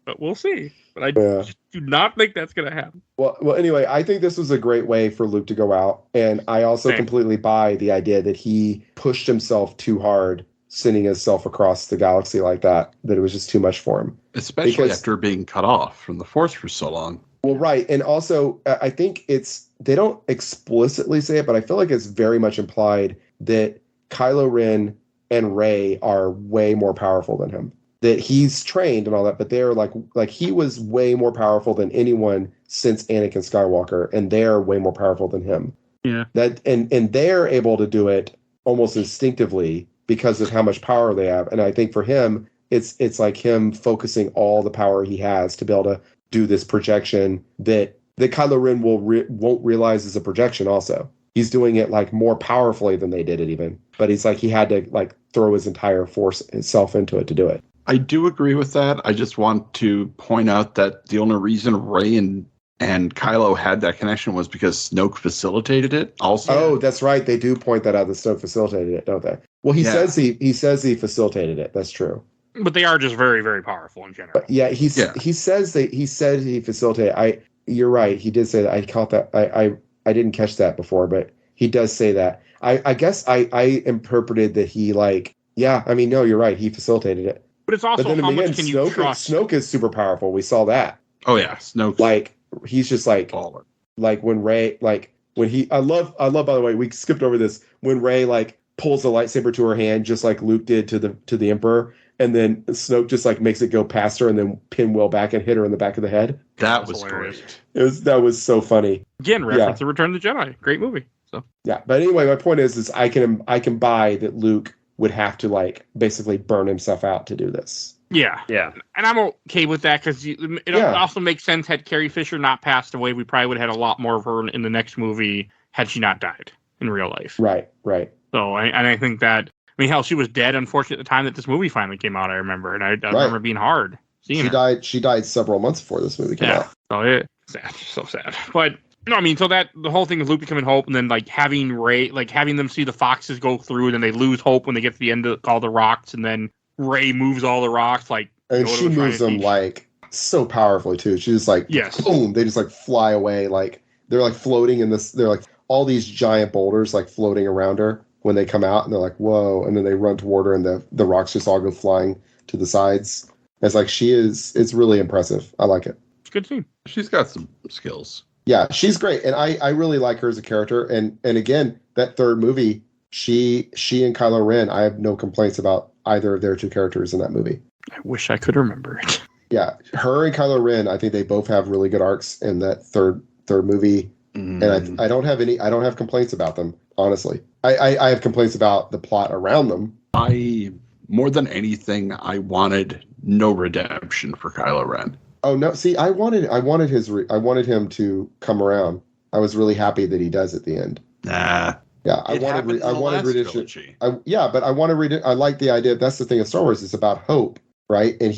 But we'll see. But I just do not think that's going to happen. Well, anyway, I think this was a great way for Luke to go out. And I also completely buy the idea that he pushed himself too hard, sending himself across the galaxy like that it was just too much for him. Especially after being cut off from the Force for so long. Well, right. And also, I think they don't explicitly say it, but I feel like it's very much implied that Kylo Ren and Rey are way more powerful than him. that he's trained and all that, but they're like he was way more powerful than anyone since Anakin Skywalker, and they're way more powerful than him. Yeah. That and they're able to do it almost instinctively because of how much power they have. And I think for him, it's like him focusing all the power he has to be able to do this projection that Kylo Ren won't realize is a projection also. He's doing it like more powerfully than they did it even. But he's like, he had to like throw his entire force itself into it to do it. I do agree with that. I just want to point out that the only reason Rey and Kylo had that connection was because Snoke facilitated it also. Oh, that's right. They do point that out, that Snoke facilitated it, don't they? Well, he says he facilitated it. That's true. But they are just very, very powerful in general. But yeah, he said he facilitated. You're right. He did say that. I caught that. I didn't catch that before, but he does say that. I guess I interpreted that he no, you're right. He facilitated it. But it's also how much can you trust? Snoke is super powerful. We saw that. Oh yeah, Snoke. Like he's just like baller. Like when Rey, like when he, I love. By the way, we skipped over this when Rey like pulls the lightsaber to her hand, just like Luke did to the Emperor, and then Snoke just like makes it go past her and then pinwheel back and hit her in the back of the head. That was great. That was so funny. Again, reference to Return of the Jedi. Great movie. So yeah, but anyway, my point is I can buy that Luke would have to like basically burn himself out to do this. Yeah. And I'm okay with that because it also makes sense had Carrie Fisher not passed away, we probably would have had a lot more of her in the next movie had she not died in real life. Right. So, I think that, hell, she was dead, unfortunately, at the time that this movie finally came out, I remember. And I remember being hard seeing her. She died several months before this movie came out. So sad. But, so that the whole thing of Luke becoming Hope and then, like, having Rey, like, having them see the foxes go through and then they lose Hope when they get to the end of all the rocks and then Rey moves all the rocks, like... And she moves them, like, so powerfully, too. She's just, like, boom, they just, like, fly away, like, they're, like, floating in this... They're, like, all these giant boulders, like, floating around her when they come out, and they're like, whoa, and then they run toward her, and the rocks just all go flying to the sides. It's like, it's really impressive. I like it. It's a good scene. She's got some skills. Yeah, she's great, and I really like her as a character, and again, that third movie, she and Kylo Ren, I have no complaints about either of their two characters in that movie. I wish I could remember it. Yeah, her and Kylo Ren, I think they both have really good arcs in that third movie, and I don't have complaints about them, honestly. I have complaints about the plot around them. More than anything, I wanted no redemption for Kylo Ren. Oh no! See, I wanted him to come around. I was really happy that he does at the end. Nah. Yeah, I wanted redemption. But I want to read it. I like the idea. That's the thing of Star Wars. It's about hope, right? And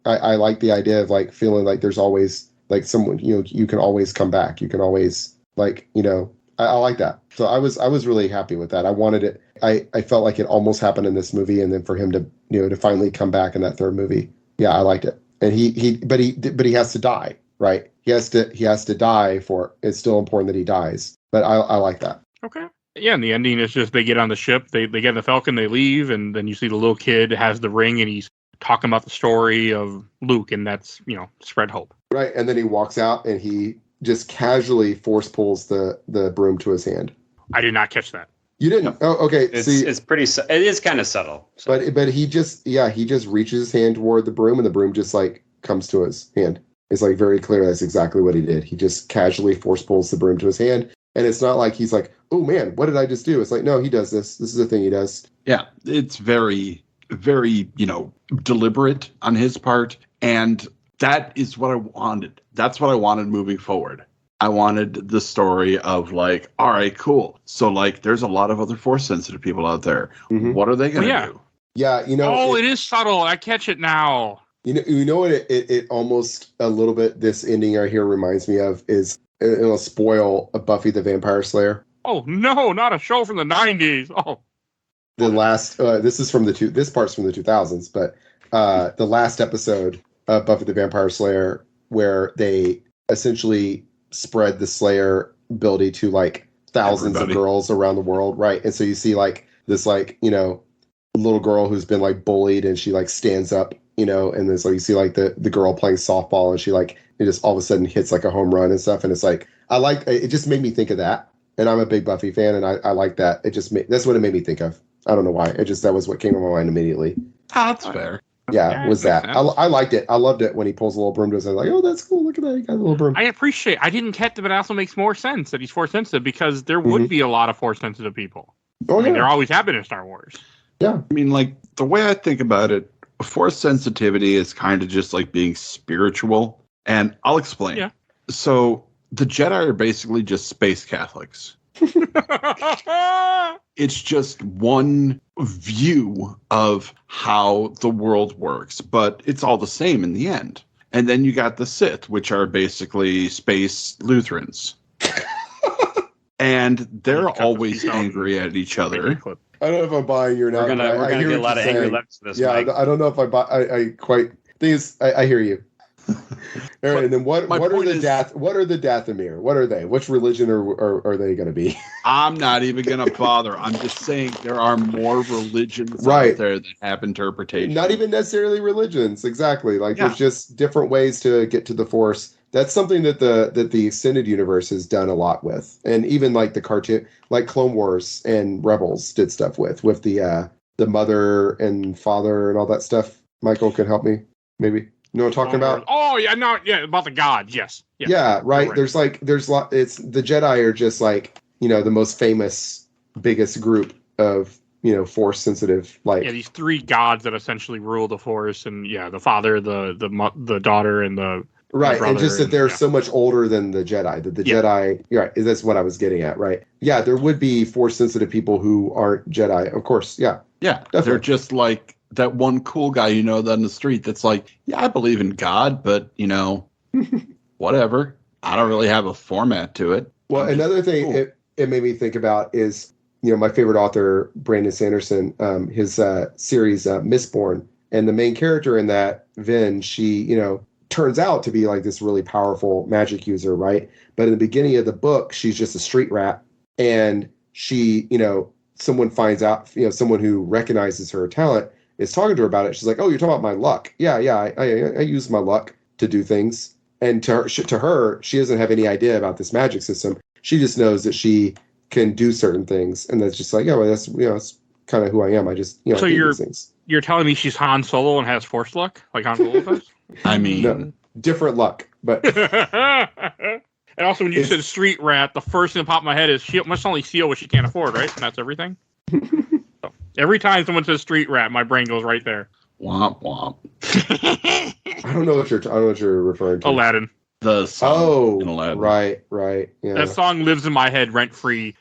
I like the idea of like feeling like there's always like someone, you can always come back. You can always like, I like that. So I was really happy with that. I wanted it. I felt like it almost happened in this movie, and then for him to to finally come back in that third movie. Yeah, I liked it. And but he has to die, right? He has to die for. It's still important that he dies. But I like that. Okay. Yeah, and the ending is just they get on the ship, they get in the Falcon, they leave, and then you see the little kid has the ring, and he's talking about the story of Luke, and that's, spread hope. Right, and then he walks out, and he just casually force pulls the broom to his hand. I did not catch that. You didn't? Oh, okay. It's pretty. It is kind of subtle. So. But he just reaches his hand toward the broom, and the broom just like comes to his hand. It's like very clear that's exactly what he did. He just casually force pulls the broom to his hand. And it's not like he's like, oh man, what did I just do? It's like, no, he does this. This is a thing he does. Yeah, it's very, very, deliberate on his part. And that is what I wanted. That's what I wanted moving forward. I wanted the story of like, all right, cool. So like, there's a lot of other force sensitive people out there. Mm-hmm. What are they going to do? Yeah, it is subtle. I catch it now. You know what it almost a little bit, this ending right here reminds me of is, it'll spoil a Buffy the Vampire Slayer. Oh no, not a show from the 90s. Oh, the last this part's from the 2000s, but the last episode of Buffy the Vampire Slayer, where they essentially spread the Slayer ability to like thousands of girls around the world, right? And so you see like this like little girl who's been like bullied, and she like stands up, and there's like you see like the girl playing softball, and she like it just all of a sudden hits like a home run and stuff, and it's like it just made me think of that. And I'm a big Buffy fan, and I like that. It just that's what it made me think of. I don't know why. That was what came to my mind immediately. That's fair. Yeah, was makes that. sense. I liked it. I loved it when he pulls a little broom to his head. Like, oh, that's cool. Look at that. He got a little broom. I appreciate. I didn't catch it, but it also makes more sense that he's force sensitive because there would be a lot of force sensitive people. Oh, I mean, yeah. there always have been in Star Wars. Yeah. I mean, like, the way I think about it, force sensitivity is kind of just like being spiritual. And I'll explain. Yeah. So the Jedi are basically just space Catholics. It's just one view of how the world works, but it's all the same in the end. And then you got the Sith, which are basically space Lutherans. And they're always angry at each other. I don't know if I'm buying you or not. We're gonna get a lot of angry lefts for this. Yeah, Mike. I don't know if I buy. I quite. Thing is, I hear you. All right, and then what are the Dathomir? What are they? Which religion are they going to be? I'm not even going to bother. I'm just saying there are more religions Right. out there that have interpretation. Not even necessarily religions, exactly. Like there's just different ways to get to the Force. That's something that the extended universe has done a lot with, and even like the cartoon, like Clone Wars and Rebels did stuff with the mother and father and all that stuff. Michael can help me, maybe. You know what I'm talking about? Oh yeah, no, yeah, about the gods, yes. Yeah, right. It's the Jedi are just like, the most famous, biggest group of, Force sensitive, like. Yeah, these three gods that essentially rule the Force, and the father, the daughter, and the right, and just that they're so much older than the Jedi. That the Jedi, right? That's what I was getting at, right? Yeah, there would be Force sensitive people who aren't Jedi, of course. Yeah, definitely. They're just like that one cool guy on the street that's like, yeah, I believe in God, but whatever. I don't really have a format to it. Well, another thing it made me think about is, my favorite author, Brandon Sanderson, his series Mistborn, and the main character in that, Vin, she, turns out to be like this really powerful magic user, right? But in the beginning of the book, she's just a street rat, and she, someone finds out, someone who recognizes her talent is talking to her about it. She's like, "Oh, you're talking about my luck? Yeah, I use my luck to do things." And to her, she doesn't have any idea about this magic system. She just knows that she can do certain things, and that's just like, well, that's that's kind of who I am. I just So do these things. You're telling me she's Han Solo and has Force luck like Han Solo does? I mean, No, different luck, but And also, when you said street rat, the first thing that popped in my head is she must only steal what she can't afford, right? And that's everything. So, every time someone says street rat, my brain goes right there. Womp womp. I don't know what you're referring to. Aladdin. The song in Oh, Aladdin. right. Yeah. That song lives in my head rent free.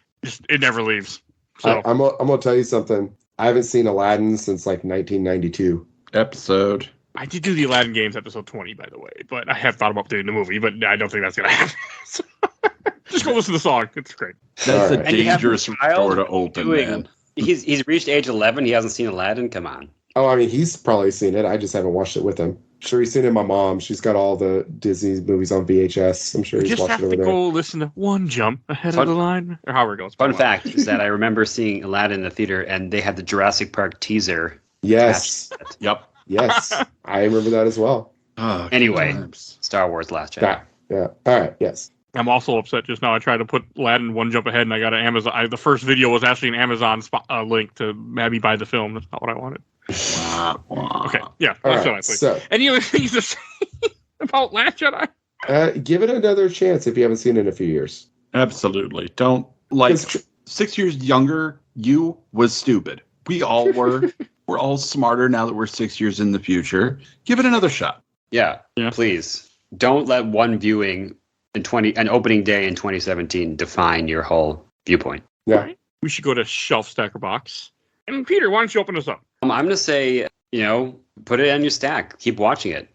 It never leaves. So I'm gonna tell you something. I haven't seen Aladdin since like 1992. Episode. I did do the Aladdin games episode 20, by the way, but I have thought about doing the movie, but I don't think that's gonna happen. So, just go listen to the song. It's great. That's All a right. dangerous child door to open, man. He's reached age 11. He hasn't seen Aladdin. Come on. Oh, I mean, he's probably seen it. I just haven't watched it with him. Sure, he's seen it. My mom, she's got all the Disney movies on VHS. I'm sure You he's just watched have it to over there. go listen to one jump ahead of the line, or however it goes. Fun fact is that I remember seeing Aladdin in the theater, and they had the Jurassic Park teaser. Yes, Yep. yes, I remember that as well. Oh, Anyway, times. Star Wars Last Jedi. Yeah. All right. Yes. I'm also upset just now. I tried to put Aladdin one jump ahead, and I got an Amazon. The first video was actually an Amazon link to have me buy the film. That's not what I wanted. Okay, yeah. All Last right. Jedi, please. So, Any other things to say about Last Jedi? give it another chance if you haven't seen it in a few years. Absolutely. Don't like It's tr- 6 years younger. You was stupid. We all were. We're all smarter now that we're 6 years in the future. Give it another shot. Yeah, Yeah. please. Don't let one viewing an opening day in 2017 define your whole viewpoint. Yeah. We should go to Shelf Stacker Box. And Peter, why don't you open us up? I'm going to say, put it on your stack. Keep watching it.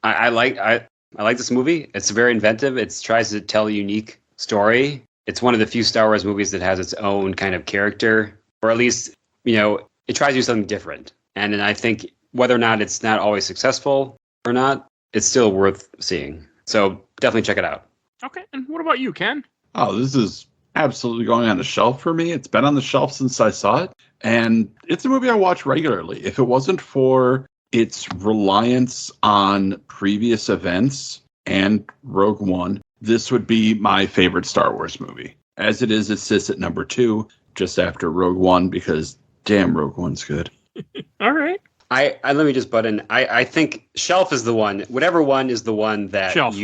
I like this movie. It's very inventive. It tries to tell a unique story. It's one of the few Star Wars movies that has its own kind of character, or at least, it tries to do something different. And then I think whether or not it's not always successful or not, it's still worth seeing. So definitely check it out. Okay, and what about you, Ken? Oh, this is absolutely going on the shelf for me. It's been on the shelf since I saw it. And it's a movie I watch regularly. If it wasn't for its reliance on previous events and Rogue One, this would be my favorite Star Wars movie. As it is, it sits at number 2, just after Rogue One, because damn, Rogue One's good. All right. Let me just butt in. I think shelf is the one. Whatever one is the one that Shelf.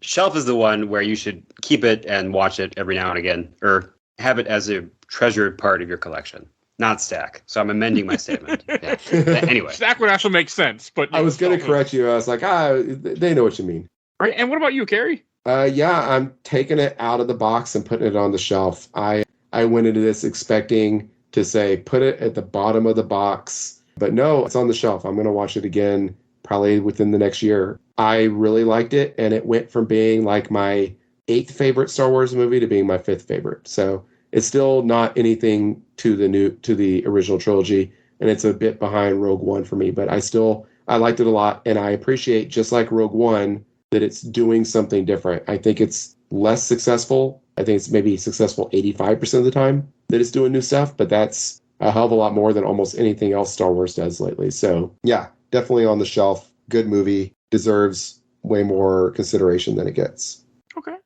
Shelf is the one where you should keep it and watch it every now and again, or have it as a treasured part of your collection, not stack. So I'm amending my statement. Yeah. Anyway, stack would actually make sense, but I was going to correct you. I was like, they know what you mean. Right. And what about you, Kerry? I'm taking it out of the box and putting it on the shelf. I went into this expecting to say put it at the bottom of the box, but no, it's on the shelf. I'm going to watch it again probably within the next year. I really liked it, and it went from being like my 8th favorite Star Wars movie to being my 5th favorite. So it's still not anything to the original trilogy, and it's a bit behind Rogue One for me, but I liked it a lot, and I appreciate, just like Rogue One, that it's doing something different. I think it's less successful. I think it's maybe successful 85% of the time that it's doing new stuff, but that's a hell of a lot more than almost anything else Star Wars does lately. So yeah, definitely on the shelf. Good movie. Deserves way more consideration than it gets. Okay.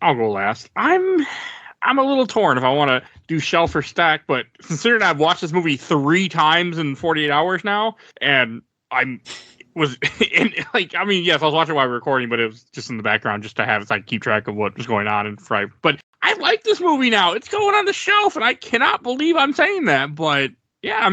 I'll go last. I'm a little torn if I want to do shelf or stack, but considering I've watched this movie 3 times in 48 hours now, and yes, I was watching while we were recording, but it was just in the background just to have it, keep track of what was going on and Friday. But I like this movie now. It's going on the shelf, and I cannot believe I'm saying that. But yeah,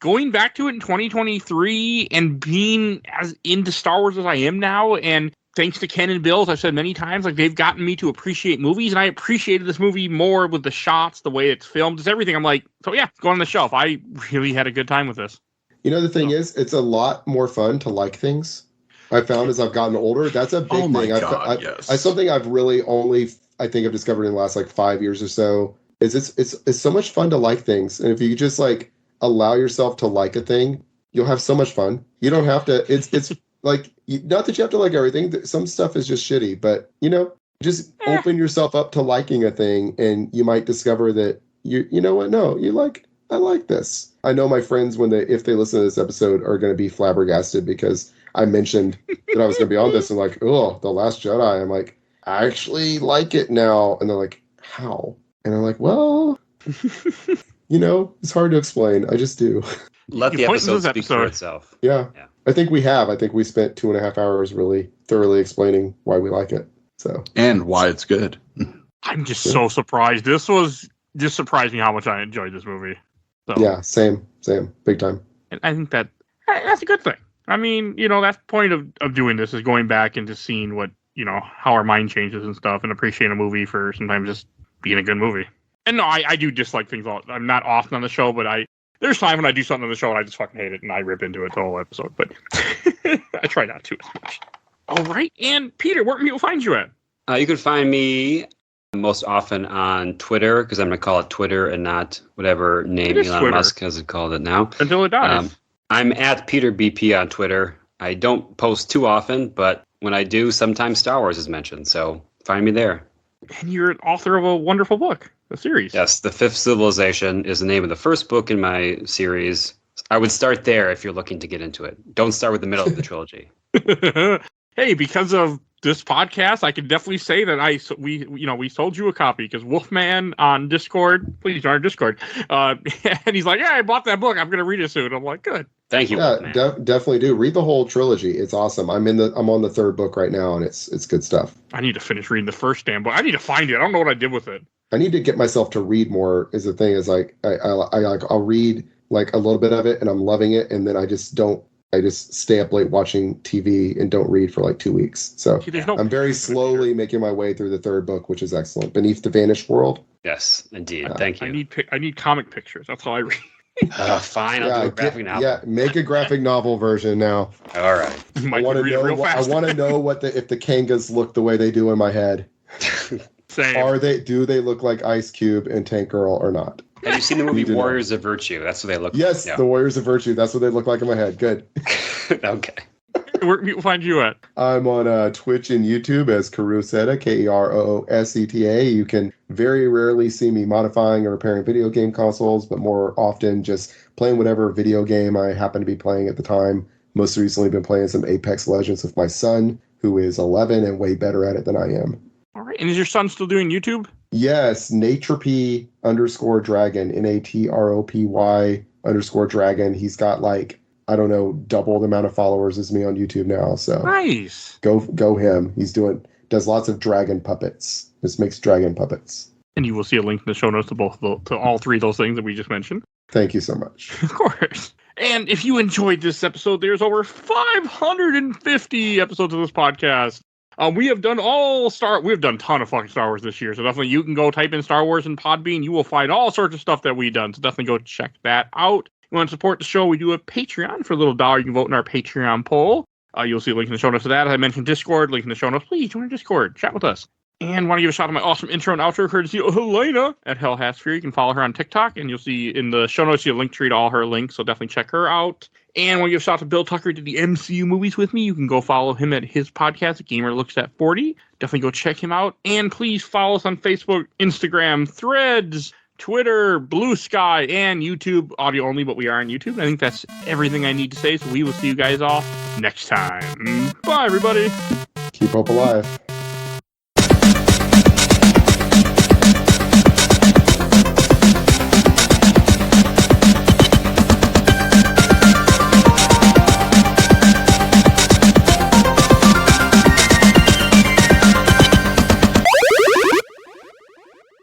going back to it in 2023 and being as into Star Wars as I am now, and thanks to Ken and Bill, as I've said many times, they've gotten me to appreciate movies, and I appreciated this movie more with the shots, the way it's filmed, it's everything. I'm like, so yeah, it's going on the shelf. I really had a good time with this. You know, the thing is, it's a lot more fun to like things. I found as I've gotten older, that's a big thing. Yes. Something I've really only, I think I've discovered in the last 5 years or so, is it's so much fun to like things. And if you just allow yourself to like a thing, you'll have so much fun. You don't have to, it's not that you have to like everything. Some stuff is just shitty, but just open yourself up to liking a thing, and you might discover that you know what? No, I like this. I know my friends, if they listen to this episode, are going to be flabbergasted because I mentioned that I was going to be on this and oh, The Last Jedi. I'm like, I actually like it now. And they're like, how? And I'm like, well, it's hard to explain. I just do. Let the episode speak for itself. Yeah. I think we have. I think we spent 2.5 hours really thoroughly explaining why we like it. So and why it's good. I'm just so surprised. This was just surprised me how much I enjoyed this movie. So. Yeah, same, big time. And I think that's a good thing. That's the point of doing this, is going back and just seeing what, how our mind changes and stuff, and appreciating a movie for sometimes just being a good movie. And no, I do dislike things. I'm not often on the show, but there's time when I do something on the show and I just fucking hate it and I rip into it the whole episode. But I try not to as much. All right. And Peter, where can people find you at? You can find me most often on Twitter, because I'm going to call it Twitter and not whatever name Elon Twitter. Musk has called it now. Until it dies. I'm at PeterBP on Twitter. I don't post too often, but when I do, sometimes Star Wars is mentioned. So find me there. And you're an author of a wonderful book, a series. Yes, The Fifth Civilization is the name of the first book in my series. I would start there if you're looking to get into it. Don't start with the middle of the trilogy. Hey, because of this podcast, I can definitely say that we sold you a copy, because Wolfman on Discord, please join our Discord, and he's like, yeah, I bought that book. I'm going to read it soon. I'm like, good. Thank you. Yeah, definitely do. Read the whole trilogy. It's awesome. I'm on the 3rd book right now, and it's good stuff. I need to finish reading the first damn book. I need to find it. I don't know what I did with it. I need to get myself to read more. Is the thing is I'll read a little bit of it and I'm loving it, and then I just stay up late watching TV and don't read for 2 weeks. So I'm very slowly making my way through the 3rd book, which is excellent. Beneath the Vanished World. Yes, indeed. Thank you. I need comic pictures. That's all I read. Fine, I'll do a graphic novel. Yeah, make a graphic novel version now. All right. I want to know if the Kangas look the way they do in my head. Same. Do they look like Ice Cube and Tank Girl or not? Have you seen the movie Warriors of Virtue? That's what they look like. Yes, the Warriors of Virtue. That's what they look like in my head. Good. Okay. Where can people find you at? I'm on Twitch and YouTube as Kerooseta, Kerooseta. You can very rarely see me modifying or repairing video game consoles, but more often just playing whatever video game I happen to be playing at the time. Most recently been playing some Apex Legends with my son, who is 11 and way better at it than I am. All right. And is your son still doing YouTube? Yes, Natropy_Dragon, NATROPY_Dragon. He's got I don't know, double the amount of followers as me on YouTube now. So Nice. go him. Does lots of dragon puppets. Just makes dragon puppets. And you will see a link in the show notes to all three of those things that we just mentioned. Thank you so much. Of course. And if you enjoyed this episode, there's over 550 episodes of this podcast. We have done a ton of fucking Star Wars this year. So definitely you can go type in Star Wars in Podbean. You will find all sorts of stuff that we've done. So definitely go check that out. If you want to support the show, we do a Patreon for a little $1. You can vote in our Patreon poll. You'll see a link in the show notes to that. As I mentioned Discord, link in the show notes. Please join our Discord. Chat with us. And want to give a shout out to my awesome intro and outro courtesy of Helena at Hell Has Fear. You can follow her on TikTok, and you'll see in the show notes, you'll link tree to all her links, so definitely check her out. And want to give a shout out to Bill Tucker, who did the MCU movies with me. You can go follow him at his podcast, Gamer Looks at 40. Definitely go check him out. And please follow us on Facebook, Instagram, Threads, Twitter, Blue Sky, and YouTube. Audio only, but we are on YouTube. I think that's everything I need to say, so we will see you guys all next time. Bye, everybody. Keep hope alive.